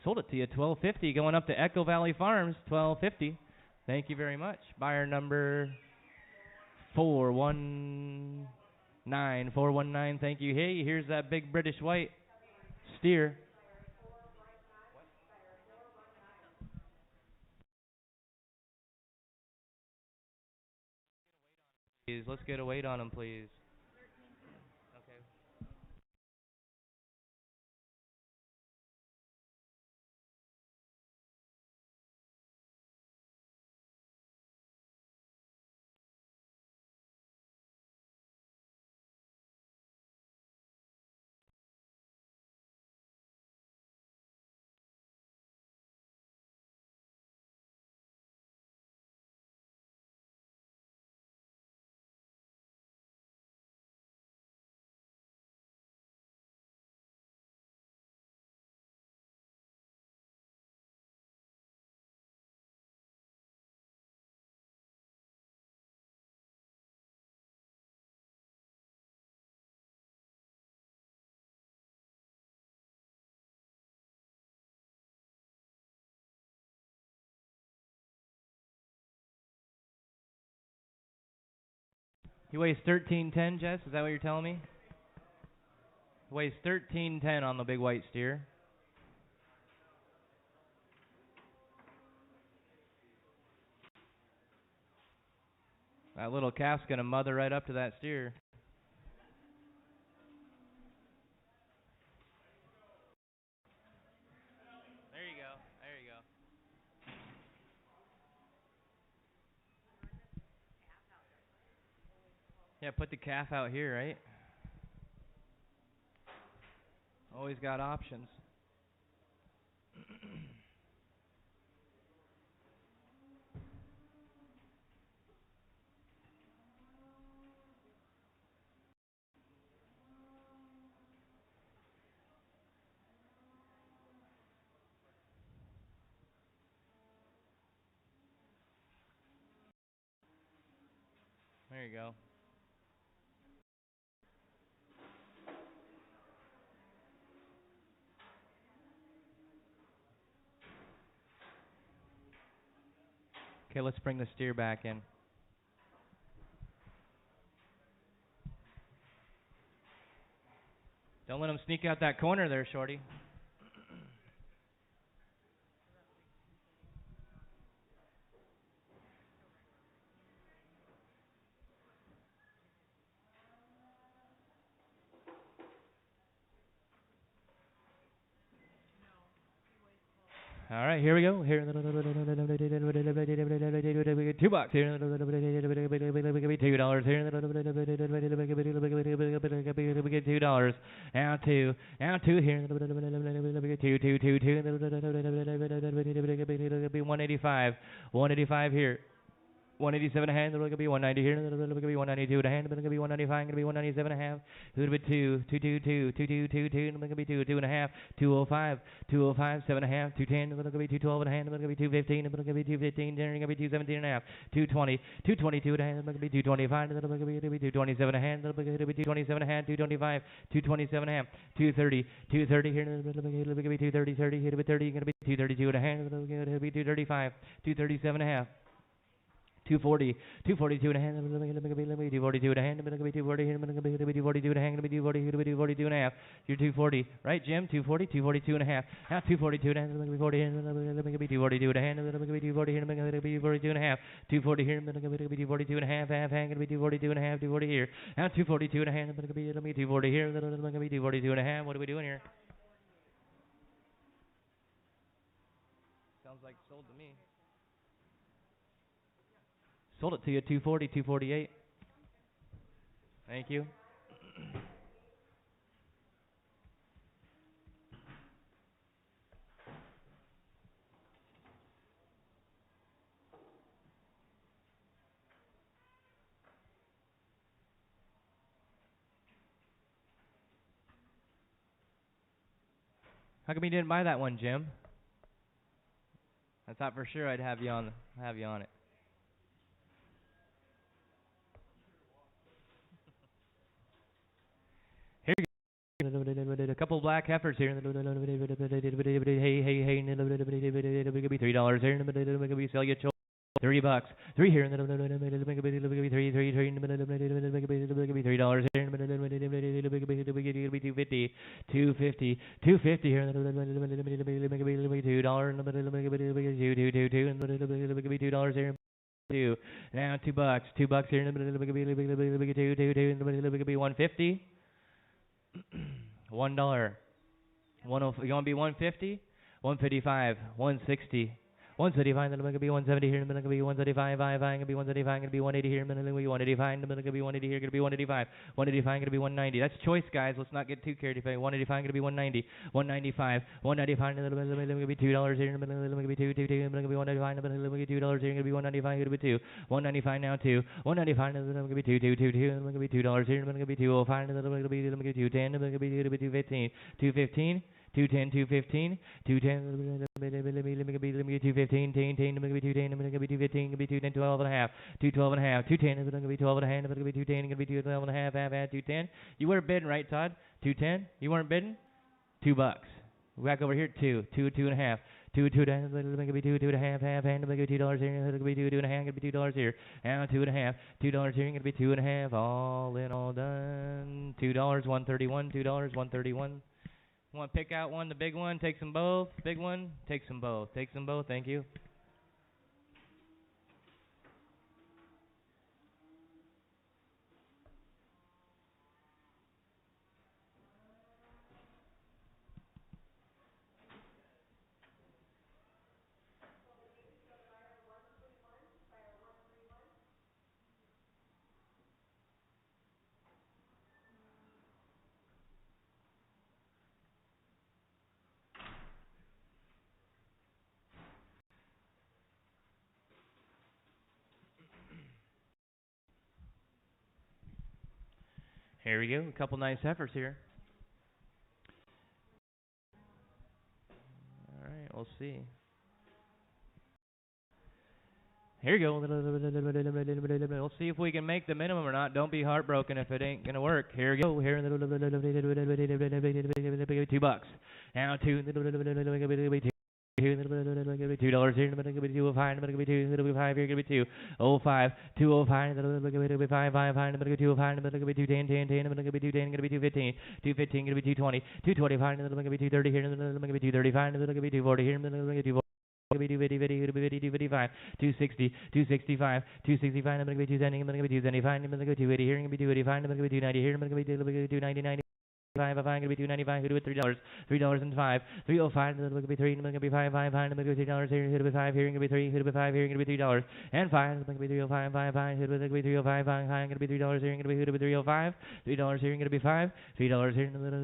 Sold it to you, 1250, going up to Echo Valley Farms, 1250. Thank you very much. Buyer number 419. 419, thank you. Hey, here's that big British white steer. Please, let's get a weight on him, please. Okay. He weighs 1310, Jess. Is that what you're telling me? He weighs 1310 on the big white steer. That little calf's gonna mother right up to that steer. There you go. There you go. Yeah, put the calf out here, right? Always got options. There you go. Okay, let's bring the steer back in. Don't let him sneak out that corner there, Shorty. All right, here we go. Here, $2 here. $2 here. We get $2. Now two. Now two here. Be 185. 185 here. 187 a hand, it'll be 190 here, it'll be 192 a hand, it'll be 195, it'll be 197 a half, it'll be 2, 222, 222, it'll be 2, 2.5, 205, 205, 7 a half, 210, it'll be 212 a hand, it'll be 215, it'll be 215, then it'll be 217 and a half, 220, 222 a hand, it'll be 225, it'll be 227 a hand, it'll be 227 a hand, 225, 227 a half, 230, 230 here, it'll be 230, 30, it'll be 30, it'll be 232 and a hand, it'll be 235, 237 a half. 240, 242 and a hand, 242 and a hand, 240 here, 242 and a hand, 242 and a half. You're 240, right, Jim? 240, 242 and a half. Now 242 and a hand, 240 here, 242 and a hand, 240 here, 242 and a half. 240 here, 242 and a half, half hand, 242 and a half, 240 here. Now 242 and a hand, 240 here, 242 and a half. What are we doing here? Sounds like sold to me. Sold it to you, 240, 248. Thank you. How come you didn't buy that one, Jim? I thought for sure I'd have you on it. Here you go. A couple black heifers here. Hey, $3 here. We sell you $30. $3 here. $3 here. $250. $250 here. $2. $2 here. Now $2. $2 here. $150. $1. You want to be 150? 155. 160. 175, then it's going to be 170 here, then it's going to be 175, going to be 175, going to be 180 here, then it's going to be 185, then it's going to be 180 here, going to be 185, 185, going to be 190. That's choice, guys. Let's not get too carried away. 185, going to be 190, 195, 195, then it's going to be $2 here, then it's going to be 2, then it's going to be 195, then it's going to be $2 here, going to be 195, going to be 2, 195 now 2, 195, then it's going to be 2, then it's going to be $2 here, then it's going to be 205, then it's going to be 210, then it's going to be 215, 215. 210, 215, 210, 215, 210, 210, 12 and a half, 212 and a half, 210, it's going to be 12 and a half, it's going to be 210, it's going to be 212 and a half, 210. You weren't bidding, right, Todd? 210? You weren't bidding? $2. Back over here, 2 and a half. 2 and a half, it's going to be 2 and a half, half, and it's going to be $2 here, it's going to be 2 and a half, it's going to be $2 here, and 2 and a half, $2 here, it's going to be 2 and a half, all in, all done, $2, 131, $2, 131. Want to pick out one, the big one, take them both, big one, take them both, thank you. Here we go, a couple nice heifers here. All right, we'll see. Here you go. We'll see if we can make the minimum or not. Don't be heartbroken if it ain't gonna work. Here you go. Here, $2. Now $2. $2 here, $2.05, $2.05 here, $2. 05, 205, $5, 5, $2.05, $2.10, 10, 10, $2.10, $2.15, 2.15, $2.20, $2.25, $2.30 here, $2.35, $2.40 here, $2.40. 255, 260, 265, 265, I'm going to be 270, I'm going to be 275, I'm going to be 280 here, I'm going to be 285, I'm going to be 290 here, I'm going to be 290, I'm going to be 295, who do it $3, $3.05, 305, I'm going to be 3, I'm going to be 5, 5, I'm going to be $3 here, hit it 5 here, I'm going to be 3, hit it 5 here, I'm going to be $3, and 5, I'm going to be 305, 5, 5, hit it 305, 5, I'm going to be $3 here, I'm going to be hit it 305, $3 here, I'm going to be 5, $3 here, I'm going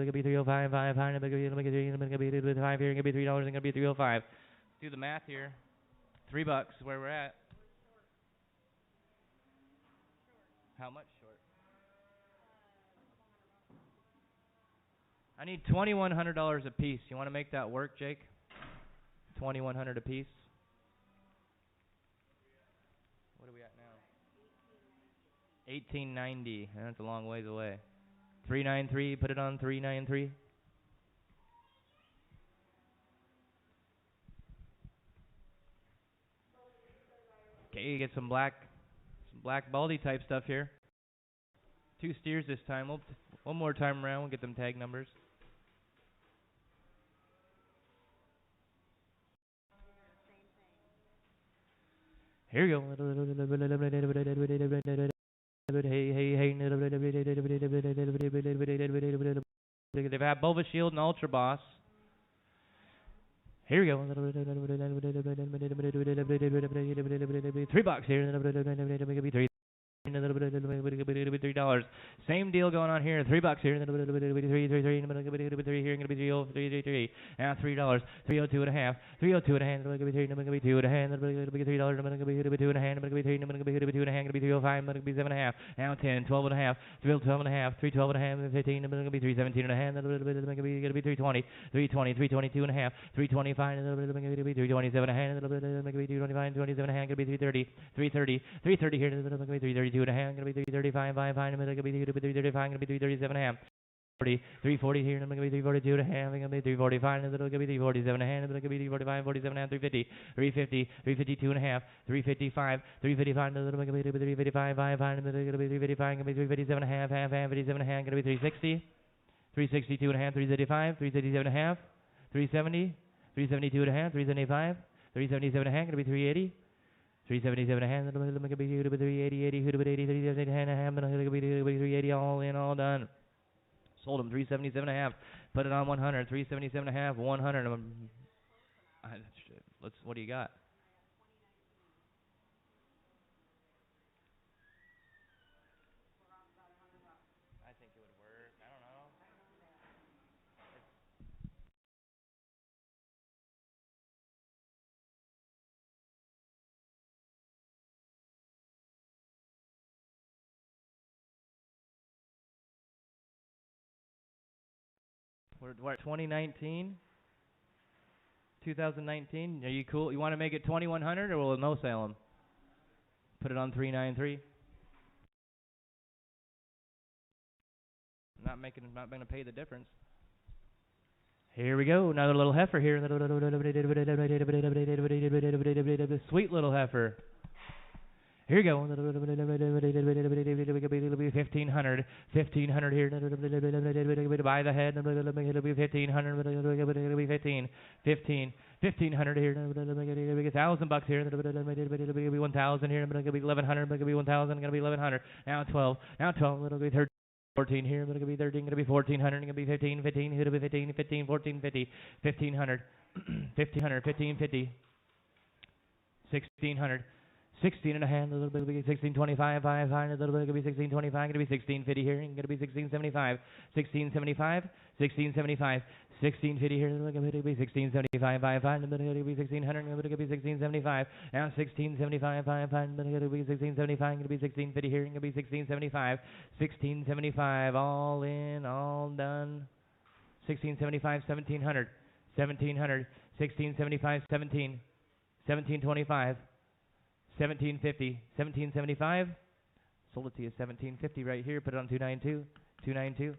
to be 305, 5, 5, I'm going to be 3, I'm going to be hit it 5 here, I'm going to be $3, I'm going to be 305. Do the math here. $3 where we're at. How much short? I need $2,100 a piece. You want to make that work, Jake? $2,100 a piece. What are we at now? $1,890. That's a long ways away. 393. Put it on 393. Okay, you get some black baldy type stuff here. 2 steers this time. One more time around, we'll get them tag numbers. Here you go. They've had Bova Shield and Ultra Boss. Here we go. $3 here. $3. Same deal going on here. $3 here. $3 here. Gonna be 303. Now $3. 302 and a half. 302 and a half. Gonna be 2 and a half. Gonna be $3. Gonna be 2 and a half. Gonna be 3. Gonna be 2 and a half. Gonna be 305. Gonna be 7 and a half. Now 10. 12 and a half. 12 and a half. 312 and a half. 15. Gonna be 317 and a half. Gonna be 320. 320. 322 and a half. 325. Gonna be 327 and a half. Gonna be 225. 27 and a half. Gonna be 330. 330. 330 here. Gonna be 332 and a half. Gonna be 335. 5. Gonna be 335. Gonna be 337 and a half. 340 here, I'm going to be 342 and a half, I'm going to be 345, and it'll be 347 and a half, I'm going to be 345, 47 and a half, 350, 350, 352 and a half, 355, 355, and it'll be 355, 5, I'm going to be 355, I'm going to be 357 and a half, 57 and a half, going to be 360, 362 and a half, 335, 337 and a half, 370, 372 and a half, 375, 377 and a half, going to be 380. 377 and a half, going to be 380, 80, 370 and a half, going to be 380, all in, all done. Sold them 377 and a half. Put it on 100. 377 and a half. 100. What do you got? I think it would work. I don't know. We're 2019? 2019? Are you cool? You want to make it 2100 or will it no sale them? Put it on 393. Not going to pay the difference. Here we go. Another little heifer here. Sweet little heifer. Here you go. 1,500. 1,500 here. By the head. It'll be 1,500. It'll be 15. 15. 1,500 here. $1,000 here. It'll be 1,000 here. It'll be 1,100. It'll be 1,000. It'll be 1,100. Now 12. Now 12. It'll be 13. 14 here, going to be 13, going to be 1,400, going to be 15, 15, it'll be 15, 15, 14, 50, 1,500, 1,500, 15, 50, 1,600, 16 and a half, a little bit, 1625, 5, a little bit, going to be 1625, going to be 1650 here, going to be 1675, 1675, 1675, 1650 here, going to be 1675, 5, going to be 1600, going to be 1675, now 1675, 5, going to be 1675, going to be 1650 here, going to be 1675, 1675, all in, all done, 1675, 1700, 1700, 1675, 17, 1725, 1750. 1775. Sold it to you 1750 right here. Put it on 292. 292.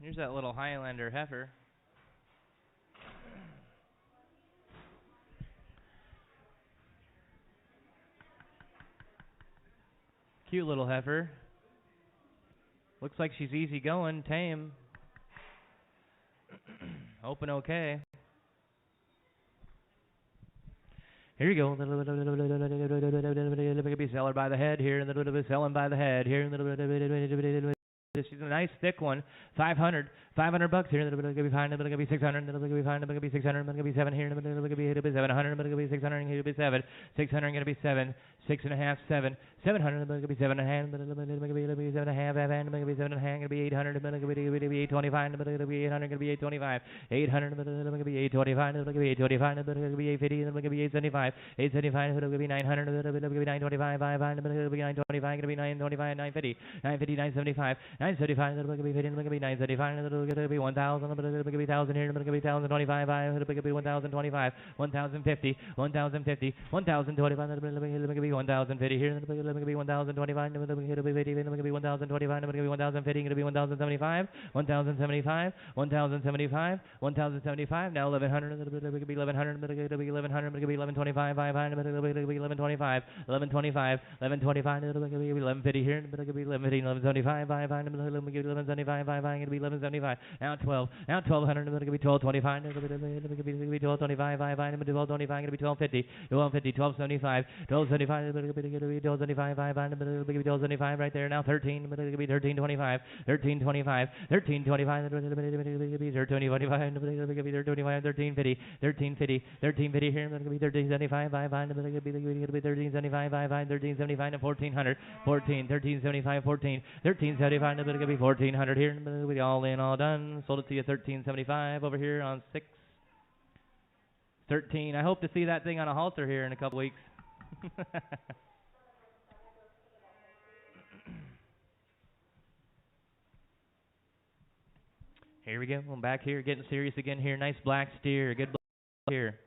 Here's that little Highlander heifer. Cute little heifer. Looks like she's easy going, tame. Open okay. Here you go. Seller by the head here, selling by the head here. She's a nice thick one. 500 bucks here. It'll be fine. It'll be 600. It'll be fine. It'll be 600. It'll be 7 here. It'll be 700. It'll be 600. It'll be 7. 600. Gonna be 7. 6.5. 7. 700. It'll be 7 and a half. It'll be 7 and a half. It'll be 7 and a half. It'll be 800. It'll be 825. It'll be 800. It'll be 825. 800. It'll be 825. It'll be 825. It'll be 850. It'll be 875. 875. It'll be 900. It'll be 925. 500. It'll be 925. It'll be 925. 950. 950. 975. 975, it'll be 50, it'll be 975, it'll be 1,000, it'll be 1,000 here, it'll be 1,025, it'll be 1,025, 1,050, 1,050, 1,025, it'll be 1,050 here, it'll be 1,025, it'll be 50, it'll be 1,025, it'll be 1,050, it'll be 1,075, 1,075, 1,075, 1,075, now 1,100, it'll be 1,100, it'll be 1,100, it'll be 1,125, 500, it'll be 1,125, 1,125, 1,125, it'll be 1,150 here, it'll be 1,150, 1,175, 500, it'll be 1175, 500, it'll be 1175. Now 12, now 1200, it'll be 1225, it'll be 1225, 500, it'll be 1225, it'll be 1250, 1250, 1275, 1275, it'll be 1275, 500, it'll be 1275 right there. Now 13, it'll be 1325, 1325, 1325, it'll be 1325, it'll be 1325, 1350, 1350, 1350 here, it'll be 1375, 500, it'll be 1375, 500, 1375, and 1400, 14, 1375, 14, 1375, it'll be 1400 here, it'll be all in, all done. Sold it to you 1375 over here on 6. 13. I hope to see that thing on a halter here in a couple weeks. Here we go. I'm back here, getting serious again here. Nice black steer. Good black here.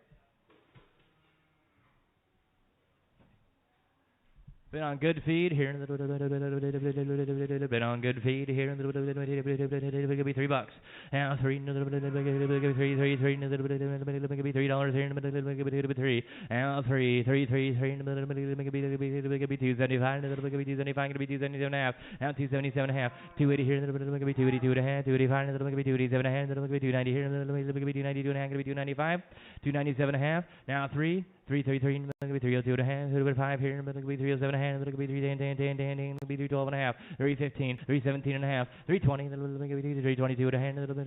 Been on good feed here. Been on good feed here. It'll be $3. Now $3. It'll be $3 here. It'll be $3. Now $3. It'll be $2.75. It'll be $2.75. It'll be $2.77.5. Now $2.77.5. $2.80 here. It'll be $2.82.5. $2.85. It'll be $2.87.5. It'll be $2.90 here. It'll be $2.92.5. It'll be $2.95. $2.97.5. Now $3. 333, it'll be 302.5, it'll be 5 here, it'll be 307.5, it'll be 310, it'll be 312.5, 315, 317.5, 320, it'll be 322.5, it'll be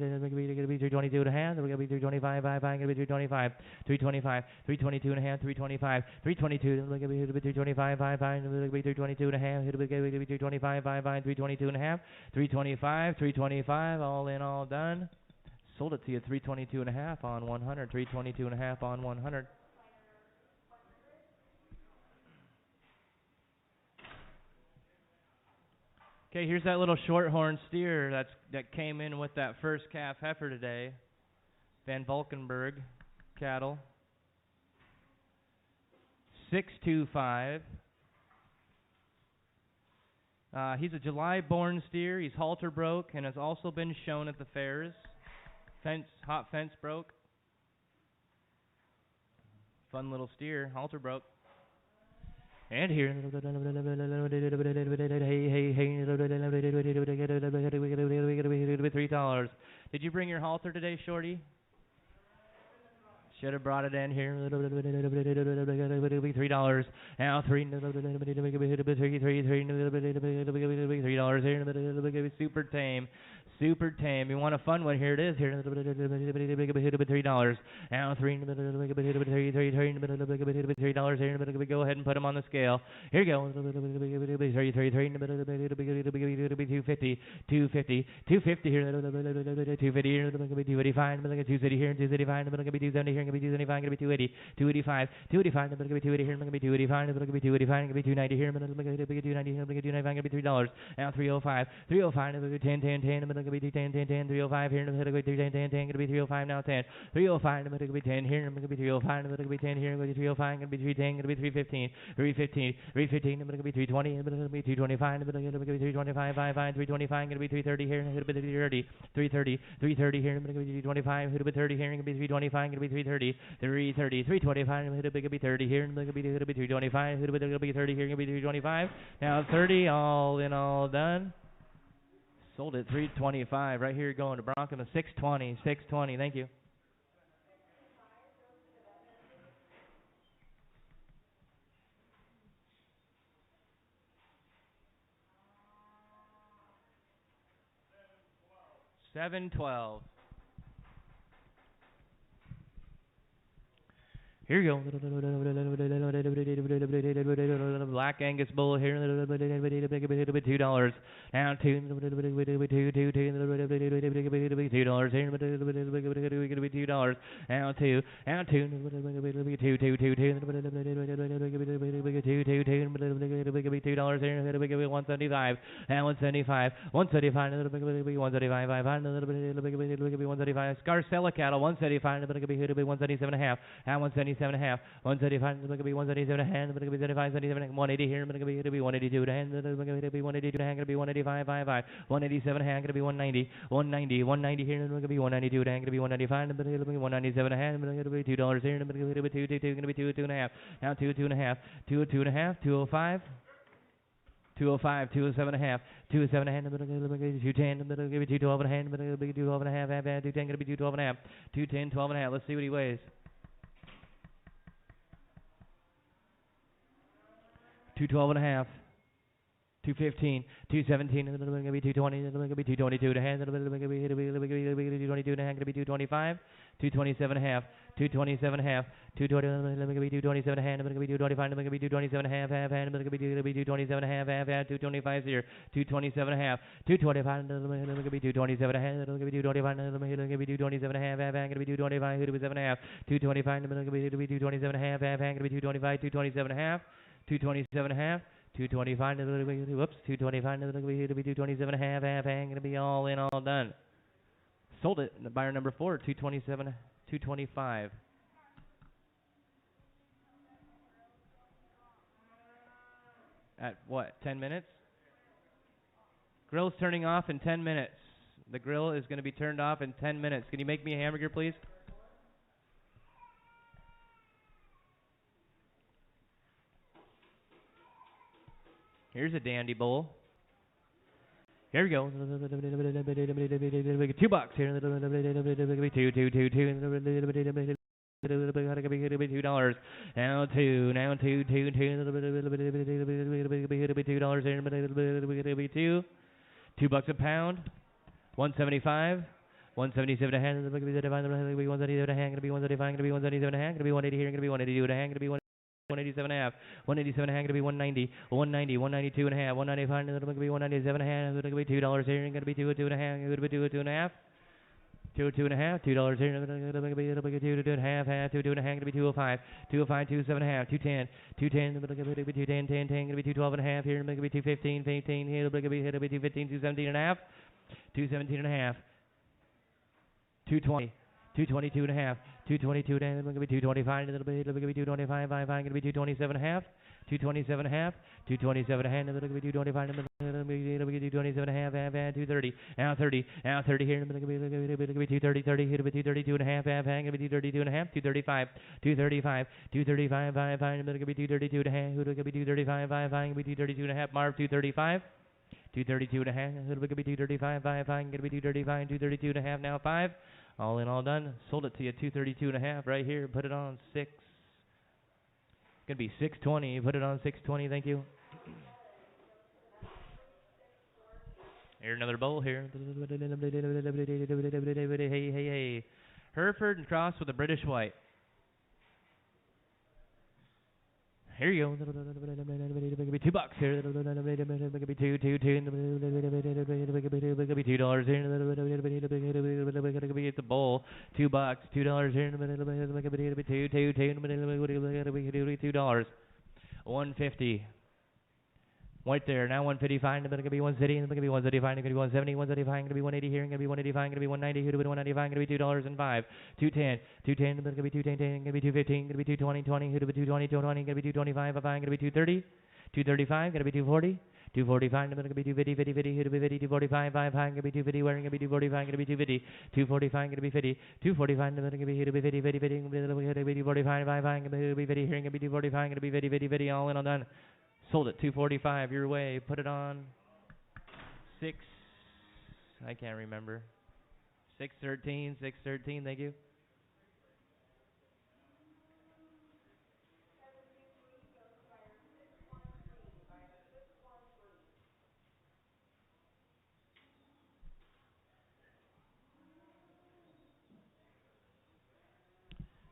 322.5, it'll be 325, 5, it'll be 325, 325, 322.5, 325, 322, it'll be 325, 5, it'll be 322.5, it'll be 325, 5, 322.5, 325, 325, all in, all done. Sold it to you 322.5 on 100, 322.5 on 100. Okay, here's that little shorthorn steer that came in with that first calf heifer today. Van Valkenburg cattle. 625. He's a July-born steer. He's halter broke and has also been shown at the fairs. Hot fence broke. Fun little steer, halter broke. And here, $3. Did you bring your halter today, Shorty? Should have brought it in here. $3. Now $3 here. Super tame. Super tame. You want a fun one? Here it is. Here $3. Now $3 here. Go ahead and put them on the scale. Here you go. 250. 250 here. 250 here. 285. 250 here. 275. 270 here. 275. 280. 285. 285. 280 here. 285. 285. 290 here. 290 here. 295. $3. Now 305. 305. 10. 10. 10. 10, 10, 305 here, 10, 10, 10, gonna be 305 now, 10, 305, gonna be 10 here, gonna be 305, gonna be 10 here, gonna be 305, gonna be 310, gonna be 315, 315, 315, gonna be 320, gonna be 325, gonna be 325, 55, 325, gonna be 330 here, gonna be 330, 330, 330 here, gonna be 325, gonna be 30 here, gonna be 325, gonna be 330, 330, 325, gonna be 30 here, gonna be 325, gonna be 30 here, gonna be 325, now 30, all in all done. Sold at 325 right here going to Bronco, the 620, 620. Thank you. $712. Here you go. Black Angus bull here. $2. Now $2. $2 here. $2. Now 2. Now 2. 2. $2 here. 175. Now 175. 175. 175. Scarcella cattle. 175. 177.5. Now 177.5. 175, going to be 177 a hand, going to be 75, 77, 180 here, going to be 182 to hand, going to be 182 to hand, going to be 185, 55, 187 hand, going to be 190, 190, 190 here, going to be 192 to hand, going to be 195, going to be 197 a hand, going to be $2 here, going to be 2, going to be 2, 2.5, now 2, 2.5, 2, 2.5, 205. 205, 207 and a half, 207 and a half, 210, 212 and a half, 212 and a half, 210, going to be 212 and a half, 210, 12 and a half. Let's see what he weighs. 212 and a half, 215, 217, going to be 220, going to be 222 to hand, going to be 222 to hand, going to be 225, 227 and a half, 227 and a half, 220, going to be 227 hand, going to be 225, going to be 227 and a half, hand, going to be 227 and a half, 225 here, 227 and a half, 225, going to be 227 hand, going to be 225, going to be 227 and a half, going to be 225, 227 and a half, 225, going to be 227 and a half, going to be 225, 227 and a half, 227 and a half, 225, whoops, 225, going to be 227 and a half, going to be all in, all done. Sold it, buyer number 4, 227, 225. At what, 10 minutes? Grill's turning off in 10 minutes. The grill is going to be turned off in 10 minutes. Can you make me a hamburger, please? Here's a dandy bowl. Here we go. $2 here. $2. Now 2. Now 2. $2 here. $2 a pound. 175. 177 a hand. 177 a hand. Gonna be 175. Gonna be 177 a hand. Gonna be 180 here. Gonna be 182 a hand. Gonna be 187 and a half, 187 and a half, going to be 190, 190, 192 and a half, 195, going to be 197 and a half, going to be $2 here, going to be 2 and a half, going to be 2 and a half, 202 and a half, $2 here, two and a half, half, 202 and a half, gonna be 205, 205, 27 and a half, 210, 210, gonna be 210, 10, 10, gonna be 212 and a half here, gonna be 215, 15 here, gonna be 215, 217 and a half, 217 and a half, 220. 222 and a half, 222 and a half, going to be 225, a little bit, going to be 225, going to be 227 and a half, 227 and a half, 227 and a half, going to be 225, going to be 227 and a half, 230, now 30, now 30 here, going to be 230, 30, here to be 232 and a half, going to be 232 and a half, 235, 235, 235, going to be 232 and a half, going to be 235, going to be 232 and a half, Marv 235. 232 and a half, a little bit, could be 235, 5, going to be 235, 232 and a half, now 5. All in, all done. Sold it to you 232 and a half right here. Put it on 6. Gonna be 620. Put it on 620. Thank you. Here another bowl here. Hey, hey, hey. Hereford and Cross with a British White. Here you go. $2 here. $2, $2 here. It's a bowl. $2. $2 here. $2. $150. Right there, now 155, going to be 160, going to be 135, going to be 170, 175, going to be 180 here, going to be 185, going to be 190, here to be 195, going to be $2 and 5, 210, 210, going to be 210, going to be 215, going to be 220, 20, here to be 220, 220, going to be 225, going to be 230, 235, going to be 240. 245, going to be 250, 50, 50, here to be 50, 245, 5, going to be 250, wearing, going to be 245, going to be 250, 245, going to be 50, 245, going to be here to be 50, 50, 50, going to be 245, 5, going to be 50, here, going to be 245, going to be 50, 50, 50, all in, all done. Sold it 245 your way. Put it on 6. I can't remember. 613. 613. Thank you.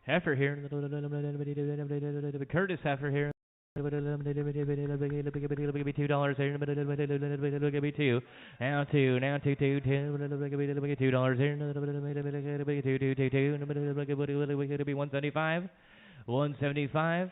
Heifer here. Curtis Heifer here. $2 here, $2. Now 2, now 2, 2, 2, $2 here, $2, 175, 175.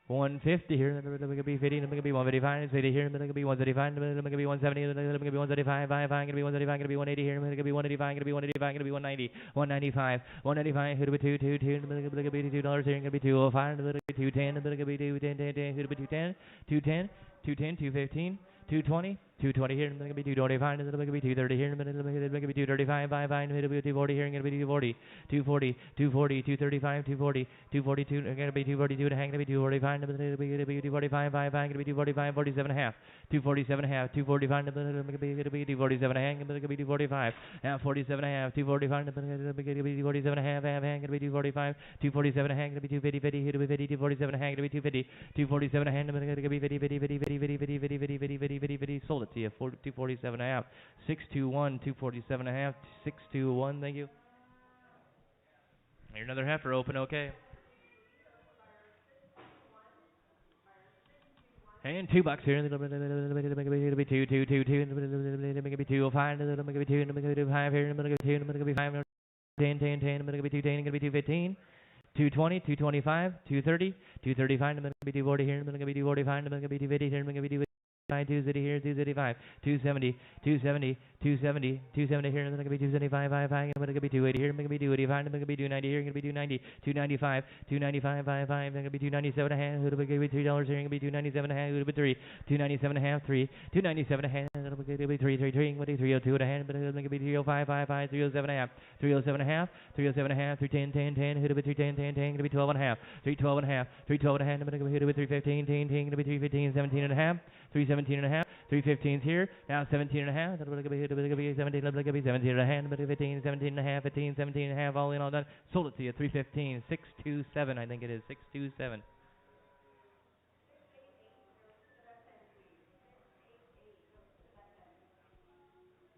150 here, going to be 50, going to be 155, 50 here, going to be 135, going to be 170, going to be 135, 5, going to be 135, going to be 180 here, going to be 185, going to be 185, going to be 190, 195, 195, here to be 2, 2, 2, going to be $2 here, going to be 205, going to be 210, going to be 210, here to be 210, 210, 210, 215, 220, 220 here, going to be 225, going to be 230 here, going to be 235, 5, going to be 240 here, going to be 240, 240, 240, 235, 240, 242, going to be 242 and a half, going to be 245, going to be 245, 5, going to be 245, 47 and a half, 247 and a half, 245, going to be 247 and a half, going to be 245, now 47 and a half, 245, going to be 247 and a half, going to be 245, 247 and a half, going to be 250, 50, here to be 50, 247 and a half, going to be 250, 247 and a half, going to be 50, 50, 50, 50, 50, 50, 50, 50, 50, 50, 50, sold it to you, 247 and a half, 621, 247 and a half, 621, thank you. Here's another heifer open, okay. And $2 here. It'll be 2, 2, 2, 2. It'll be 205. It'll be 2. It'll be 5 here. It'll be 2. It'll be 5. 10, 10, 10. It'll be 210. It'll be 215. 220, 225, 230, 235. It'll be 240 here. It'll be 245. It'll be 250 here. It'll be 250. 250 here, 275, 270, 270, 270, 270 here, and then it's going to be 275, 5, and then it's going to be 280 here, and then it's going to be 285, and then it's going to be 290 here, and it's going to be 290, 295, 295, 5, and then it's going to be 297 and a half, it'll be $3 here, and it's going to be 297 and a half, it'll be 3, 297 and a half, 3, 297 and a half, and then it'll be 3, 3, 3, and it'll be 302 and a half, but it'll be 305, 5, 5, 307 and a half, 307 and a half, 307 and a half, 310, 10, 10, it'll be 310, 10, 10, it'll be 12 and a half, 312 and a half, 312 and a half, and then it'll be 315, 10, 10, it'll be 315, 17 and a half, 317 and a half, 315 here, now 17 and a half, that'll be 17, that'll be 17 and a half, 15, 17 and a half, 15, 17 and a half, all in, all done. Sold it to you, 315, 627, I think it is, 627.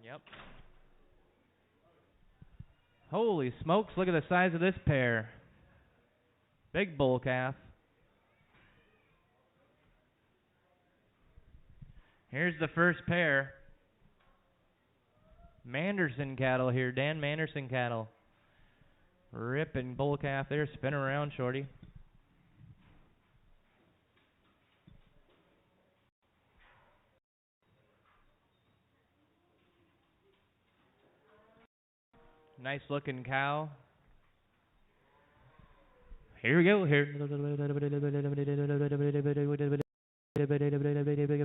Yep. Holy smokes, look at the size of this pair. Big bull calf. Here's the first pair. Manderson cattle here. Dan Manderson cattle. Ripping bull calf there. Spin around, shorty. Nice looking cow. Here we go. Here.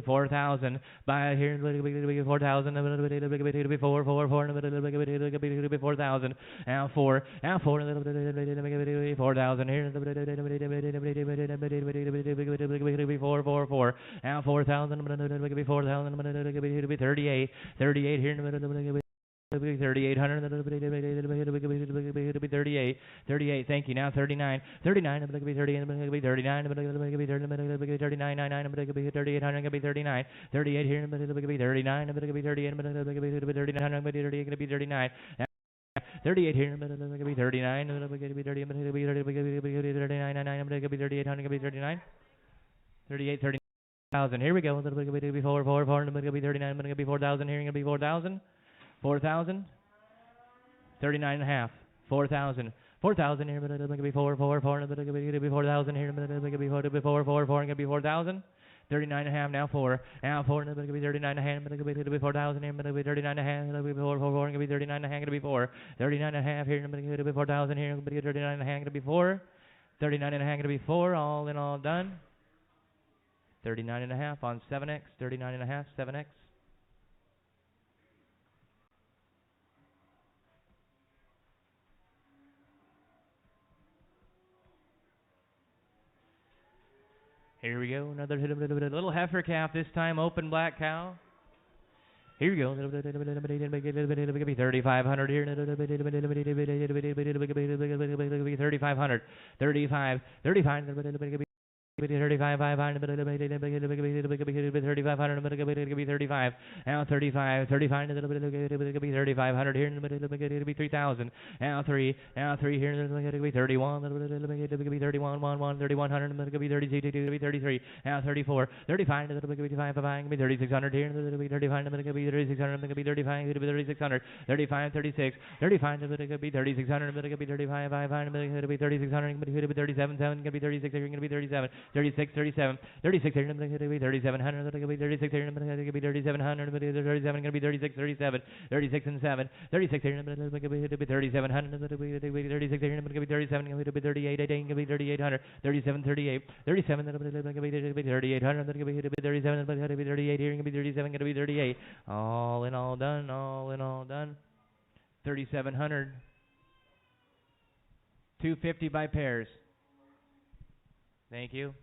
4,000 by here 4,000 4 4,000 now 4 4,000 here 4 now 4,000 38 here 3,800 38 thank you now 39 39 39 39 38 here 39 39 38 here 39 38,000 here we go 4,000 here 4,000 39 and a half 4,000 4,000 here 4,000 here 4,000 39 and a half now 4 39 and a half 4,000 here 39 and a half 4 39 and a half 4 39 and a half here 4,000 here 39 and a half 4 39 and a half 4 all in all done 39 and a half on 7X 39 and a half 7X. Here we go, another little heifer calf, this time open black cow. Here we go, 3,500 here, 3,500, 35, 35, 35 500 35 now 35 35 3,500 here 3,000 now 3 here 31 31 1 3,100 32 33 now 34 35 3,600 here 35 3,600 3,600 35 36 35 3,600 35 500 3,600 37 7 36 37 36 37 36 here 3,700 36 here 3,700 37 going to be 36 37 36 and 7 36 here 3,700 36 here 37 going to be 38 going to be 3,800 37 38 37 going to be 3,800 37 going to be 38 here going to be 37 going to be 38 all in all done 3,700 250 by pairs. Thank you.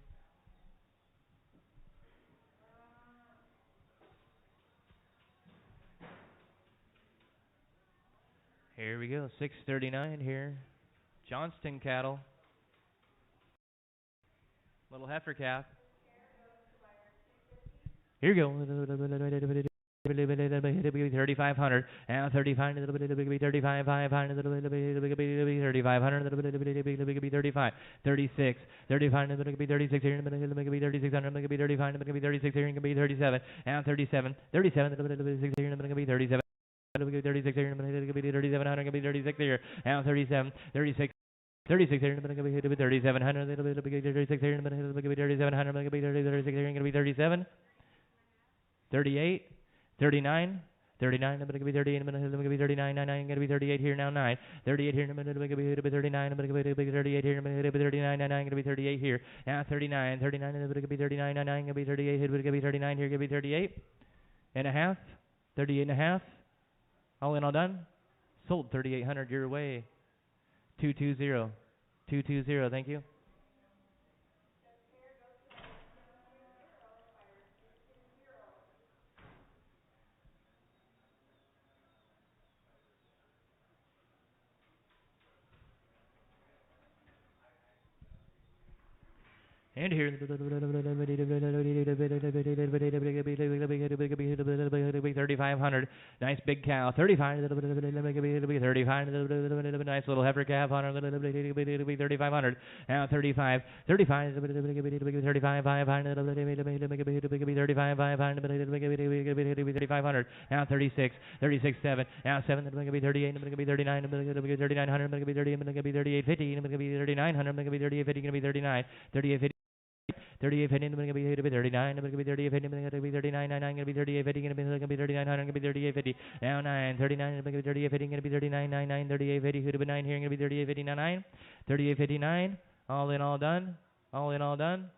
Here we go, 639 here. Johnston cattle. Little heifer calf. Here we go. 3,500 and 35 35 500 3,500 35 36 35 36 here 3600 35 36 here 37 and 37 37 36 here 37 36 here 3700 36 here and 37 36 36 here 3700 36 here 3700 36 here 37 38 39 39 going to be 38 going to be 39 9 going to be 38 here now 9 38 here going to be 39 going to be 38 here going to be 39 9 going to be 38 here now 39 39 going to be 39 9 going to be 38 here going to be 39 here going to be 38 and a half 38 and a half all in all done sold 3,800 your way 220 220 thank you. And here, 3,500. Nice big cow. 35. 35. Nice little heifer calf on her. 3,500. Now 35. 35. 35. 3,500. Now 36. 36. 7. Now 7. It's going to be 38. It's going to be 39. It's going to be 3,900. It's going to be 30. It's going to be 38.50. It's going to be 3,900. It's going to be 38.50. It's going to be 39. 38.50. 38 50, going to be 39, going to be 38 50, going to be 39, 99, going to be 38 50, going to be 3900, going to be 38 50. Now 9, 39, going to be 38 50, going to be 39, 99, 38 50, who'd have been 9 here, going to be 38 59, 38 59, all in, all done, all in, all done.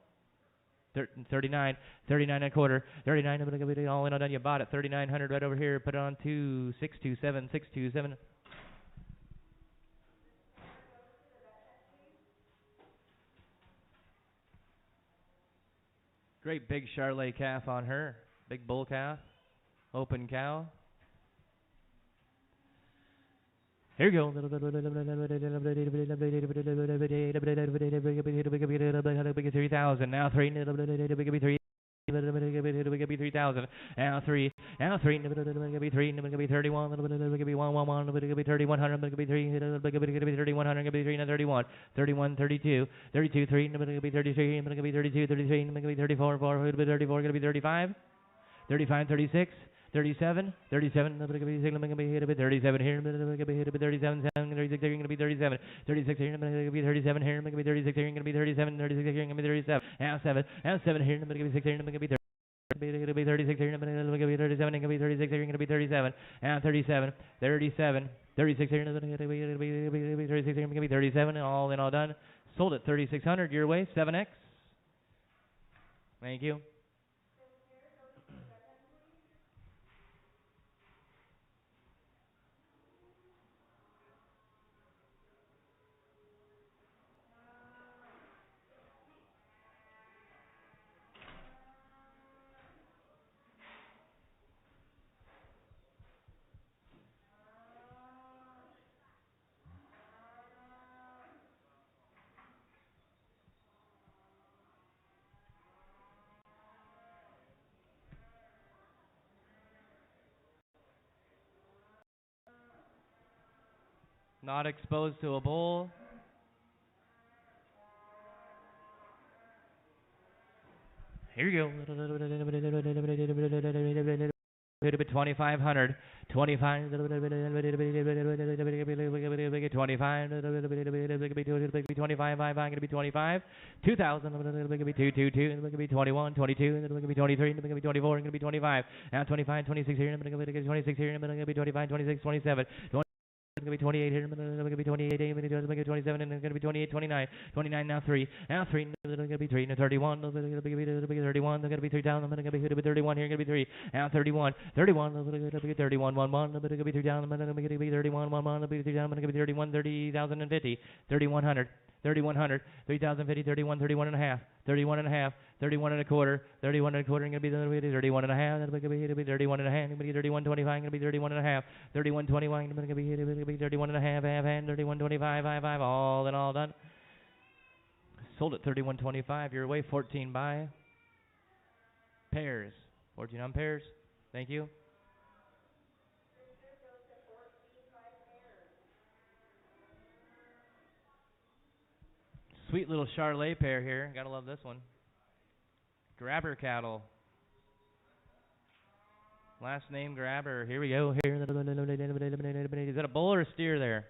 39, 39 and a quarter, 39, going to be all in, all done. You bought it, 3,900 right over here. Put it on 627, 627. Great big Charolais calf on her. Big bull calf. Open cow. Here you go. 3,000. Now 3. 3,000. Now 3. Now 3. 3. 31. 3,100. 3,100. 31. 31. 32. 32. 3. 33. 32. 33. 34. 4. 34. 35. 35. 36. 37, 37, 37 here, 37, 36 here, going to be 37, 36 here, going to be 37 here, going to be 36 here, going to be 37, 36 here, going to be 37, now 7 here, going to be 6 here, going to be 30. Going to be 36 here, going to be 37, going to be 36 here, going to be 37, and 37, 37, 36 here, going to be 36 here, going to be 37, all in, all done. Sold at 3,600 your way, 7X. Thank you. Not exposed to a bull. Here you go. 2,500. 25. 25. 25. I'm going to be 25. 2,000. Going to be 222. Going to be 21. 22. Going to be 23. Going to be 24. Going to be 25. Now 25. 26 here. Going to be 26 here. Going to be 25. 26. 27. It's going to be 28 here. It's going to be 28. It's going to be 27. And it's going to be 28, 29. 29 now 3. Now 3. It's going to be 3. Now 31. It's going to be 31. It's going to be 3,000. It's going to be 31 here. It's going to be 3. Now 31. 31. It's going to be 31. 1 1. It's going to be 3,000. It's going to be 31. 1 1. It's going to be 3,000. It's going to be 31. 30,050. 3,100. 3,100, 3,050, 31, 31 and a half, 31 and a half, 31 and a quarter, 31 and a quarter, going to be 31 and a half, going to be 31 and a half, going to be 31, 25, going to be 31 and a half, 31, 21, going to be 31 and a half, half, and 31, 25, 5, 5, all and all done. Sold at 31, 25, your way, 14 buy. Pairs, 14 on pairs, thank you. Sweet little Charolais pair here. Gotta love this one. Grabber cattle. Last name Grabber. Here we go. Here. Is that a bull or a steer there?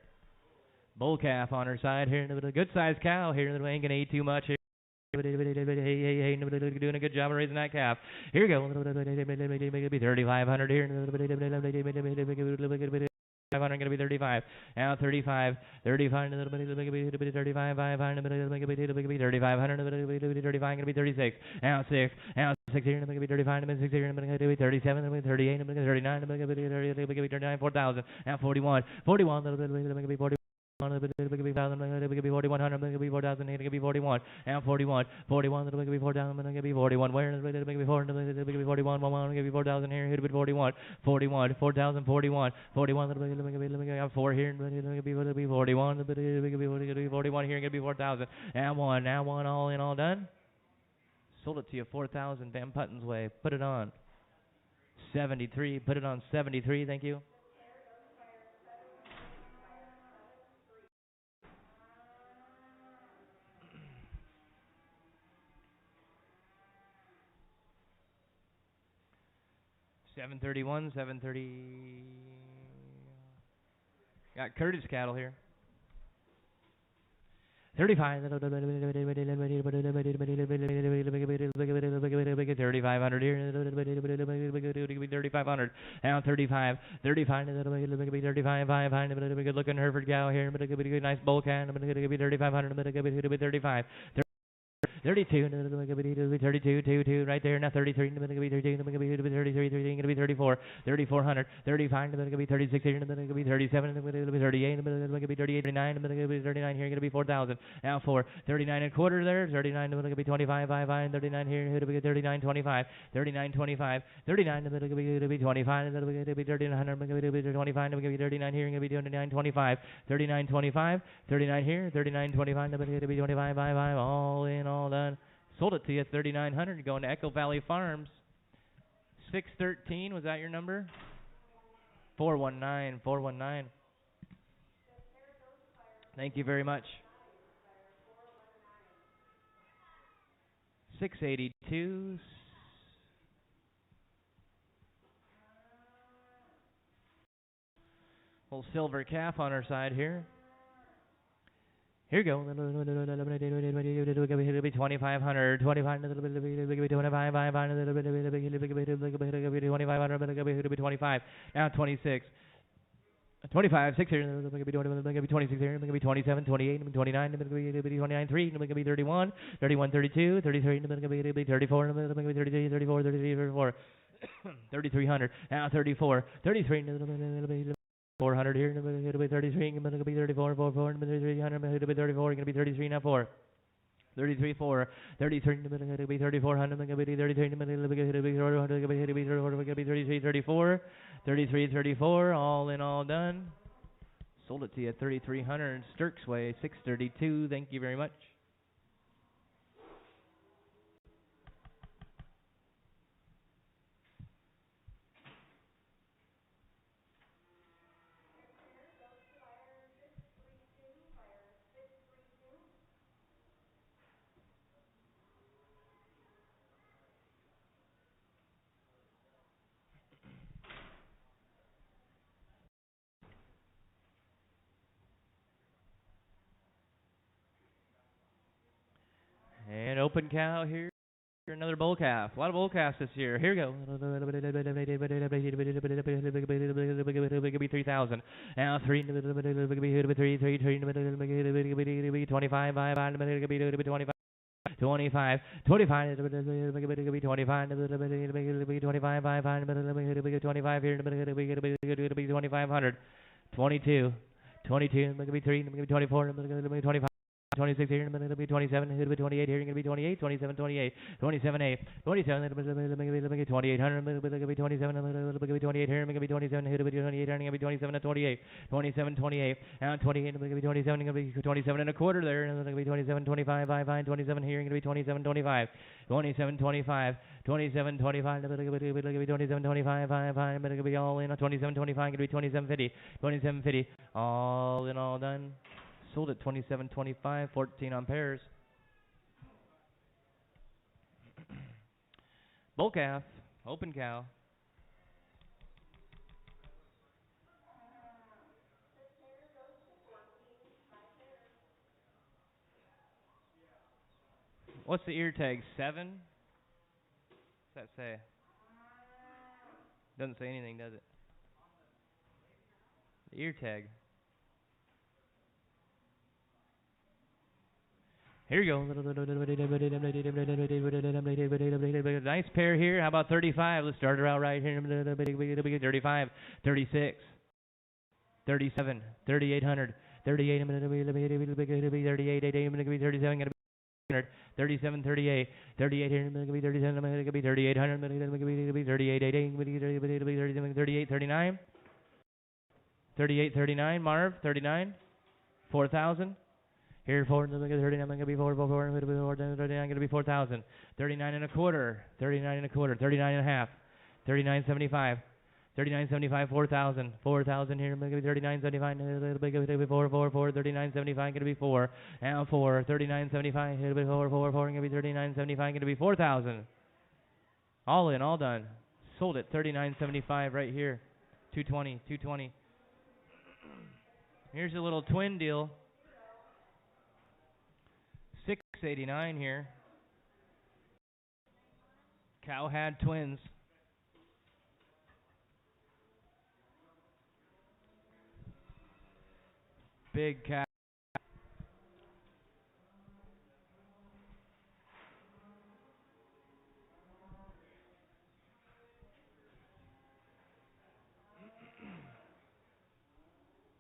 Bull calf on her side here. A good sized cow here. Ain't gonna eat too much here. Hey, doing a good job of raising that calf. Here we go. 3,500 here. 500 going to be 35. Now 35. 35. 35. 500. 3,500. 35 going to be 36. Now 6. Now 6 here. Going to be 35. 6 here. Going to be 37. 38. 39. Going to be 39. 4,000. Now 41. 41. Going to be 40. 1,000, it could be 4,100, it could be 4,000, it could be 41, and 41, 41, it could be 4,000, it could be 41, where it could be 4, it could be 41, 1, it could be 4,000 here, it could be 41, 41, 4,000, 41, 41, it could be 4 here, it could be 41, it could be 41 here, it could be 4,000, and 1, now 1, all in, all done. Sold it to you 4,000 Van Putten's way. Put it on 73. Put it on 73. Thank you. $731. 730. Got Curtis cattle here. 35. 3,500 here. 3,500. Now 35. 35. 35. 500. Good looking Hereford cow here. Nice bull cat. 3,500. 35. 32, 32, right there, now 33, going to be 32, going to be 33, going to be 34, 3,400, 35, going to be 36 here, going to be 37, going to be 38, going to be 38, 39, going to be 39 here, going to be 4,000, now 4, 39 and a quarter there, 39, going to be 25, 5, 39 here, going to be 39, 25, 39, 25, 39, going to be 25, going to be 1,300, going to be 25, going to be 39 here, going to be 29, 25, 39, 25, 39 here, 39, 25, going to be 25, 5, all in, all done. Sold it to you 3,900. Going to Echo Valley Farms. 613. Was that your number? 419. 419. Thank you very much. 682. Little silver calf on our side here. Here you go. It'll be 2,500. 2,500. It'll be 25. 500. It'll be 2,500. It'll be 25. Now 26. 25, 6 here, going to be 26 here, going to be 27, 28, 29, going to be 29, 3, going to be 31, 31, 32, 33, going to be 34, going to be 33, 34, 33, 34, 3,300, now 34, 33, 400 here, going to be 33, going to be 34, 4, 4, 300, going to be 34, going to be 33, now 4. 33, 4, 33, going to be 3,400, going to be 33, going to be 33, 34, 33, 34, all in, all done. Sold it to you 3,300, Sturks Way, 632. Thank you very much. And open cow here. Another bull calf. A lot of bull calves this year. Here we go. 3,000. Now 3, 25, 25, 25, 25, 25 here, 2,500, 22, 22, 23, 24, 25. 26 here, going to be 27, here to be 28, here going to be 28, 27, 28, 27, 8, 27, 2,800, going to be 27, going to be 28 here, going to be 27, here to be 28, going to be 27, 28, 27, 28, and 28, going to be 27, going to be 27 and a quarter there, going to be 27, 25, 5, 27 here, going to be 27, 25, 27, 25, 27, 25, going to be 27, 25, 5, going to be all in, 27, 25, going to be 27, 50, 27, 50, all in, all done. Sold at 27.25, 14 on pairs. Bull calf, open cow. What's the ear tag? 7? What's that say? Doesn't say anything, does it? The ear tag. Here you go. Nice pair here. How about 35? Let's start her out right here. 35, 36, 37, 3,800, 38, 37, 37, 38, 38 here, going to be 37, going to be 3,800, going to be 38, 38, 39, 38, 39, Marv, 39, 4,000. Here, 4, 39, going to be 4, 4, 4, 39, going to be 4,000. 39 and a quarter, 39 and a quarter, 39 and a half, 39.75. 39.75, 4,000. 4,000 here, going to be 39.75, 4, 4, 4, 39.75, going to be 4. Now 4, 39.75, here, 4, 4, 4, going to be 39.75, going to be 4,000. All in, all done. Sold it, 39.75 right here. 220, 220. Here's a little twin deal. 689 here. Cow had twins. Big cow.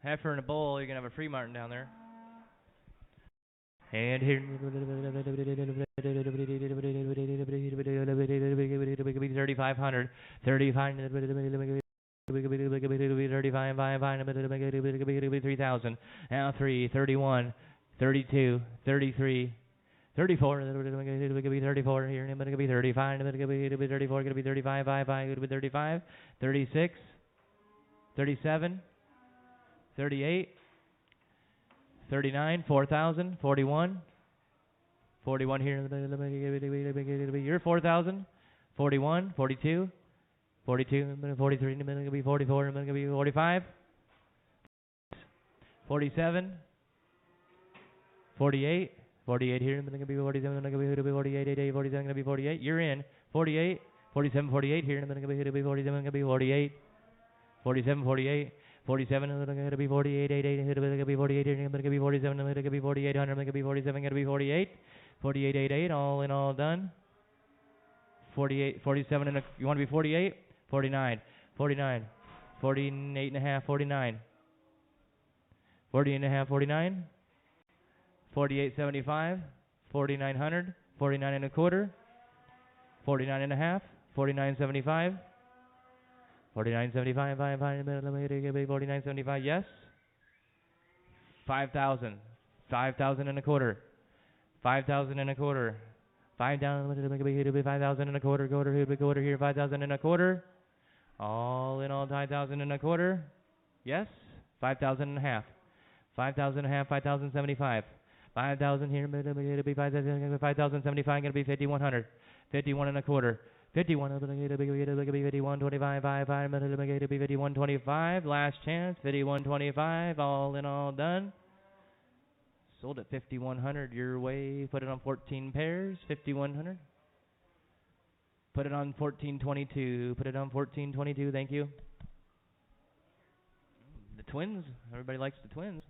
Heifer and a bull, you're going to have a free martin down there. And here, 3,500, 3,000. Now 3, 31, 32, 33, 34. 34 here. Going to be 35. Going to be 34. Going to be 35. 5. Going to be 35. 36, 37, 38. 39, 4,000, 41, 41 here, you're 4,000, 41, 42, 42, 43, going to be 44, going to be 45, 47, 48, 48 here, going to be 47, going to be 48, 47, going to be 48, you're in, 48, 47, 48 here, going to be 47, going to be 48, 47, 48, 47, going to be 48, 8, 8, going to be 48, going to be 47, going to be 48, 100, going to be 47, going to be 48, 48, 8, 8, all in, all done. 48, 47, and you want to be 48, 49, 49, 48 and a half, 49, 48 and a half, 49, 48.75, 4,900, 49 and a quarter, 49 and a half, 49.75. 49.75, 49.75, yes. 5,000, 5,000 and a quarter, 5,000 and a quarter, 5,000 and a quarter, quarter here, 5,000 and a quarter, all in all, 5,000 and a quarter, yes. 5,000 and a half, 5,000 and a half, 5,075, 5,000 here, 5,075, going to be 5,100, 51 and a quarter. 51, 51, 25, 5, 51, 25, last chance, 51, 25, all in all done. Sold at 5,100 your way, put it on 14 pairs, 5,100. Put it on 1422, put it on 1422, thank you. The twins, everybody likes the twins.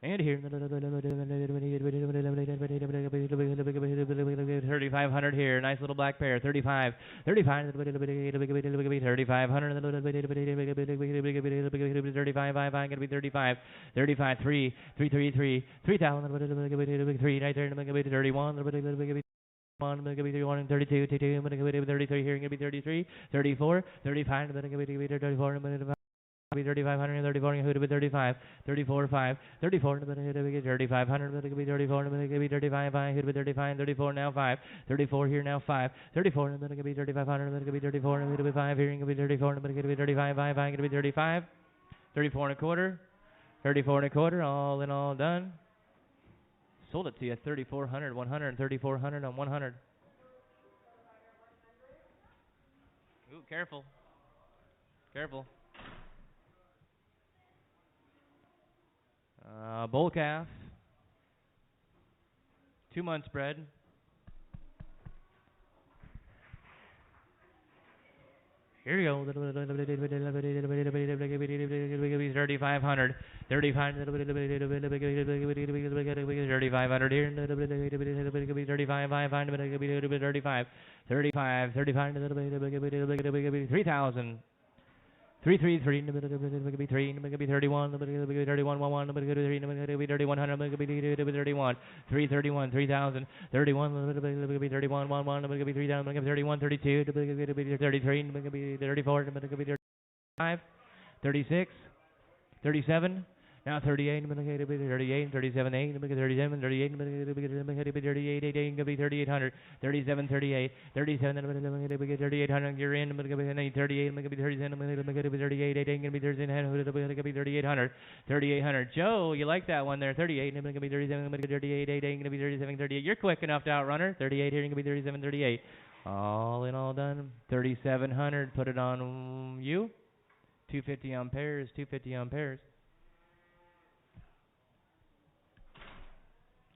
And here, 3,500 here, nice little black pair, 35, 35, 3,500, 35, 5, going to be 35, 35, 3, 333, 3,000, 3 right there, 31, 31, 32, 33 here, going to be 33, 34, 35, 34, 3,500, 34, who to be 35, 34, 5, 34, 3,500, to be 34, to be 35, 5, who to be 35, 34, now 5, 34 here, now 5, 34, to be 3,500, to be 34, who to be 5, here, to be 34, to be 35, 5, to be 35, 34 and a quarter, 34 and a quarter, all in all done. Sold it to you, 3,400, 100, 3,400 on 100. Ooh, careful, careful. Bull calf, 2 months bred. Here you go. 3,500. 3,500 here. 35, 35, 35, 3,000. 3, 3, 3, 3, 31, 31, 1, 3,100, 31, 3, 31, 3,000, 31, 31, 1, 1, 3,000, 31, 32, 33, 34, 35, 36, 37. Now 38, 38, 37, 8, 37, 38, 38, 8, going to be 3800, 37, 38, 37, 3800, you're in, 38, going to be 37, going to be 38, 8, going to be 3800, going to be 3800, 3800. Joe, you like that one there, 38, going to be 37, going to be 38, 8, going to be 37, 38. You're quick enough to outrunner, 38 here, going to be 37, 38. All in, all done. 3700, put it on you. 250 on pairs, 250 on pairs.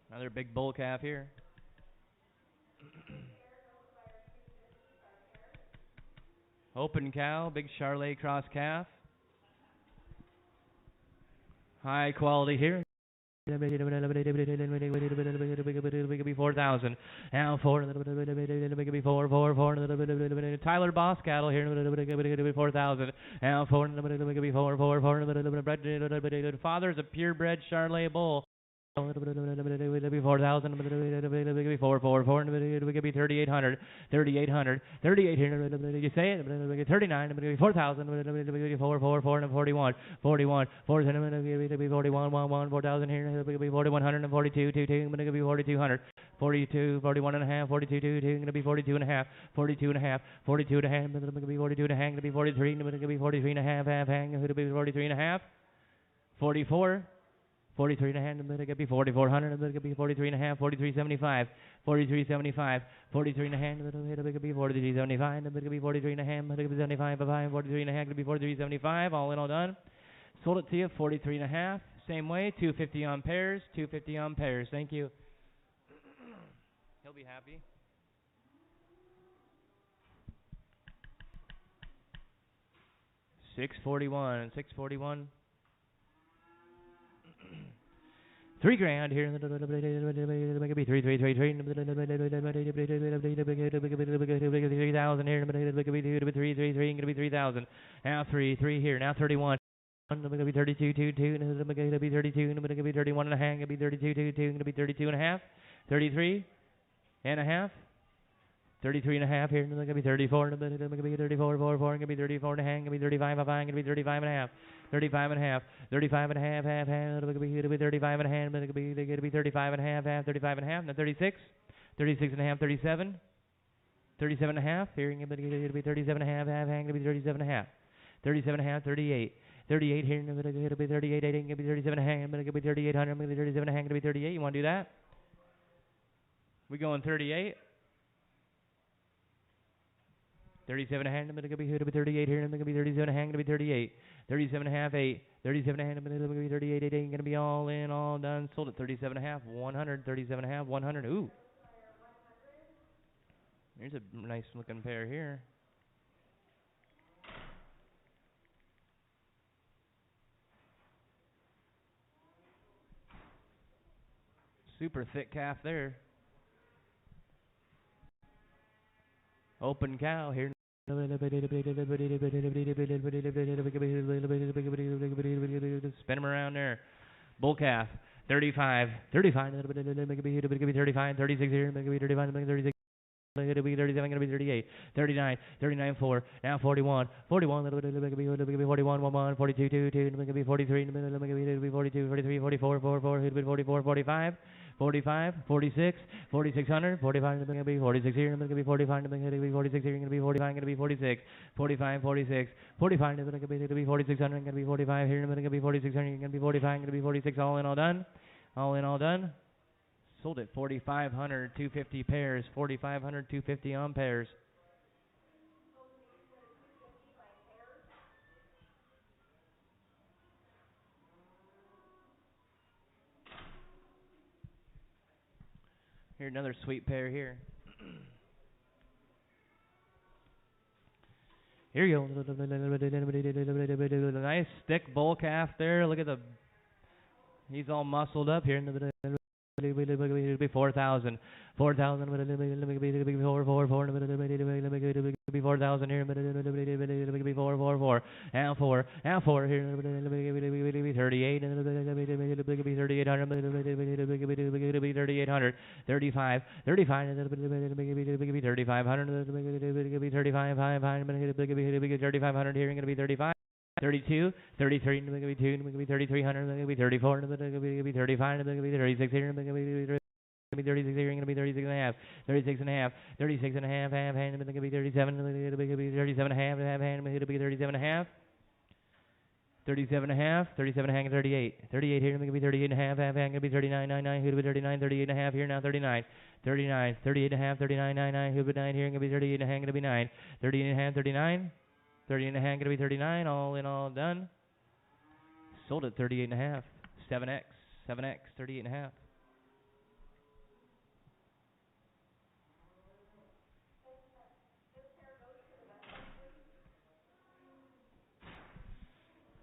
Another big bull calf here. Open cow, big Charlet cross calf. High quality here. 4,000. Now 4. Tyler Boss cattle here. 4,000. Now 4. Father's a purebred Charlet bull. 4,000, 3,800, 3,800, 38 here, you say it, 39, 4,000, 41, 41, 41, 41, 4,000 here, 4,142, 42, going to be 4,200, 42, 41 and a half, 42, 2, going to be 42 and a half, 42 and a half, 42 and a half, going to be 42 and a half, going to be 43, going to be 43 and a half, hang, going to be 43 and a half, 44. 43 and a half, going to be 4,400, going to be 43 and a half, 43.75, 43.75, 43 and a half, going to be 43.75, going to be 43 and a half, going to be 75, 43 and a half, going to be 43.75, all in, all done. Sold it to you, 43 and a half, same way, 250 on pairs, 250 on pairs. Thank you. He'll be happy. $641, $641. $3,000 here. Maybe 3,000 here. 3,300. Gonna be 3,000. Now 3 here. Now 31. Gonna be 32, 2, 2. Gonna be 32. Gonna be 31 and a half. Gonna be 32, 2, 2. Gonna be 32 and a half. 33 and a half. 33 and a half here. Gonna be 34. Gonna be 34, 4, 4. Gonna be 34 and a half. Gonna be 35, 5. Gonna be 35 and a half. 35 and a half, 35 and a half, half, it'll be 35 and a half, it'll be 35 and a half, half, 35 and a half, now 36, 36 and a half, 37, 37 and a half, here it'll be 37 and a half, half, it'll be 37 and a half, 37 and a half, 38, 38 here, it'll be 38, 8, it'll be 37 and a half, it'll be 3800, it'll be 37 and a half, it'll be 38, you want to do that? We going 38? 37 and a half, I'm going to be 38 here, I'm going to be 37 and a half, I'm going to be 38. 37 and a half, 8. 37 and a half, I'm going to be 38, 8, going to be all in, all done. Sold at 37 and a half, 100, 37 and a half, 100. Ooh. There's a nice looking pair here. Super thick calf there. Open cow here. Spin him around there. Bull calf. 35. 35. 35. 36 here. 35. 36. It'll be 37, gonna be 38, 39, 39, 4, now 41, 41, 41, 1, 42, 2, 2, it'll be 43, it'll be 42, 43, 44, 4, 4, it'll be 44, 45, 45, 46, 4600, 45, it'll be 46 here, it'll be 45, it'll be 46 here, it'll be 45, it'll be 46, 45, 46, 45, it'll be 4600, it'll be 45 here, it'll be 4600, it'll be 45, it'll be 46, all in, all done, all in, all done. Sold it 4,500, 250 pairs, 4,500, 250 on pairs. Here's another sweet pair here. Here you go. Nice thick bull calf there. Look at the, he's all muscled up here in the 4,000, 4,000, 4, 4, 4,000 here, 4, 4, 4, now 4 here, 38, 3,800, 3,800, 35, 35, 3,500, 35, 3,500 here, going to be 35. 32, 33, 32, 3300, 34, 35, 36 here, 36 here, going to be 36 and a half, 36 and a half, 36 and a half, half hand, going to be 37, 37 and a half, half hand, going to be 37 and a half. 37 and a half, 37 and a half, 38. 38 here, going to be 38 and a half, half hand, going to be 39, 99, who'd be 39, 38 and a half here, now 39. 39, 38 and a half, 39, 99, who'd be 9 here, going to be 38 and a half, going to be 9. 38 and a half, 39. 30 and a half, going to be 39, all in all done. Sold at 38 and a half. 7X, 7X, 38 and a half.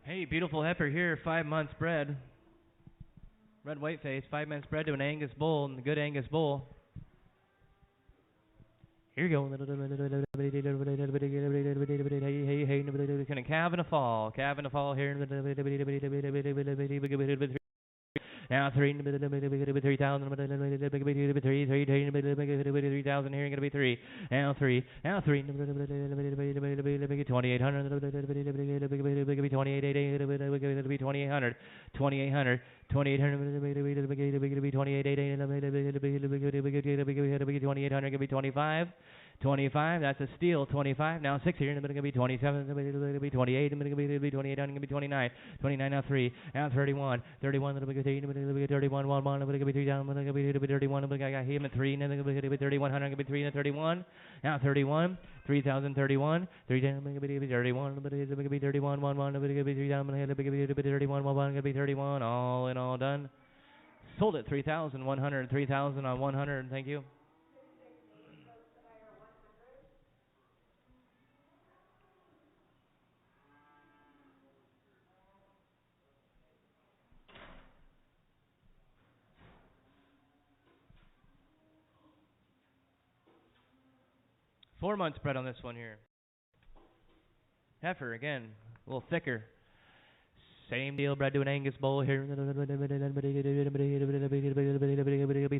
Hey, beautiful heifer here, 5 months bred. Red white face, 5 months bred to an Angus bull, and a good Angus bull. Here you go. Kind of calf and a fall. Calf and a fall here. Now 3,000 here, going to be 3. Now 3, now 3, 2,800, 2,800, 2,800, 2,800, 25, that's a steal, 25, now 6 here, going to be 27, going to be 28, going to be 28, going to be 29, 29, now 3, now 31, 31, going to be 31, 1, going to be 3 down, going to be 31, I got him at 3, and then going to be 3,100, going to be 3 and 31, now 31, 3,031, 310, going to be 31, going to be 31, 1, 1, going to be 3 down, going to be 31, 1, going to be 31, all in all done. Sold at 3,100, 3,000 on 100, thank you. Four months bred on this one here. Heifer, again, a little thicker. Same deal, bred to an Angus bull here.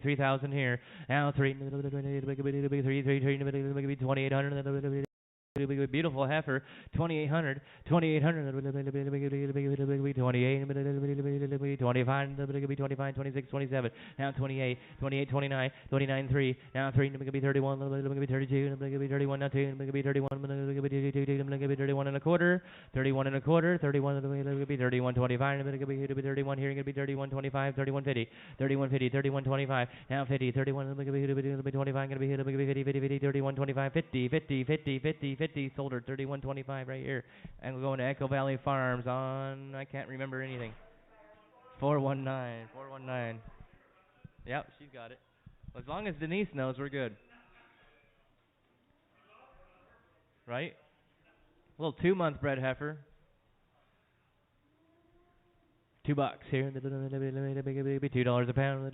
3,000 here. Now 3, 2,800. Beautiful heifer, 2,800, 2,800, 28, 25, 25, 26, 27, now 28, 28, 29, 29, 3, now 3, going to be 31, going to be 32, going to be 31, now 2, going to be 31, going to be 32, going to be 31 and a quarter, 31 and a quarter, 31, going to be 31, 25, going to be 31 here, going to be 31, 25, 31, 50, 31, 50, 31, 25, now 50, 31, going to be 25, going to be 50, 50, 50, 31, 25, 50, 50, 50, 50, 50, sold her 31.25 right here, and we're going to Echo Valley Farms on, I can't remember anything, 419, 419. Yep, she's got it. As long as Denise knows, we're good, right? A little 2-month bred heifer. $2 here. $2 a pound.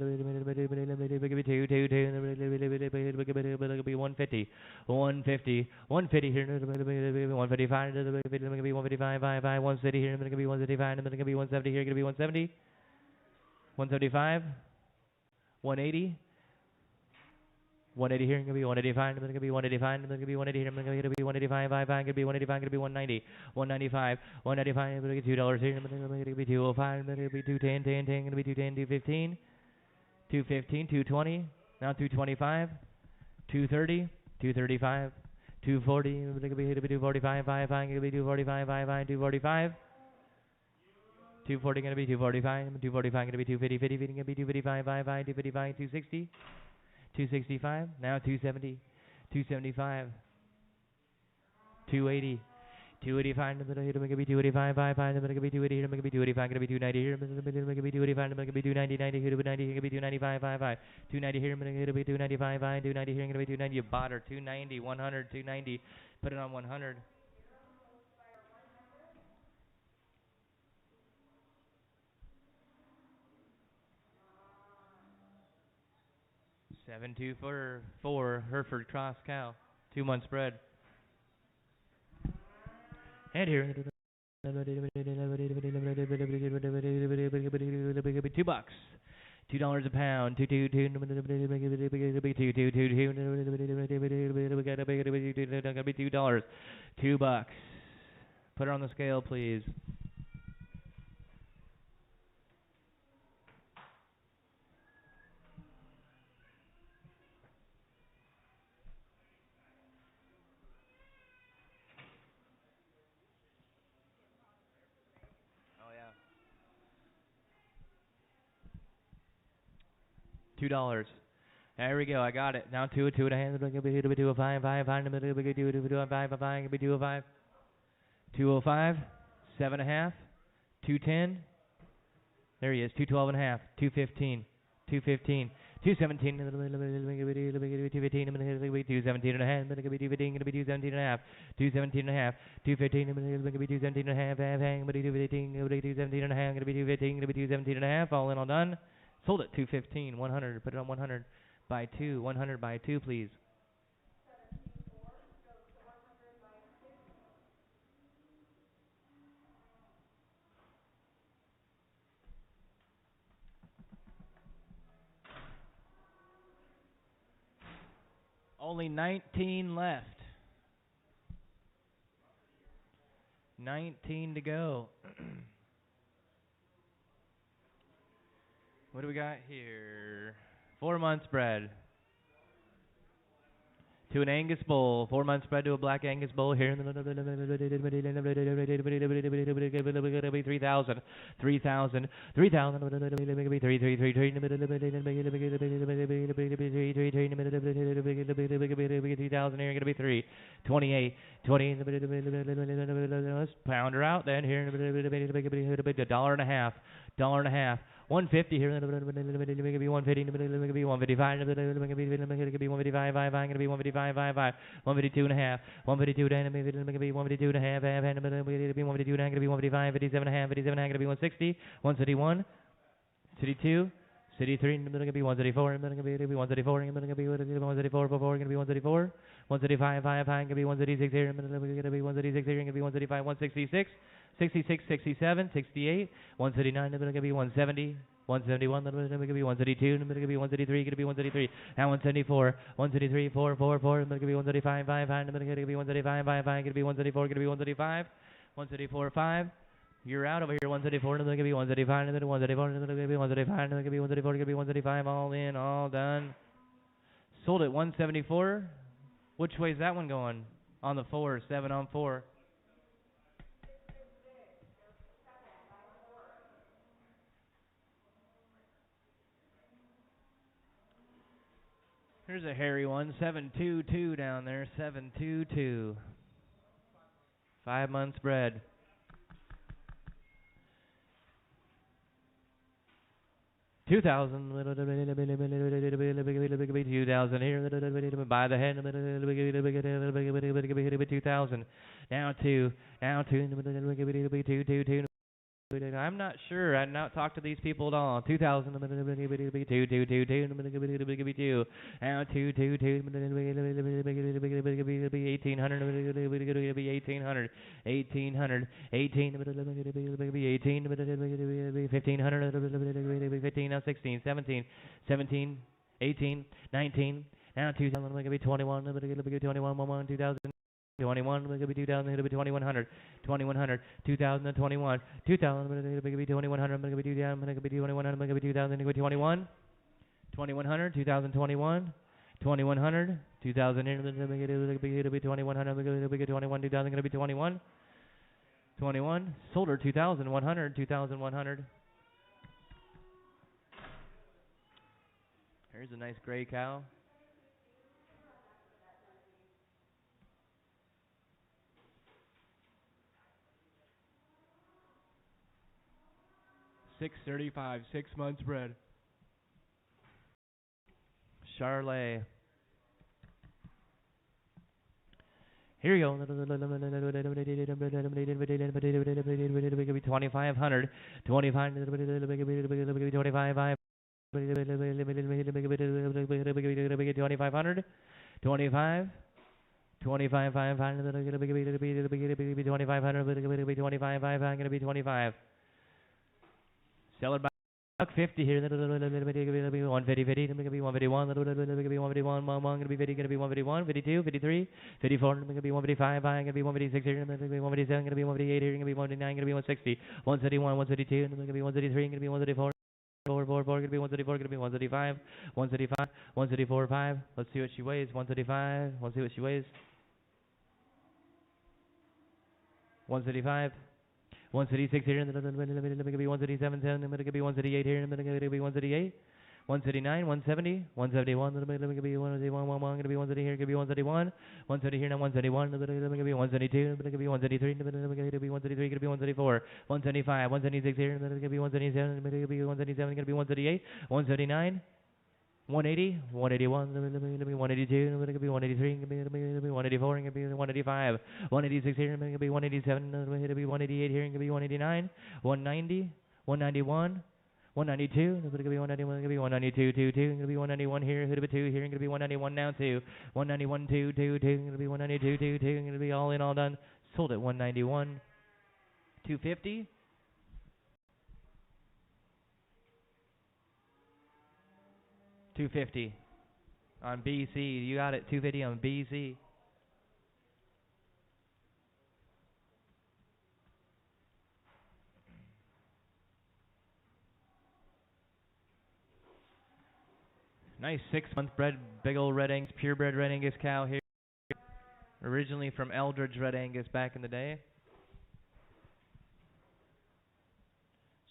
Be 150. 150. 150 here. 155. 155. 150 here. Going to be 155. Going to be 170 here. Going to be 170. 175. 180. 180 here, going to be 185, going to be 185, going to be 180 here, going to be 185, going to be 185, going to be 190, 195, 195, going to be $2 here, going to be 205, going to be 210, 10, 10, going to be 210, 215, 215, 220, now 225, 230, 235, 240, going to be 245, 5, going to be 245, 5, 245. 240 going to be 245, 245 going to be 250, 50, 50 going to be 255, 5, 255, 260. 265, now 270, 275, 280, 285, going to be 285, 5, going to be 280, going to be 285, going to be 290 here, going to be 285, going to be 290, 90, here to be 90, going to be 295, 5, 290 here, going to be 295, 5, 290 here, going to be 290, you bought her, 290, 100, 290, put it on 100. Seven two for 4 Hereford Cross cow, 2 months bred. And here, $2. $2 a pound. 2 2 2 $2. $2. Put her on the scale, please. Oh yeah. $2. There we go. I got it. Now two and a half. Two a five. 205. 7.5. 210. There he is. 212 and a half. 215. 215. 217. 215. 217 and a half. 217 and a half. 217 and a half. 215. 217 and a half. 217 and a half. 217 and a half. All in, all done. Sold it. 215. 100. Put it on 100 by 2. 100 by 2, please. Only 19 left. 19 to go. What do we got here? 4 months spread. To an Angus bull. 4 months spread to a black Angus bull here. 3,000. 3,000. 3,000. 3,000 here. Going to be 3. 28. 20. Let's pound her out then here. $1.50. $1.50 here. Going to be 150. Going to be 155. Going to be 155. Going to be 155. 152 and a half. 152 and going to be 152 and a half. Going to be 152 and going to be 155. 57 and a half. 57 and going to be 160. 161. City 2. City 3, going to be 134, going to be 134, going to be 134, going to be 134, 135, 5, going to be 136 here, going to be 136 here, going to be 135, 166, 66, 67, 68, 139, going to be 170, 171, going to be 132, going to be 133, going to be 133, now 174, 133, 4, 4, 4, going to be 135, 5, going to be 135, 5, going to be 134, going to be 135, 134, 5. You're out over here. 134, and then going to be 135, and then 134, and then going to be 135, and then going to be 134, going to be 135. All in, all done. Sold at 174. Which way is that one going? On the 4, 7 on 4. Here's a hairy one. 722 down there. 722. 5 months bred. 2,000. 2,000 here. By the head. 2,000. Now 2. Now 2. I'm not sure. I've not talked to these people at all. 2,000. 2. Now 2. 1,800. 1,800. 1,800. 18. 1,500. 15. Now 16. 17. 17. 18. 19. Now 2,000. 21. 21. 2,000. 21, going to be 2,000, going to be 2,100, 2,100, 2021, 2,000, going to be 2,100, going to be 2,000, going to be 2,100, going to be 2,000, going to be 21, 2,100, 2021, 2,100, 2,000, going to be 2,100, going to be 21, 2,000, going to be 21, 21, sold her 2,100, 2,100. Here's a nice gray cow. 635, 6 months bred. Charlet. Here you go. 2,500. 25. 2,500. 25. 25, 5, 5, 2,500, 25, 5, I'm going to be 25. Sell it by Buck 50 here. 150, 50, gonna be 151, gonna be 151, 1, gonna be 50, gonna be 151, 52, 53, 54, gonna be 155, gonna be 156 here, gonna be 157, gonna be 158 here, gonna be 159, gonna be 160, 171, 132, gonna be 133, gonna be 134. 4, gonna be 134, gonna be 135, 135, 134, 5. Let's see what she weighs. 135. Let's see what she weighs. 135. 136 here, and then gonna be 137, 10, and gonna be 138 here, and then gonna be 138. 179, 170, 171, gonna be 171, gonna be 170 here, gonna be 171, 170 here, now 171, gonna be 172, gonna be 173, gonna be 173, gonna be 174, 175, 176 here, gonna be 177, gonna be 177, gonna be 178, 179. 180, 181, 182, 183, 184, 185, 186 here, 187, 188 here, 189, 190, 191, 192, 192, 2, 191 here, 2 here, 191 now, 2, 191, 2, 192, 2, all in, all done, sold at 191, 250. 250 on BC. You got it. 250 on BC. Nice 6-month bred, big old Red Angus, purebred Red Angus cow here. Originally from Eldridge Red Angus back in the day.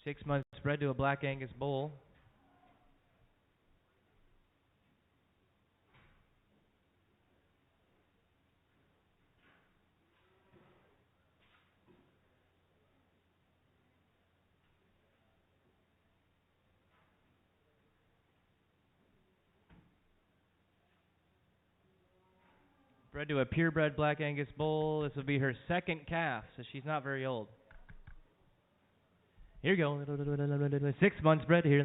6 months bred to a Black Angus bull. Bred to a purebred Black Angus bull. This will be her second calf, so she's not very old. Here you go. 6 months bred here.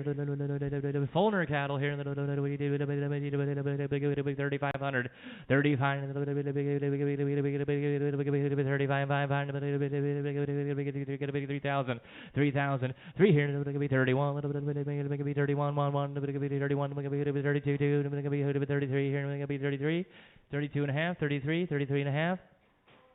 Fulner cattle here. 3,500. 35. 3,000. 3,000. 3 here. 31. 31. 1. 32. 33 here. 33. 32 and a half. 33. 33 and a half.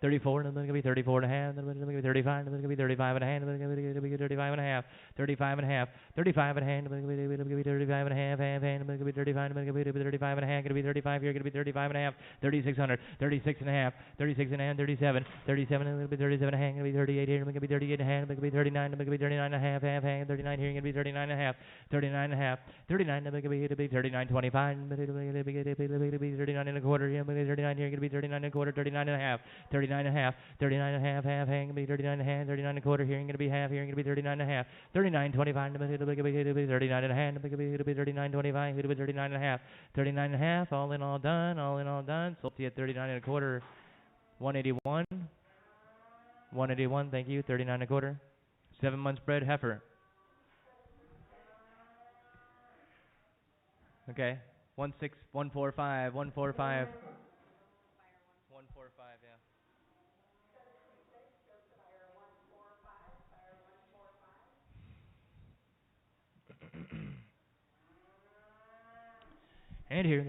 34, and then going to be 34 and a half, and then going to be 35, and then going to be 35 and a half, and then going to be 35 and a half, 35 and a half, 35 and a half, and then going to be 35 and a half, and then going to be 35, and then going to be 35 and a half, going to be 35 here, going to be 35 and a half, 3,600, 36 and a half, 36 and a half, 37, 37, and then going to be 37 and a half, going to be 38 here, and going to be 38 and a half, and then going to be 39, and then going to be 39 and a half, 39 here, going to be 39 and a half, 39 and a half, 39, and then going to be 39, 25, and then going to be 39 and a quarter, and 39 here, going to be 39 and a quarter, 39 and a half, 39 and a half, 39 and a half, half, hang, gonna be 39 and a half, 39 and a quarter, here, gonna be half, here, gonna be 39 and a half, 39, 25, gonna be 39 and a half, gonna be 39, 25, gonna be 39 and a half, 39 and a half, all in, all done, all in, all done, sold to you at 39 and a quarter, 181, 181, thank you, 39 and a quarter, 7 months bred heifer. Okay, 145, 145, 145, yeah. And here,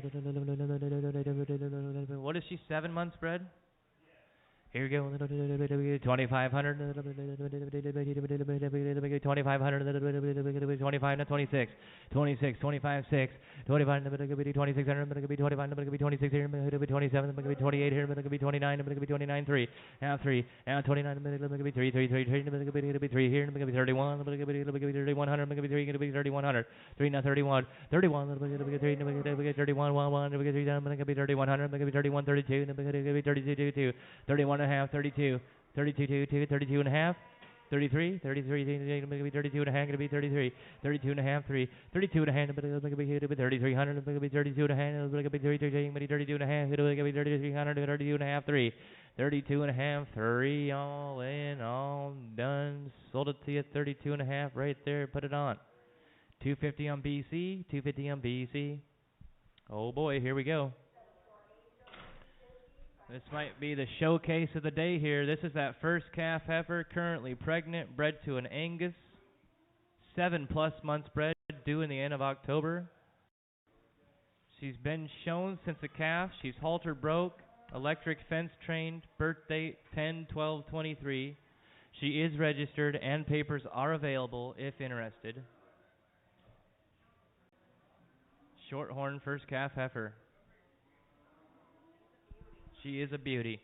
what is she, 7 months bred? Here we go. 2,500. 2,500. 25 to 26. 26. 25 6. 25 to 2,600. Going to be 25. Going to be 26 here. Going to be 27. Going to be 28 here. Going to be 29. Going to be 29 3. Now 3. Now 29. Going to be 3 3 3 3. Going to be 3 here. Going to be 31. Going to be 3,100. Going to be 3. Going to be 3,100. 3 now 31. 31. Going to be 3. Going to be 31 1 1. Going to be 3 down. Going to be 3,100. Going to be 31 32. Going to be 32 2. 31 and a half, 32, 32, 2, 32 and a half, 33, 33, going to be 32 and a half, going to be 33, 32 and a half, 3, 32 and a half, going to be 3,300, going to be 32 and a half, going to be 32 and a half, going to be 3,300, 32 and a half, 3, 32 and a half, 3, all in, all done, sold it to you at 32 and a half, right there, put it on. 250 on BC, 250 on BC. Oh boy, here we go. This might be the showcase of the day here. This is that first calf heifer, currently pregnant, bred to an Angus. 7+ months bred, due in the end of October. She's been shown since a calf. She's halter broke, electric fence trained, birth date 10/12/23. She is registered and papers are available if interested. Shorthorn first calf heifer. She is a beauty.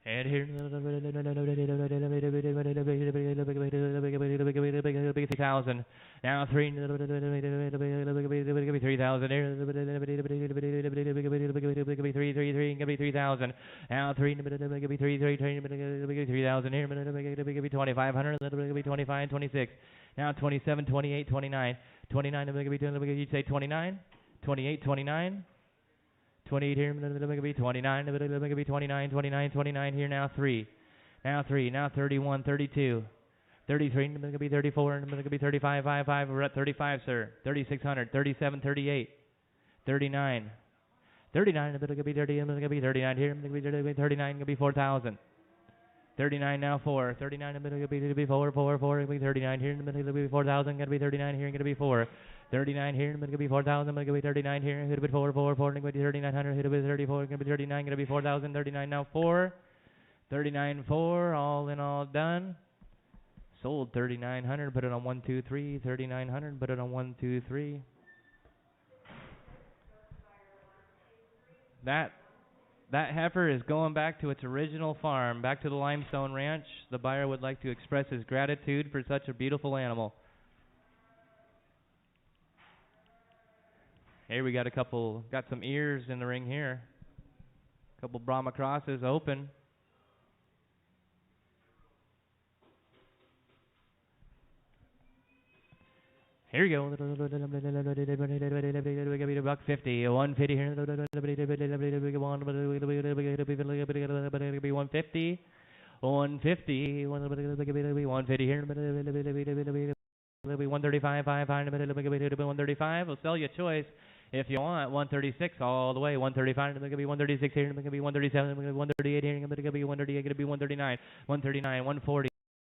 And here 3,000. Now 3,000 here. 3,000. Now 3,000 here. 2,500. 25, 26. Now 27, 28, 29. 29. You'd say 29. 28, 29. 28 here, 29, 29, 29, 29 here, now 3. Now 3, now 31, 32, 33, 34, 35, 5, we're at 35, sir. 3,600, 37, 38, 39, 39, 30, 39 here, 39, 4,000. 39 now 4, 39 going to be 4, 39 here, going to be 4,000, going to be 39 here, going to be 4, 39 here, going to be 4,000, going to be 39 here, going to be 4, going to be 3,900, going to be 34, going to be 39, going to be 4,000, 39 now 4, 39 4, all in all done. Sold 3,900, put it on 1, 2, 3, 3,900, put it on 1, 2, 3. That heifer is going back to its original farm, back to the Limestone Ranch. The buyer would like to express his gratitude for such a beautiful animal. Here we got some ears in the ring here. A couple Brahma crosses open. Here we go. $150, $150 here. 150, 150, 150 here. 135, 135. We'll sell you a choice if you want. 136 all the way. 135. It's gonna be 136 here. It's gonna be 137. 138 here. It's gonna be 138. Gonna be 139. 139. 140.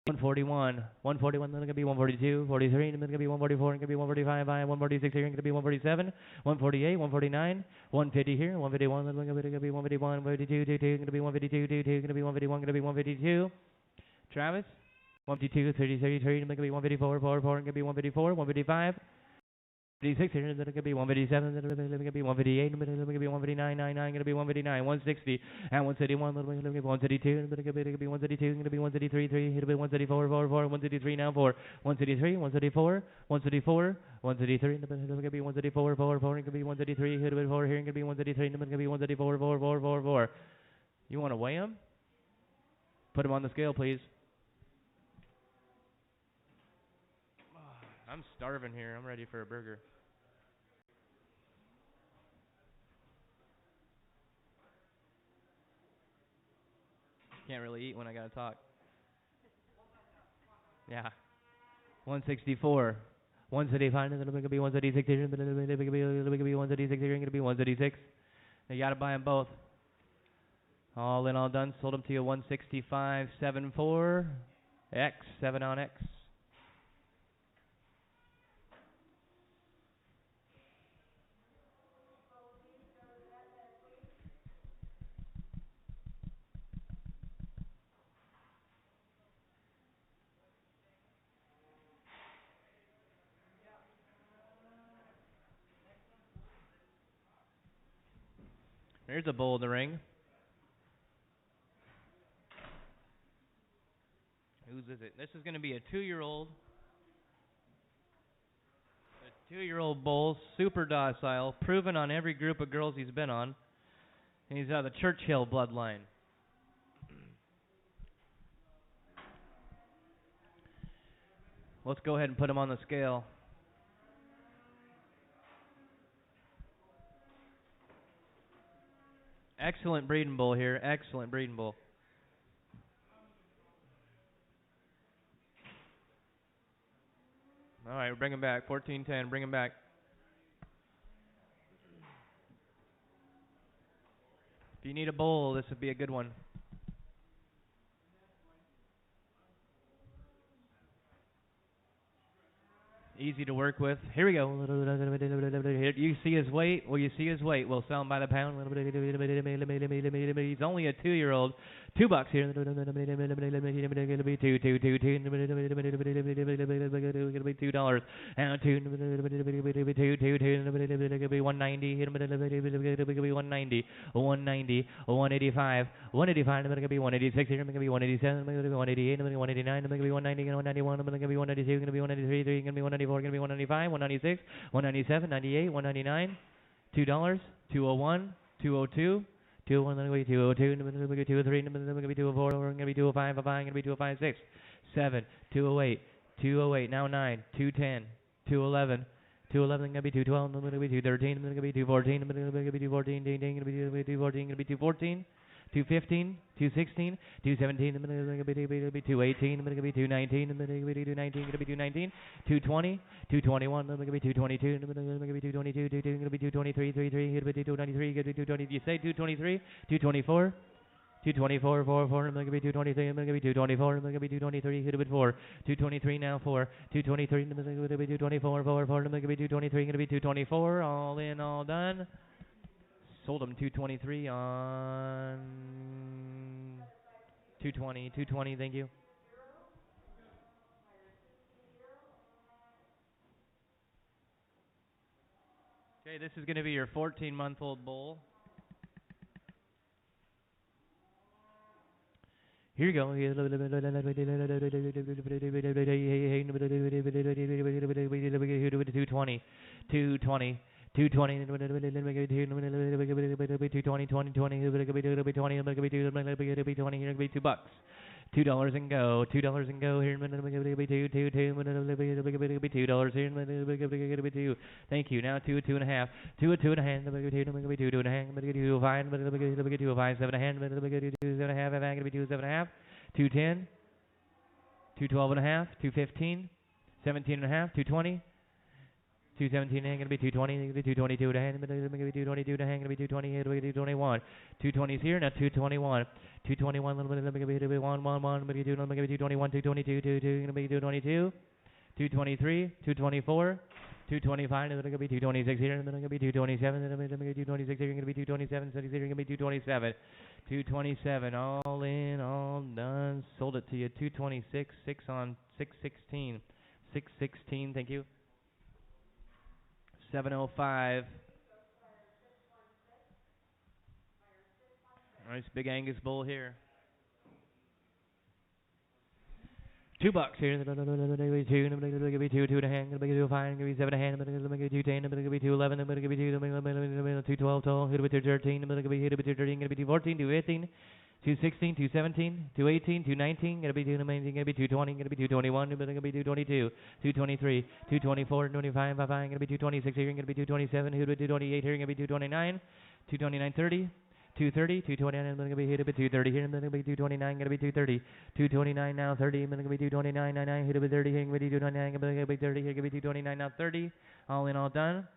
141, 141, then it's going to be 142, 43, then it's going to be 144, it's going to be 145, 146 here, it's going to be 147, 148, 149, 150 here, 151, then it's going to be 151, 152, 22, going to be 152, 22, going to be 151, going to be 152. Travis, 152, 30, 33, it's going to be 154, 4, 4, it's going to be 154, 155. 156 here, then it's going to be 157, then it's going to be 158, then it's going to be 159, 99, going to be 159, 160, and 171, then it's going to be 132, then it's going to be 132, going to be 133, 3, it'll be 134, 4, 4, 133 now 4, 133, 134, 134, 133, then it's going to be 134, 4, 4, it's going to be 133, it'll be 4 here, going to be 133, then it's going to be 134, 4, 4, 4, 4. You want to weigh them? Put them on the scale, please. I'm starving here. I'm ready for a burger. Can't really eat when I gotta talk. Yeah. 164. 135. Then it's gonna be 136 here. Then it's gonna be 136 here. It's gonna be 136. You gotta buy them both. All in, all done. Sold them to you 165.74. X 7 on X. There's a bull in the ring. Whose is it? This is going to be a 2-year-old. A 2-year-old bull, super docile, proven on every group of girls he's been on. And he's out of the Churchill bloodline. Let's go ahead and put him on the scale. Excellent breeding bull here. Excellent breeding bull. All right, bring him back. 14-10. Bring him back. If you need a bull, this would be a good one. easy to work with. Here we go. You see his weight? Well, you see his weight. We'll sell him by the pound. He's only a 2-year-old. $2 here. $2. And $190. $190. $185. $186. 187. 188. 189. 190. 191. 192. 193. 194. 195. 196. 197. 98. 199. $2. 201. 202. 201, 202, 203, 204, 205, 205, 6, 7, 208, 208, now 9, 210, 211, 211, gonna be 212, gonna be 213, gonna be 214, gonna be 214, ding ding, gonna be 214, gonna be 214. 215, 216, 217, gonna be 218, gonna be 219, gonna be 219, gonna be 219, 220, 221, gonna be 222, gonna be 222, gonna be 223, 33, gonna be 293, gonna be 220. You say 223, 224. 224, 4, 4, I'm going to be 223, I'm going to be 224, I'm going to be 223, hit it with 4, 223 now, 4, 223, I'm going to be 224, 4, 4, I'm going to be 223, going to be 224, all in, all done. Sold him 223 on 220, 220, thank you. Okay, this is going to be your 14-month-old bull. Here you go. 220. 220. 220, 220, 20, 20, $2 $2 and go, $2 and go here, $2 here, 2. Thank you. Now 2, 2.5, 2, 2 and a half, 2, 2 and a half, 2, 5, 2, 5, 7 and a half, 2, 7 and a half, 2, 7 and a half, 210, 212 and a half, 215, 17 and a half, 220. 217 and gonna be 220, 222 to hang, gonna be 222 to hang, gonna be 220, 221. 220's here, now 221. 221, little bit, gonna be 1, 1, 1, gonna be 2, gonna be 221, 222, 2, gonna be 222. 223, 224, 225, gonna be 226 here, gonna be 227, gonna be 226 here, gonna be 227, 76 here, gonna be 227. 227, all in, all done. Sold it to you, 226, 6 on 616. 616, thank you. 705. Nice big Angus bull here. $2 here. 2, 2 to hand, gonna be 2 5, gonna be 7 to hand, gonna be 2 10, gonna be 2 11, gonna be 2 12, 12, hit with 13, gonna be hit with 13, gonna be 14, 215. 216, 217, 218, 219, gonna be 219, gonna be 220, gonna be 221, gonna be 222, 223, 224, 225, gonna be 226 here, gonna be 227, 228 here, gonna be 229, 229, 30, 230, 229, gonna be hit with 230 here, gonna be 229, gonna be 230, 229 now 30, gonna be 229, 99, hit with 30 here, gonna be 229, gonna be 30 here, gonna be 229 now 30, all in all done.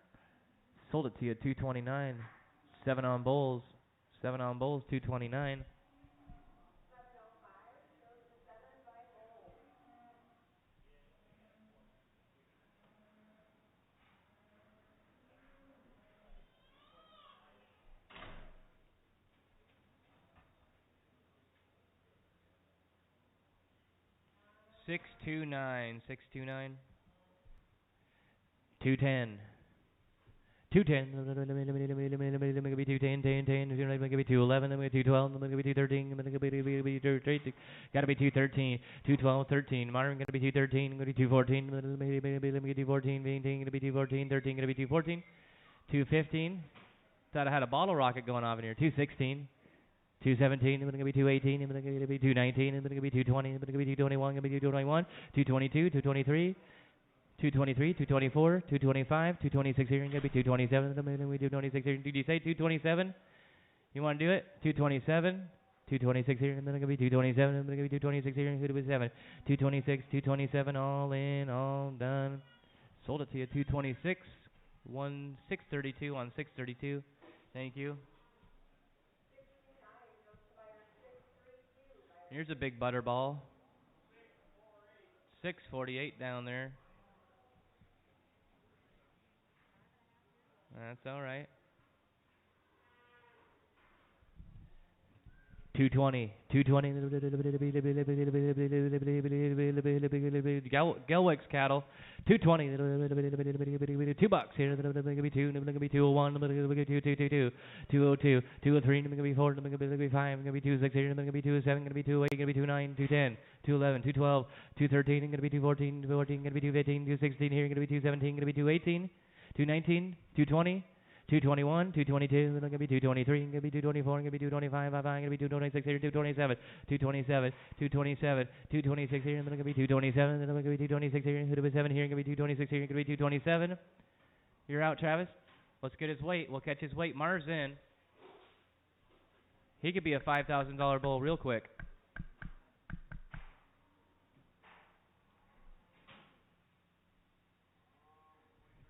Sold it to you at 229, 7 on bulls, 229. Six two nine 210 210 maybe 210 10 10 maybe 211 maybe 212 maybe 213 maybe 213 gotta be 213 212 13 modern gonna be 213 gonna be 214 maybe 214 gonna be 214 13 gonna be 214 215 thought I had a bottle rocket going off in here 216 217, I'm going to be 218, I'm going to be 219, I'm going to be 220, I'm going to be 221, I'm going to be 221, 222, 223, 223, 224, 225, 226 here, I'm going to be 227, I'm going to be 226 here. Did you say 227? You want to do it? 227, 226 here, I'm going to be 227, I'm going to be 226 here, I'm going to be 7, 226, 227, all in, all done. Sold it to you, 226, 632 on 632. Thank you. Here's a big butterball. 648 down there. That's all right. 220. 220. Gelwick's cattle. 220. $2 here. $2, 201, 222, 202, 203, 204, 205, 206 here, 207, 208, 209, 210, 211, 212, 213, going to be 214, 214, going to be 215, 216 here, going to be 217, going to be 218, 219, 220. 221, 222, going to be 223, going to be 224, going to be 225, going to be 226 here, 227, 227, 227, 226 here, going to be 227, going to be 226 here, 227 here, going to be 226 here, going to be 227. You're out, Travis. Let's get his weight. We'll catch his weight. Marv's in. He could be a $5,000 bull real quick.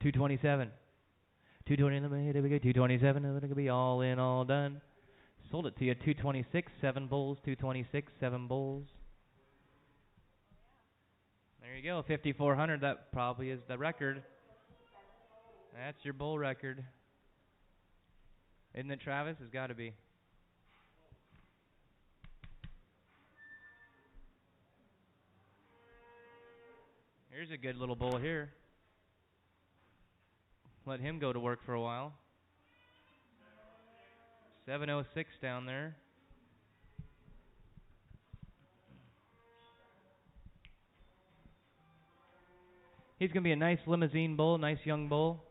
$227. 227, and it'll be all in, all done. Sold it to you, 226, 7 bulls, 226, 7 bulls. There you go, 5,400. That probably is the record. That's your bull record. Isn't it, Travis? It's got to be. Here's a good little bull here. Let him go to work for a while. 706 down there. He's going to be a nice limousine bull, nice young bull.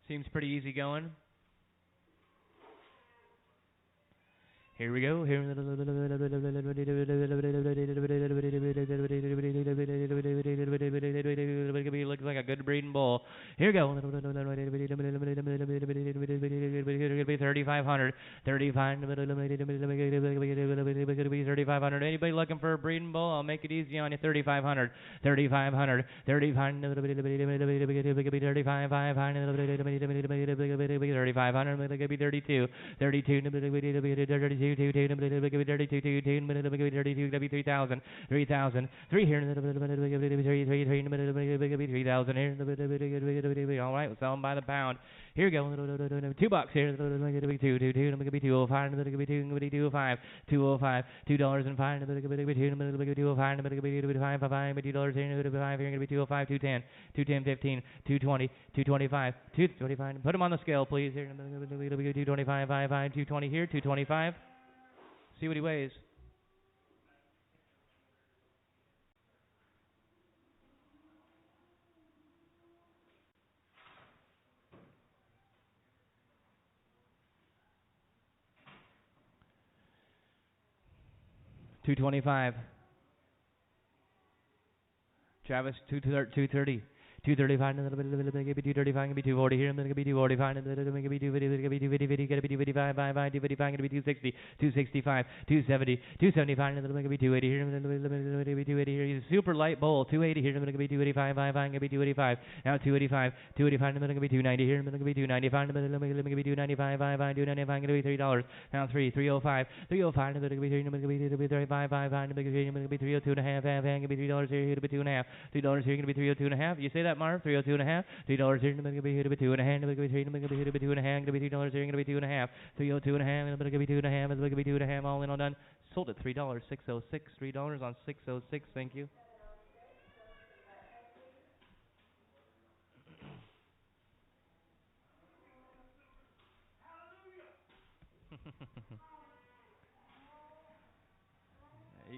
Seems pretty easy going. Here we go. Here. Looks like a good breeding bull. Here we go. 3,500. 3,500. Anybody looking for a breeding bull? I'll make it easy on you. 3,500. 3,500. 3,500. 32. 32. 3,000. 3,000. 3 here. 3,000 here. All right, we'll sell them by the pound. Here we go. $2 here. 205. 205. 205. $2.05. 205. $2 here. 205. 210. 210. 15. 220. 225. 225. Put them on the scale, please. Here. 225. 220 here. 225. See what he weighs. $225. Travis, 230. 235, 235, 240 here, going to be 245, going to be 250, going to be 250, going to be 255, 255, going to be 260, 265, 270, 275, going to be 280 here, going to be 280 here. He's a super light bull. 280 here, going to be 285, going to be 285. Now 285, 285, going to be 290 here, going to be 295, going to be 295, 295, going to be $3. Now 305, 305, going to be 3, going to be 35, going to be 302 and a half, going to be $3 here, going to be 2 and a half, $2 here, going to be 302 and a half. You say that, Marv? 302 and a half, $3 here, going to be here, going to be 2 and a half, going to be 3, going to be here, going to be 2 and a half, going to be $3 here, going to be 2 and a half, 302 and a half, going to be 2 and a half, going to be 2 and a half, all in, all done. Sold at $3, 606, $3 on 606. Thank you.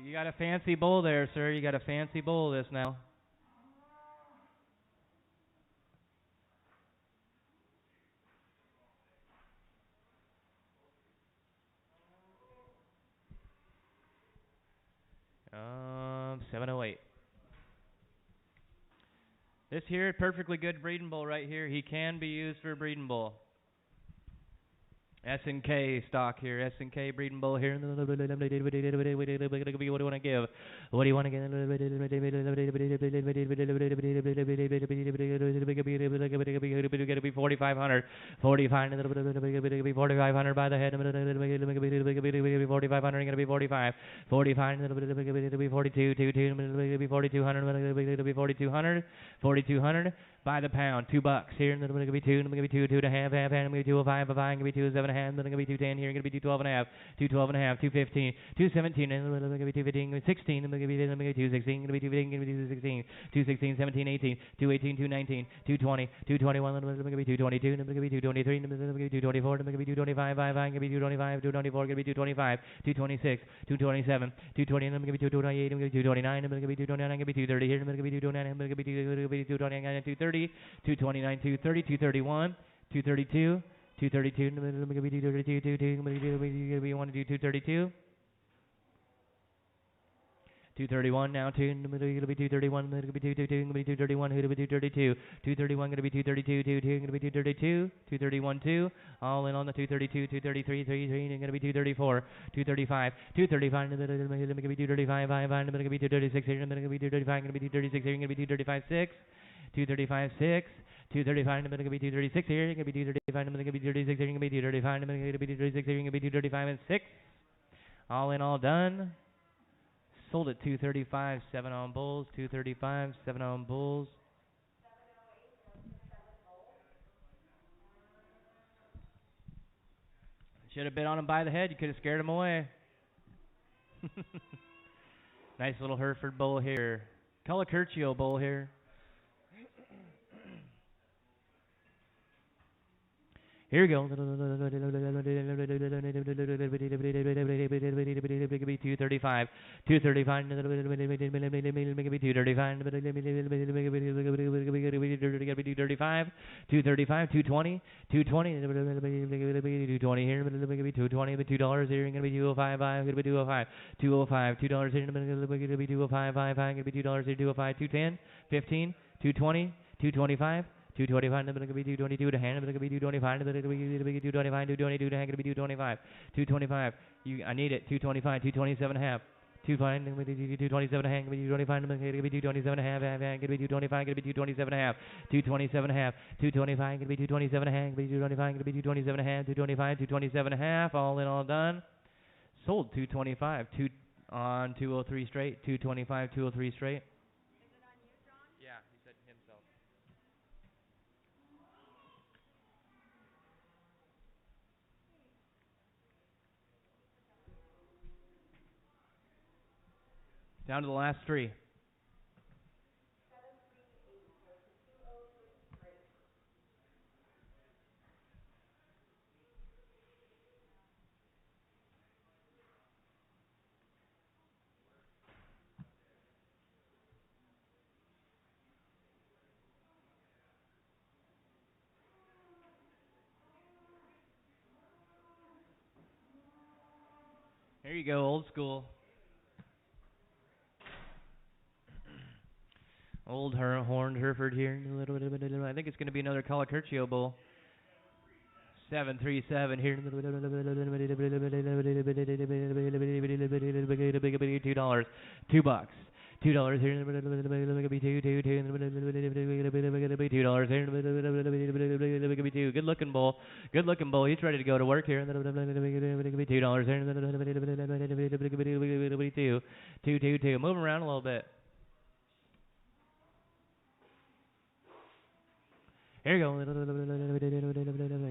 You got a fancy bull there, sir. You got a fancy bull this now. $708. This here, perfectly good breeding bull right here. He can be used for a breeding bull. S&K stock here. S&K breeding bull here. What do you want to give? What do you want to give? 4,500. 4,500 by the head. 4,500 going to be 45. 45 going to be 42. 4,200. 4,200. 4,200. by the pound, $2 here, and then I'm gonna be two, and I'm gonna be two, 2.5, half, and I'm gonna be 205, I'm gonna be 207.5, then I'm gonna be 210 here, I'm gonna be 212.5, 212.5, 215, 217, and then I'm gonna be 215, 16, I'm gonna be 216, gonna be 215, gonna be 216, 216, 17, 18, 218, 219, 220, 221, then I'm gonna be 222, and I'm gonna be 223, and I'm gonna be 224, and I'm gonna be 225, 5, I'm gonna be 225, 224, gonna be 225, 226, 227, 220, and I'm gonna be 228, I'm gonna be 229, I'm gonna be 229, I'm gonna be 230 here, I'm gonna be 229, I'm gonna be 229, 230, 229, 230, 231, 232, 232, I'm gonna be 232, 232, I'm gonna be 1 to do 232. 231 now, going to be 231, going to be 222, going to be 231, going to be 232, 231, going to be 232, 22, going to be 232, 231, 2, all in on the 232, 233, 33, going to be 234, 235, 235, going to be 235, 5, going to be 236 here, going to be 235, going to be 236 here, going to be 235, 6, 235, 6, 235, I'm going to be 236 here, going to be 235, I'm going to be 236 here, going to be 235, I'm going to be 236 here, going to be 235 and 6, all in all done. Sold at 235, 7 on bulls, 235, 7 on bulls. Should have bid on him by the head. You could have scared him away. Nice little Hereford bull here. Calicurcio bull here. Here we go. 235, 235, 235, 235, 220, 220, 220 here, 220, $2 here, going to be 205, going to be 205, 205, $2 here, going to be 205, going to be $2 here, 205, 210, 15, 220, 225. 225, I'm going to be 222 to hand, I'm going to be 225, I'm going to be 225, 222 to hand, going to be 225, 225, I need it, 225, 227 and a half, 227 and a half, going to be 225, I'm going to be 227 and a half, going to be 225, going to be 227 and a half, 227 and a half, 225, going to be 227 and a half, going to be 225, going to be 227 and a half, 225, 227 and a half, all in all done, sold 225, on 203 straight, 225, 203 straight. Down to the last three. There you go, old school. Old horned Hereford here. I think it's going to be another Calicurcio bull. 737 here. $2. $2. $2 here. $2. Good looking bull. Good looking bull. He's ready to go to work here. $2 here. 2. Move around a little bit. Here you go.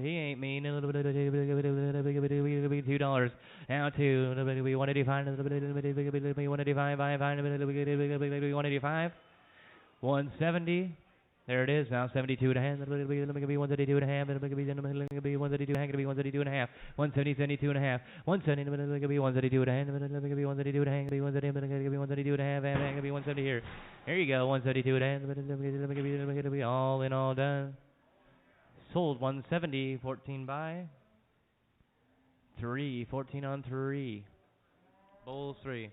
He ain't mean. $2. Now 2. 185. 185. 185. 170. There it is. Now 72 and a half. Let me be 132 and a half. Let me be 132 and a half. 172 and a half. 170, 72 and a half. 170. Let me be 132 and a half. Let me be 132 and a half. 132 and a half. Let me be 170 here. Here you go. 172 and a half. Let me be all in all done. Sold 170. 14 by 3. 14 on 3. Bulls 3.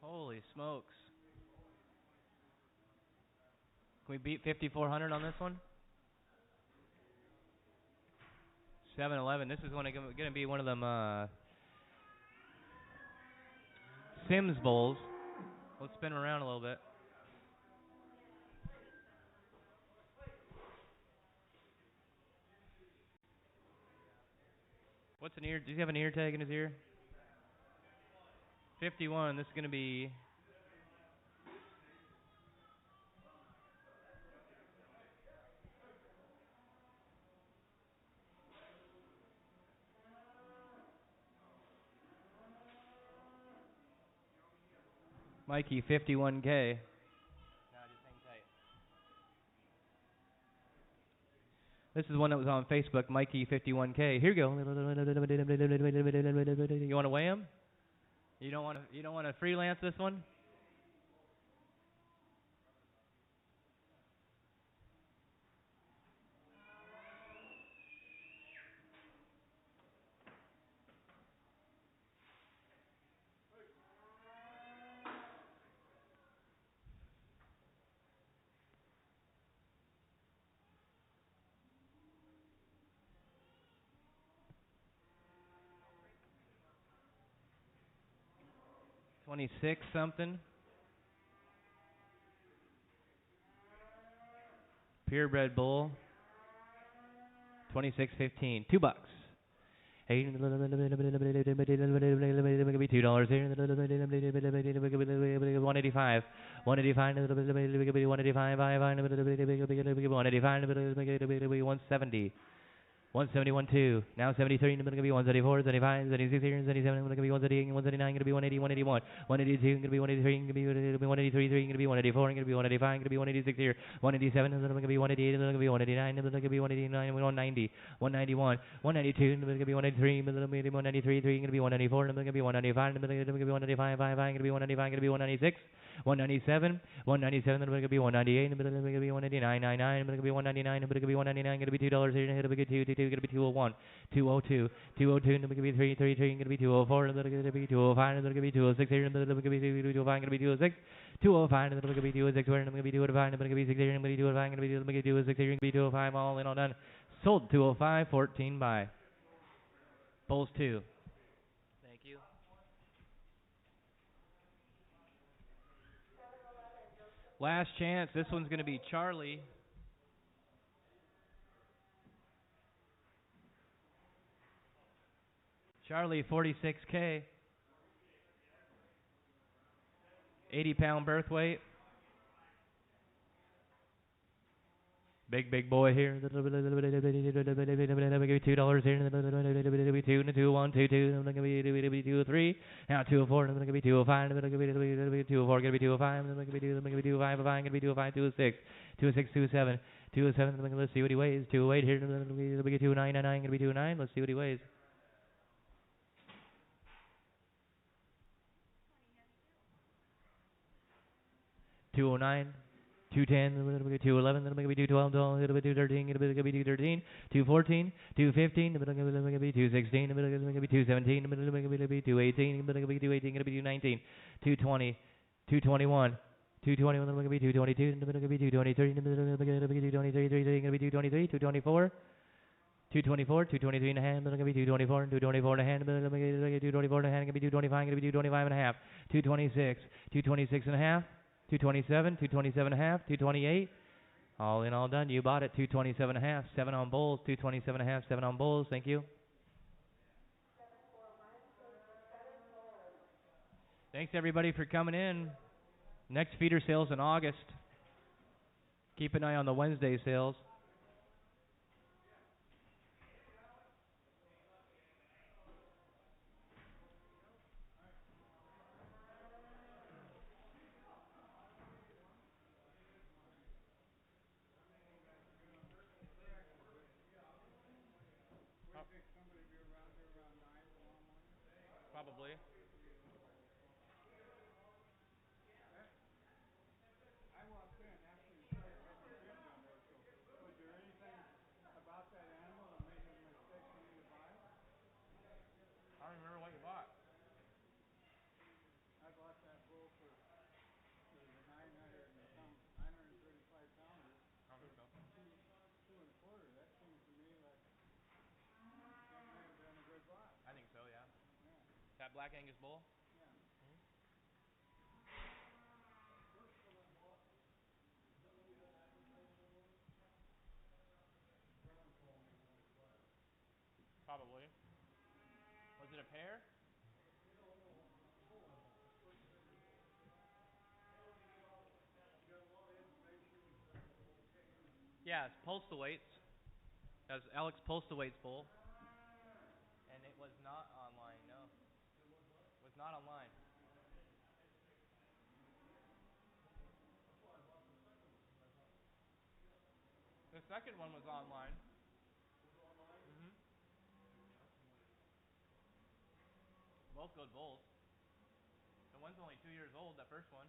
Holy smokes. Can we beat 5,400 on this one? 7-11. This is going to be one of them Sims bowls. Let's spin around a little bit. What's an ear? Does he have an ear tag in his ear? 51. This is going to be Mikey 51K. This is one that was on Facebook, Mikey 51K. Here you go. You want to weigh him? You don't want to. You don't want to freelance this one? $26 something. Purebred bull. $26.15. $2. Hey, $2 here. $185. $170. 171 2. Now 73 going to be 174, 75, 76 here, 77 going to be 178, 179 going to be 180, 181, 182 going to be 183, going to be 183, going to be 184, going to be 185, going to be 186 here, 187 going to be 188, going to be 189, going to be 189, 190, 191, 192 going to be 183, going to be 193, going to be 194, going to be 195, going to be 195, going to be 195, going to be 196. 197, 197, then we're going to be 198, then we're going to be 189, 99, we're going to be 199, then we're going to be 199, going to be $2 here, going to be 2, 2, 2, going to be 201, 202, 202, then we're going to be 3, 3, 3, going to be 204, then we're going to be 205, then we're going to be 206 here, then we're going to be 205, going to be 206, 205, then we're going to be 206, where then we're going to be 205, then we're going to be 6 here, then we're going to be 205, going to be 206 here, going to be 205, all in all done. Sold 205, 14 buy. Bulls 2. Thank you. Last chance. This one's going to be Charlie. Charlie, 46K. 80-pound birth weight. Big boy here. $2 here. 2 and a 2, 1, 2, 2. I'm gonna be 2, 3. Now 204. I'm gonna be 205. I'm gonna be 204. Gonna be 205. I'm gonna be 205. I'm gonna be 205. 206. 206. 207. 207. Let's see what he weighs. 208 here. I'm gonna be 299. Gonna be 29. Let's see what he weighs. 209. 210, 211, then I'm going to be 212, then I'm going to be 213, then I'm going to be 213, 214, 215, then I'm going to be 216, then I'm going to be 217, then I'm going to be 218, then I'm going to be 218, going to be 219, 220, 221, 221, then I'm going to be 222, then I'm going to be 223, then I'm going to be 223, going to be 223, 224, 224, 223 and a half, then I'm going to be 224, 224 and a half, then I'm going to be 224 and a half, going to be 225, going to be 225 and a half, 226, 226 and a half, 227, 227 and a half, 228. All in, all done. You bought it. 227 and a half, 7 on bulls, 227 and a half, 7 on bulls. Thank you. Thanks everybody for coming in. Next feeder sales in August. Keep an eye on the Wednesday sales. Probably. I walked in after you started getting the kids down there, so was there anything about that animal that made a mistake for you to buy it? I don't remember what you bought. I bought that bull for the 935 pounder. I don't think so. Two and a quarter. That seems to me like that may have been a good buy. I think so, yeah. Yeah. That Black Angus bull? Yeah. Probably. pair? Yeah, it's postal weights. That's Alex postal weights bowl. And it was not online, no. It was not online. The second one was online. Mhm. Both good bowls. The one's only 2 years old, that first one.